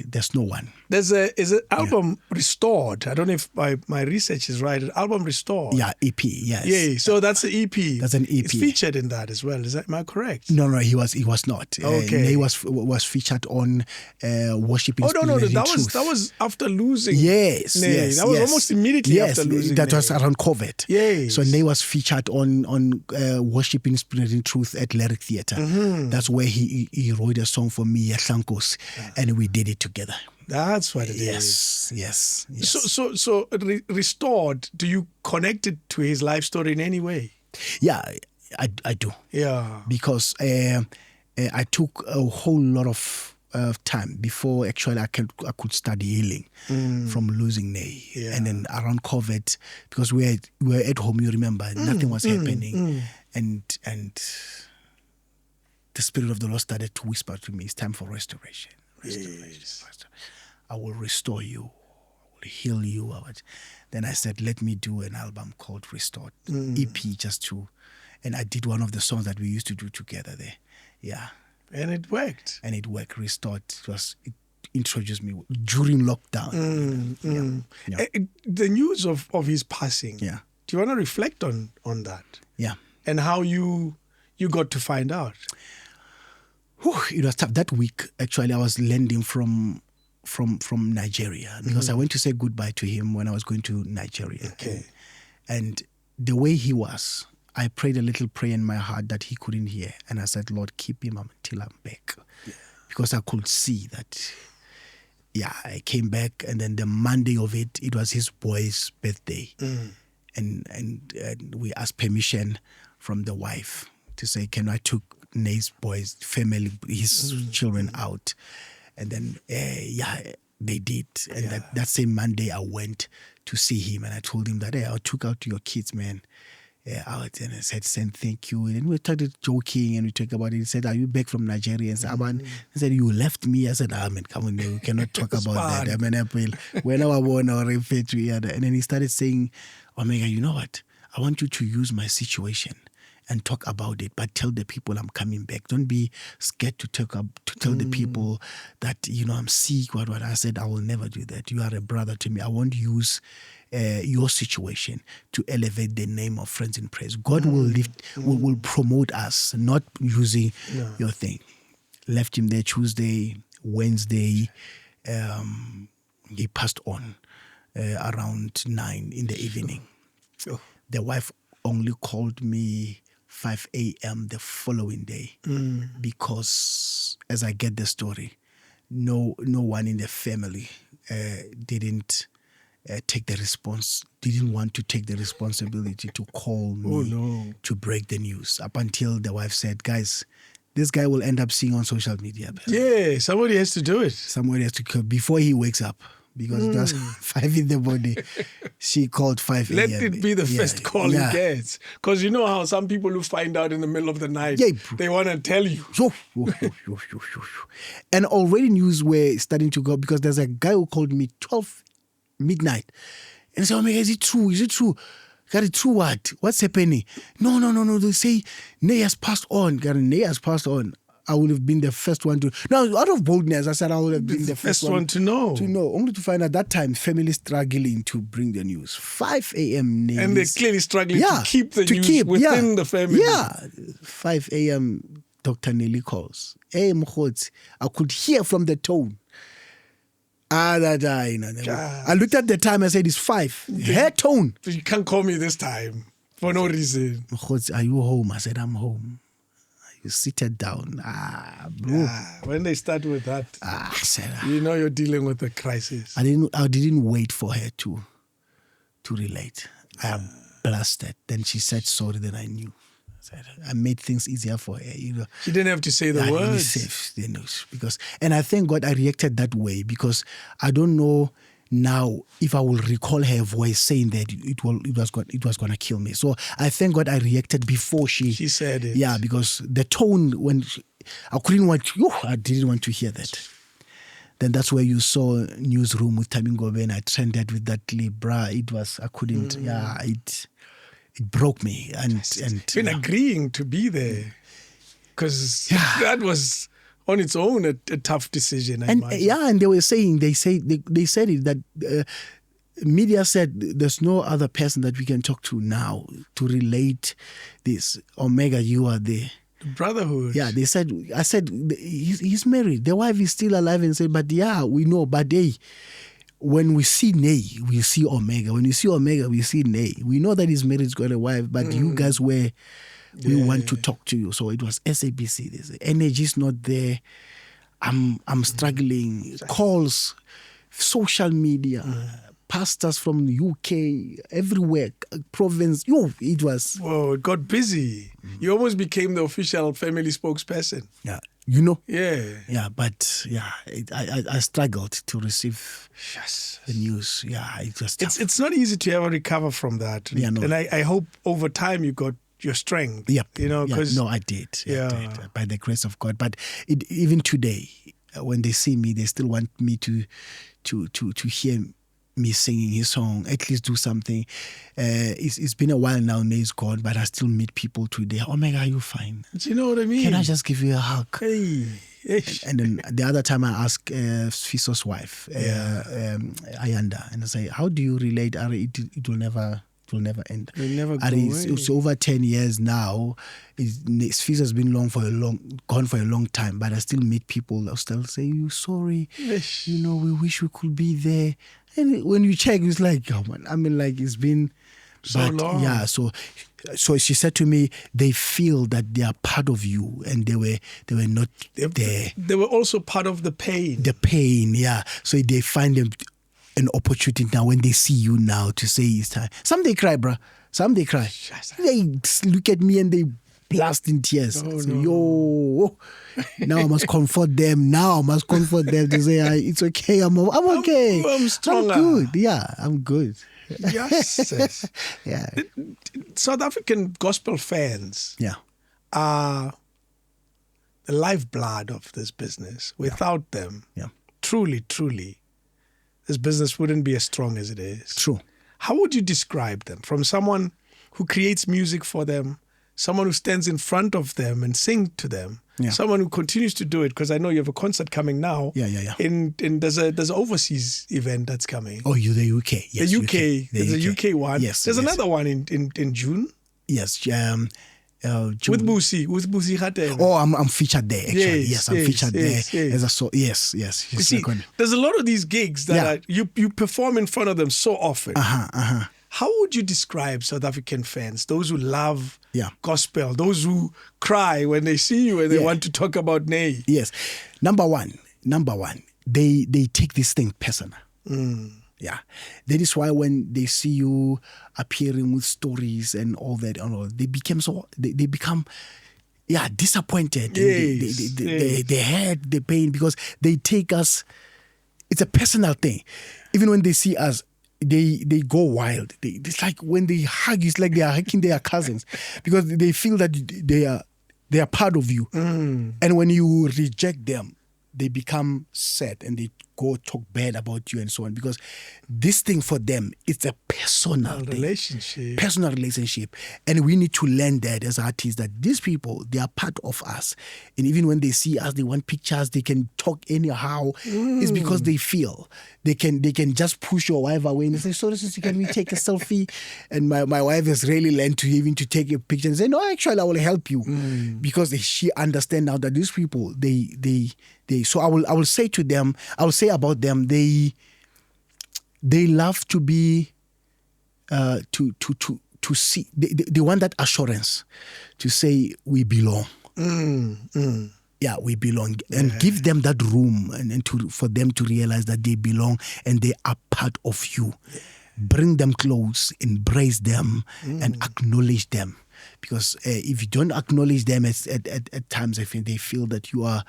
there's no one. Is an album restored? I don't know if my research is right. An album restored. Yeah, EP. Yes. Yeah. So that's the EP. That's an EP. It's featured in that as well. Am I correct? No, he was not. Okay. Nay was featured on Worship Inspiration. No. That was after losing. Yes. Nay. Yes. That was almost immediately after losing. That Nay. was around COVID. Yes. So Nay was featured on Worship Inspiration Truth at Lyric Theatre. Mm-hmm. That's where he wrote a song for me, Yahlankos, and we did it together. That's what it is. Yes. So restored, do you connect it to his life story in any way? Yeah, I do. Yeah. Because I took a whole lot of time before actually I could start healing from losing Nay. Yeah. And then around COVID, because we were at home, you remember, nothing was happening. And the Spirit of the Lord started to whisper to me, it's time for restoration. Yes. I will restore you. I will heal you. Then I said, let me do an album called Restored, EP, and I did one of the songs that we used to do together there. Yeah. And it worked. Restored. It introduced me during lockdown. Yeah. The news of his passing. Yeah. Do you want to reflect on that? Yeah. And how you got to find out? It was tough. That week, actually, I was landing from Nigeria because I went to say goodbye to him when I was going to Nigeria. Okay. And the way he was, I prayed a little prayer in my heart that he couldn't hear. And I said, Lord, keep him until I'm back. Yeah. Because I could see that, I came back. And then the Monday of it was his boy's birthday. And we asked permission from the wife to say, can I took Nay's boys, family, his children out? And then, they did. And that same Monday, I went to see him and I told him that, I took out your kids, man, out. And I said, thank you. And we started joking and we talked about it. He said, are you back from Nigeria? And he said, you left me. I said, man, come on, we cannot talk about that. I mean, when I won or referred to each other. And then he started saying, Omega, you know what? I want you to use my situation and talk about it, but tell the people I'm coming back. Don't be scared to tell the people that, I'm sick, what. I said, I will never do that. You are a brother to me. I won't use your situation to elevate the name of Friends in Praise. God will promote us, not using your thing. Left him there Tuesday, Wednesday. He passed on around 9 in the evening. The wife only called me 5 a.m. the following day because as I get the story, no one in the family didn't want to take the responsibility to call me to break the news, up until the wife said, guys, this guy will end up seeing on social media. Yeah, somebody has to do it. Somebody has to call before he wakes up. Because it was 5 in the morning. She called 5 a.m. Let it be the first call he gets. Because you know how some people who find out in the middle of the night, they want to tell you. And already news were starting to go because there's a guy who called me 12 midnight. And I said, is it true? Is it true? God, it's true what? What's happening? No. They say Nay has passed on. God, Nay has passed on. I would have been the first one to... No, out of boldness, I said I would have been the first one to know. Only to find out that time, family struggling to bring the news. 5 a.m. names. And they're clearly struggling to keep the news within the family. Yeah. 5 a.m., Dr. Nelly calls. Hey, Mkhotsi, I could hear from the tone. I looked at the time, I said, it's 5. Her tone. You can't call me this time for no reason. Mkhotsi, are you home? I said, I'm home. You seated down. Bro. When they start with that, you know you're dealing with a crisis. I didn't wait for her to relate. I blasted. Then she said sorry. Then I knew. I made things easier for her. She didn't have to say the words. And I thank God I reacted that way because I don't know now, if I will recall her voice saying that, it was gonna kill me. So I thank God I reacted before she said it. Yeah, because the tone I didn't want to hear that. Then that's where you saw Newsroom with Tamingobe, and I trended with that Libra. I couldn't. Yeah, it broke me, and been agreeing to be there, because that was on its own a tough decision. I imagine. And they were saying they said it that media said there's no other person that we can talk to now to relate this. Omega, you are there. Brotherhood. Yeah, I said he's married. The wife is still alive, and said, but yeah, we know. But hey, when we see Nay, we see Omega. When we see Omega, we see Nay. We know that his marriage got a wife, but you guys we want to talk to you. So it was SABC. There's energy is not there. I'm struggling. Calls, social media. Pastors from the UK, everywhere, province. It was. Whoa, it got busy. You almost became the official family spokesperson. Yeah, Yeah. Yeah, but I struggled to receive the news. Yeah, it was tough. It's not easy to ever recover from that. Yeah, no. And I hope over time you got your strength. Yep. Because I did. I did, by the grace of God. But even today, when they see me, they still want me to hear me singing his song, at least do something. It's been a while now, Nay's gone, but I still meet people today. Oh my God, are you fine? Do you know what I mean? Can I just give you a hug? Hey. And then the other time I asked Fiso's wife, Ayanda, and I say, how do you relate? It will never end. It will never go it's over 10 years now. Fiso's been gone for a long time, but I still meet people that still say, "You sorry, we wish we could be there." And when you check, it's like, oh man, I mean, like it's been so long. Yeah, so she said to me, they feel that they are part of you, and they were not there. They were also part of the pain. The pain, yeah. So they find them an opportunity now when they see you now to say it's time. Some they cry, bruh. Some they cry. They look at me and they blast in tears. Now I must comfort them. To say, it's okay. I'm okay. I'm stronger. I'm good. Yeah, I'm good. Yes. Yeah. South African gospel fans. Yeah. Are the lifeblood of this business. Without them, truly, this business wouldn't be as strong as it is. True. How would you describe them? From someone who creates music for them, someone who stands in front of them and sings to them, someone who continues to do it, because I know you have a concert coming now. Yeah. And there's an overseas event that's coming. Oh, you the UK. Yes, the UK. There's a UK one. Yes. There's another one in June. Yes. With Busi Khateng. Oh, I'm featured there actually. Yes, I'm featured there. Yes. Yes. You see, there's a lot of these gigs that you perform in front of them so often. How would you describe South African fans, those who love gospel, those who cry when they see you and they want to talk about Nay? Yes. Number one, they take this thing personal. Yeah. That is why when they see you appearing with stories and all that, they become disappointed. Yes. They hurt the pain because they take us. It's a personal thing. Even when they see us, they go wild. It's like when they hug, it's like they are hugging their cousins because they feel that they are part of you. And when you reject them, they become sad and they go talk bad about you and so on, because this thing for them, it's a personal relationship. And we need to learn that as artists, that these people, they are part of us. And even when they see us, they want pictures, they can talk anyhow. It's because they feel they can just push your wife away and say, sorry, sister, can we take a selfie? And my wife has really learned to take a picture and say, no, actually I will help you. Because she understands now that these people, so I will say to them, I will say about them, they love to be to see. They want that assurance to say we belong. Yeah, we belong, and give them that room and for them to realize that they belong and they are part of you. Bring them close, embrace them, and acknowledge them. Because if you don't acknowledge them at times, I think they feel that you are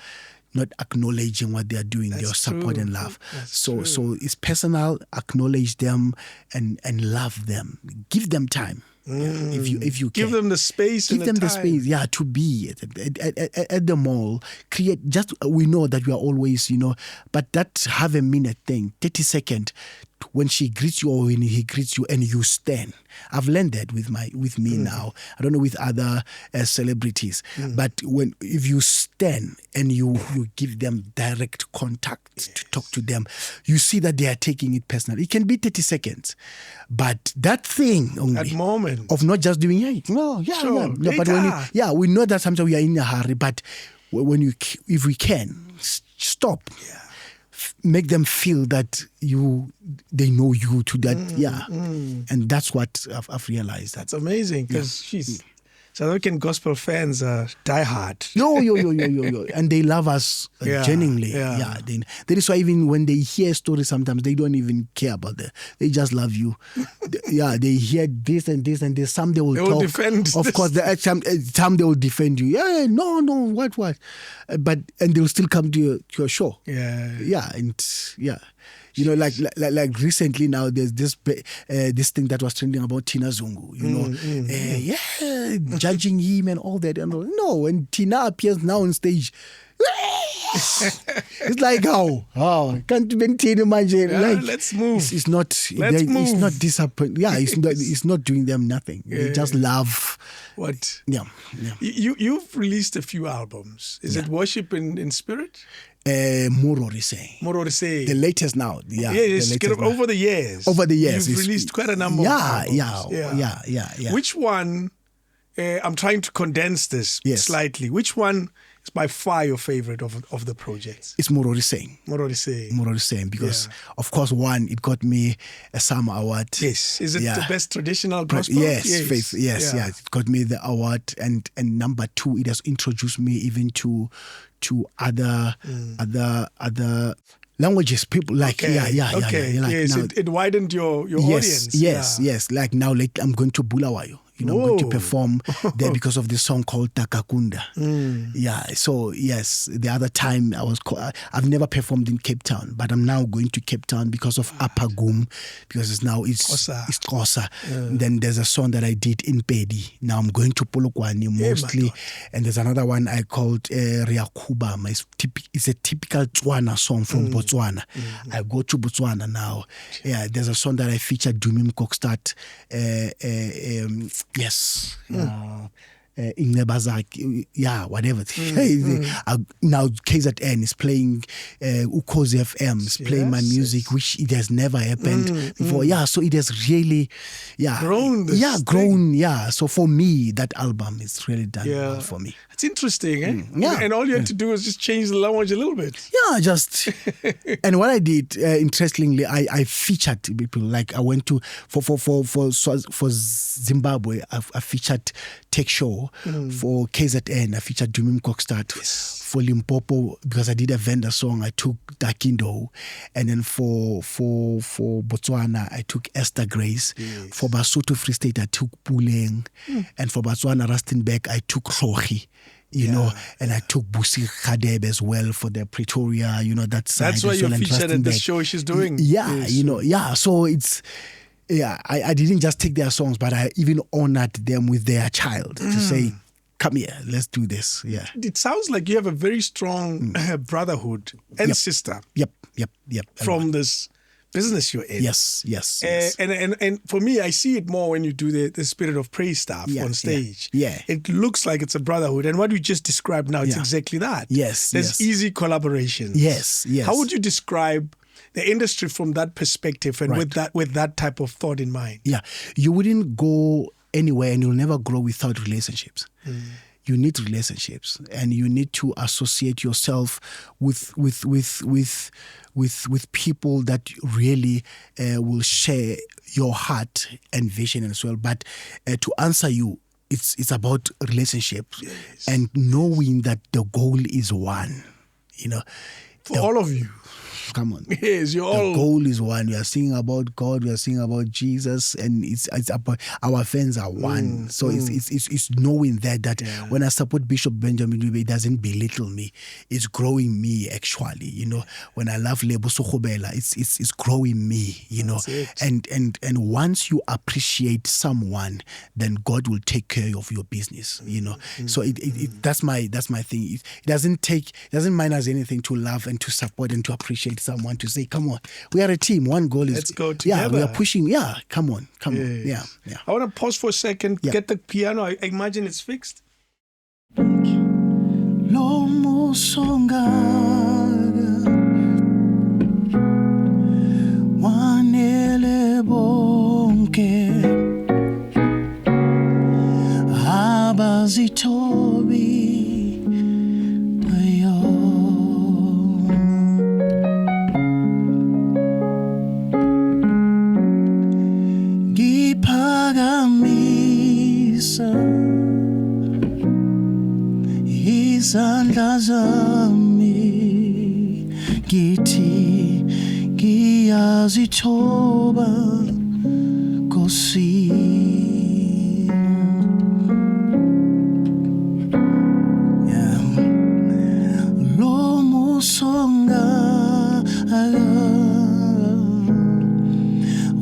not acknowledging what they are doing, their support and love. So it's personal. Acknowledge them and love them. Give them time. If you give them the space, give them the space, to be at the mall. Create we know that we are always, but that have a minute thing, 30 seconds. When she greets you or when he greets you and you stand. I've learned that with me now. I don't know with other celebrities, but if you stand and you give them direct contact to talk to them, you see that they are taking it personally. It can be 30 seconds, but that thing only, that moment of not just doing but when we know that sometimes we are in a hurry, but if we can stop. Make them feel that they know you to that, and that's what I've realized. That's amazing because South African gospel fans are diehard. Yo, and they love us genuinely. That is why even when they hear stories, sometimes they don't even care about that. They just love you. They hear this and this and this. Some they will talk. Defend. Of course, some they will defend you. No, what? But and they will still come to your show. Like recently now, there's this thing that was trending about Tina Zungu, judging him and all that. And when Tina appears now on stage, it's like can't maintain a like let's move. It's not disappointing. It's not doing them nothing. They just love what. You've released a few albums. Is it Worship in Spirit? Mororise. The latest now. Over the years. You've released quite a number of albums. Which one, I'm trying to condense this slightly. Which one is by far your favorite of the projects? It's Mororise. Because, of course, one, it got me a SAMA award. Yes. Is it the best traditional gospel? Faith. It got me the award. And number two, it has introduced me even to other languages, people like it widened your audience. Yes. Like now, I'm going to Bulawayo. I'm going to perform there because of this song called Takakunda. So yes, the other time I've never performed in Cape Town, but I'm now going to Cape Town because of Apagum, because it's Xhosa. Then there's a song that I did in Pedi. Now I'm going to Polokwane mostly, and there's another one I called Riakubama. It's a typical Tswana song from Botswana. I go to Botswana now. There's a song that I featured Dumim Kokstad. Whatever. Now KZN is playing Ukhozi FM is playing my music, which it has never happened before. So it has really grown. So for me, that album is really done well for me. It's interesting, and all you had to do was just change the language a little bit. And what I did, interestingly, I featured people. Like I went to for Zimbabwe, I featured Tech Show. For KZN, I featured Dumim Kokstad. For Limpopo, because I did a vendor song, I took Dakindo. And then for Botswana, I took Esther Grace. For Basotho Free State, I took Puleng. And for Botswana Rustenburg, I took Rogi. And I took Busi Khadeb as well for the Pretoria, that side. That's why you're featured at the show she's doing. So it's... I didn't just take their songs, but I even honored them with their child to say, come here, let's do this. It sounds like you have a very strong brotherhood and sister. Yep. From this business you're in. Yes. And for me, I see it more when you do the Spirit of Praise stuff on stage. It looks like it's a brotherhood. And what you just described now, it's exactly that. There's easy collaborations. Yes. How would you describe the industry from that perspective and with that type of thought in mind? You wouldn't go anywhere and you'll never grow without relationships. You need relationships, and you need to associate yourself with people that really will share your heart and vision as well. But to answer you, it's about relationships and knowing that the goal is one. For all of you. Come on. Yes, you're all. The goal is one. We are singing about God. We are singing about Jesus, and it's about our fans are one. So it's knowing that when I support Bishop Benjamin Dube, it doesn't belittle me. It's growing me actually. You know, when I love Lebo Sokhobela, it's growing me. You know, and once you appreciate someone, then God will take care of your business. You know, so that's my thing. It doesn't mind us anything to love and to support and to appreciate someone, to say, come on, we are a team. One goal is, let's go together. Yeah, we are pushing. Yeah, come on. Yes. Yeah. I want to pause for a second, get the piano. I imagine it's fixed. Lomo songaga wanele bonke abazitobi izandla zami ngithi ngiyazithoba Nkosi. Lo musonga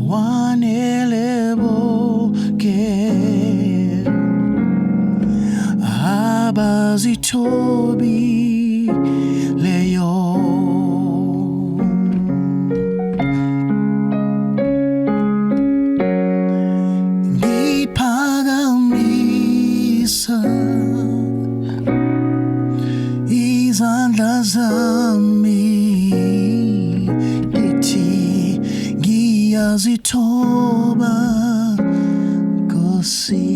wanele boke abazitobi leyo ngiphakamisa izandla zami ngithi ngiyazithoba Nkosi.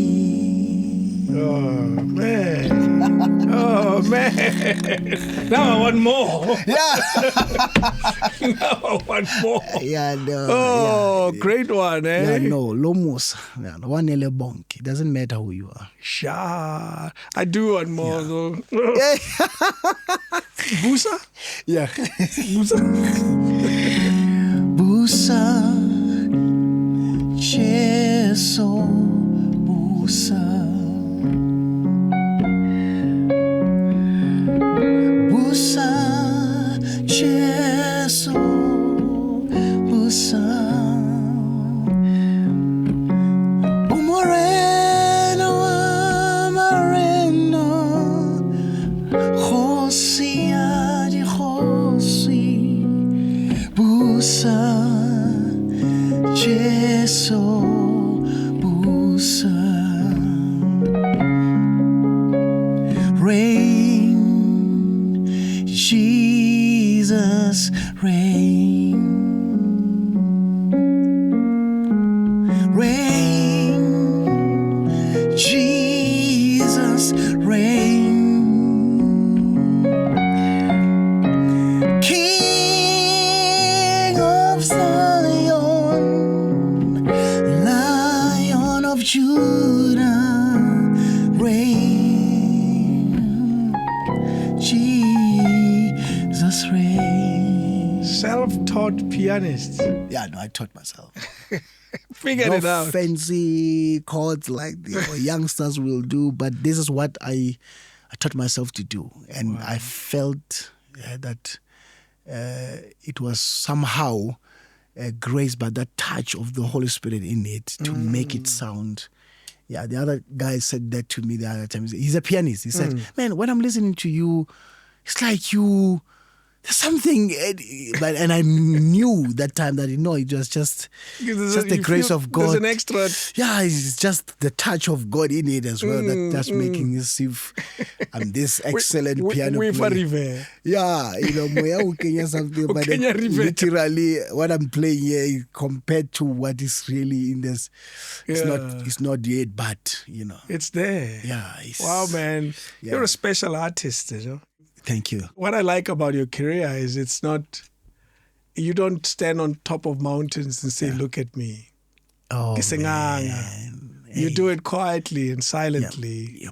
Oh man. Now I want more. Yeah. Now I want more. Yeah, no. Oh, great one, eh? Yeah, no. Lomos. Yeah, wanele bonk. It doesn't matter who you are. Sure. I do want more, though. Busa? Yeah. Busa. Busa. Cheso. Busa. Busa, Jesu, Busa. O moreno, moreno, Josia de Josi, Busa, Jesu, Busa. Rain, Jesus, rain. Rain, Jesus, rain. King of Zion, Lion of Judah, rain. Jesus reign. Self-taught pianist. Yeah, no, I taught myself. Figured it out. Fancy chords like the youngsters will do, but this is what I taught myself to do. And I felt that it was somehow graced by that touch of the Holy Spirit in it to make it sound. Yeah, the other guy said that to me the other time. He's a pianist. He said, man, when I'm listening to you, it's like there's something, and I knew that time that it was just the grace of God. There's an extra. Yeah, it's just the touch of God in it as well. That's making it see if I'm this excellent piano player. Yeah, moya ukenya something, but literally what I'm playing here compared to what is really in this, it's not yet, but it's there. Yeah. Wow, man, you're a special artist, Thank you. What I like about your career is you don't stand on top of mountains and say, look at me. Oh, man. You do it quietly and silently.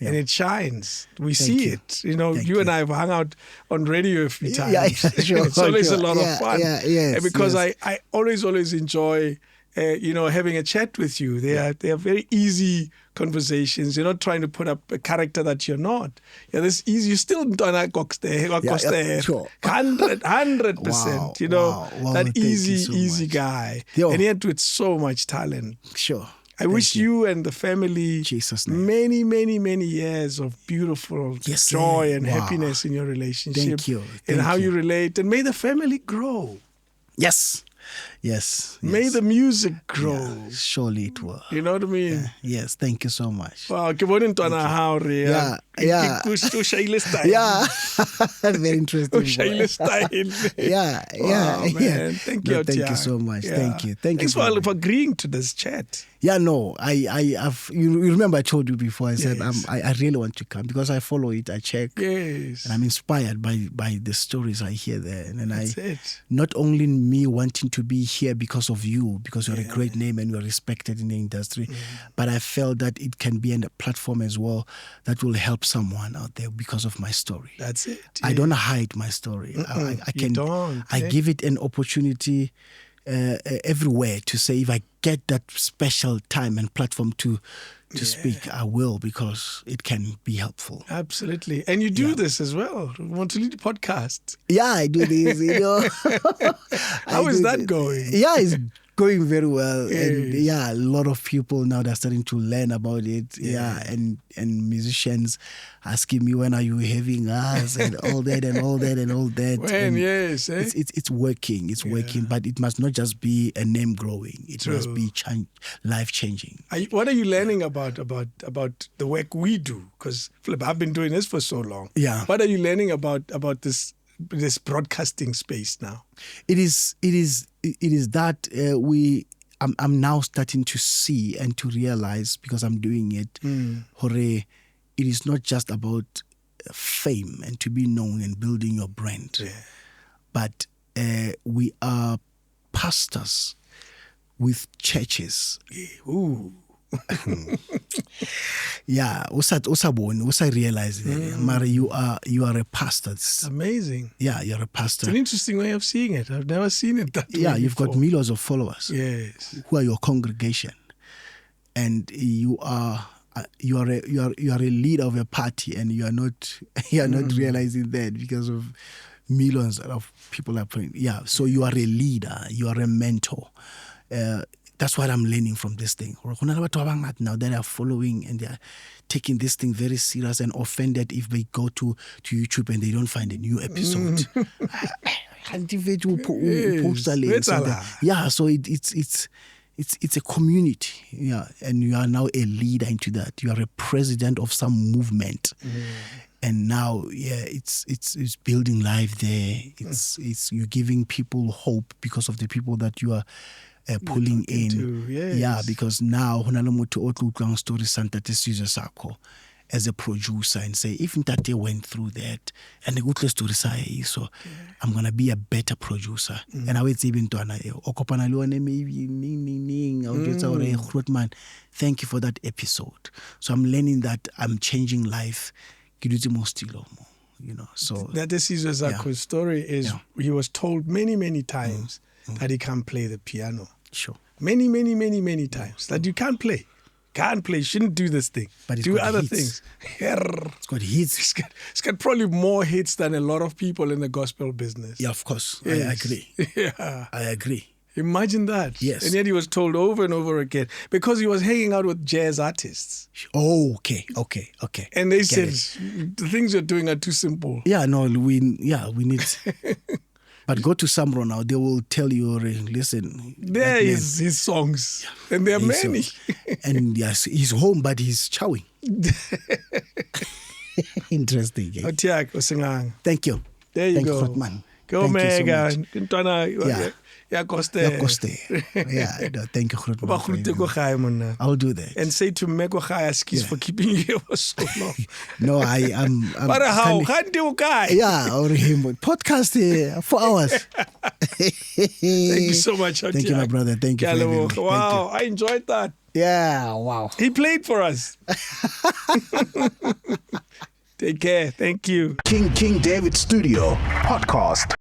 and it shines. We see it. You know, you and I have hung out on radio a few times. Yeah, sure, it's always a lot of fun. Yes, because I always enjoy having a chat with you. They are very easy conversations. You're not trying to put up a character that you're not. Yeah, this easy. You're still Ntwana Kokster. Sure. 100%. Wow, that easy much. Guy. And yet with so much talent. Sure. I wish you and the family Jesus' name. many, many, many years of beautiful joy and happiness in your relationship. Thank you. And how you relate. And may the family grow. Yes. May the music grow. Yeah, surely it will. You know what I mean? Yeah. Yes, thank you so much. Wow, ke bone ntwana hao re. Yeah. Yeah. Very interesting. Style. Yeah. Man. Thank you. Thank you so much. Yeah. Thank you. Thanks for agreeing to this chat. Yeah, no, I've you remember I told you before, I said I really want to come because I follow it, I check. Yes. And I'm inspired by the stories I hear there. And That's it. Not only me wanting to be here because of you, because you're a great name and you're respected in the industry, but I felt that it can be a platform as well that will help someone out there because of my story. That's it. I don't hide my story. I give it an opportunity everywhere to say if I get that special time and platform to speak, I will, because it can be helpful. Absolutely. And you do this as well. You want to lead a podcast. Yeah, I do this, How is that going? Yeah, it's going very well. And a lot of people now they're starting to learn about it. Yeah, and musicians asking me, when are you having us, and all that and all that and all that. When, yes. It's working. It's working, but it must not just be a name growing. It must be life changing. What are you learning about the work we do? Because I've been doing this for so long. Yeah. What are you learning about this broadcasting space now? It is that I'm now starting to see and to realize, because I'm doing it, it is not just about fame and to be known and building your brand, but we are pastors with churches. Ooh. Yeah, usa realize Mara, you are a pastor. It's amazing. Yeah, you're a pastor. It's an interesting way of seeing it. I've never seen it that way. Yeah, you've before. got millions of followers. Yes. Who are your congregation, and you are a leader of a party, and you are not realizing that because of millions of people are praying. Yeah, so you are a leader. You are a mentor. That's what I'm learning from this thing. Now they are following and they are taking this thing very serious and offended if they go to YouTube and they don't find a new episode. Yeah, so it's a community. Yeah, and you are now a leader into that. You are a president of some movement. And now, it's building life there. It's you're giving people hope because of the people that you are pulling in. Yeah, because now story as a producer and say, if Ntate went through that and the good story so I'm gonna be a better producer. And I would say thank you for that episode. So I'm learning that I'm changing life. So that is Zako's story is he was told many times that he can't play the piano. Sure. Many times that you can't play. You shouldn't do this thing. But it's do got other hits. things. It's got hits. It's got probably more hits than a lot of people in the gospel business. Yeah, of course. Yes. I agree. Yeah. I agree. Imagine that. Yes. And yet he was told over and over again because he was hanging out with jazz artists. Oh, okay. And they said the things you're doing are too simple. Yeah, no, we need. But go to Samro now, they will tell you, listen. There is his songs, and there are many. And yes, he's home, but he's chowing. Interesting. Thank you. Thank you. There you Thank go. You, man. Go, Thank Mega. You so much. Yeah, Koste. Yeah, no, thank you, Grootman. I'll do that. And say to Meko Khayaskis for keeping you here for so long. No, I'm but how? Yeah, or him podcast 4 hours. Thank you so much, Thank you, my brother. Thank you for having me. Wow, I enjoyed that. Yeah, wow. He played for us. Take care. Thank you. King David Studio Podcast.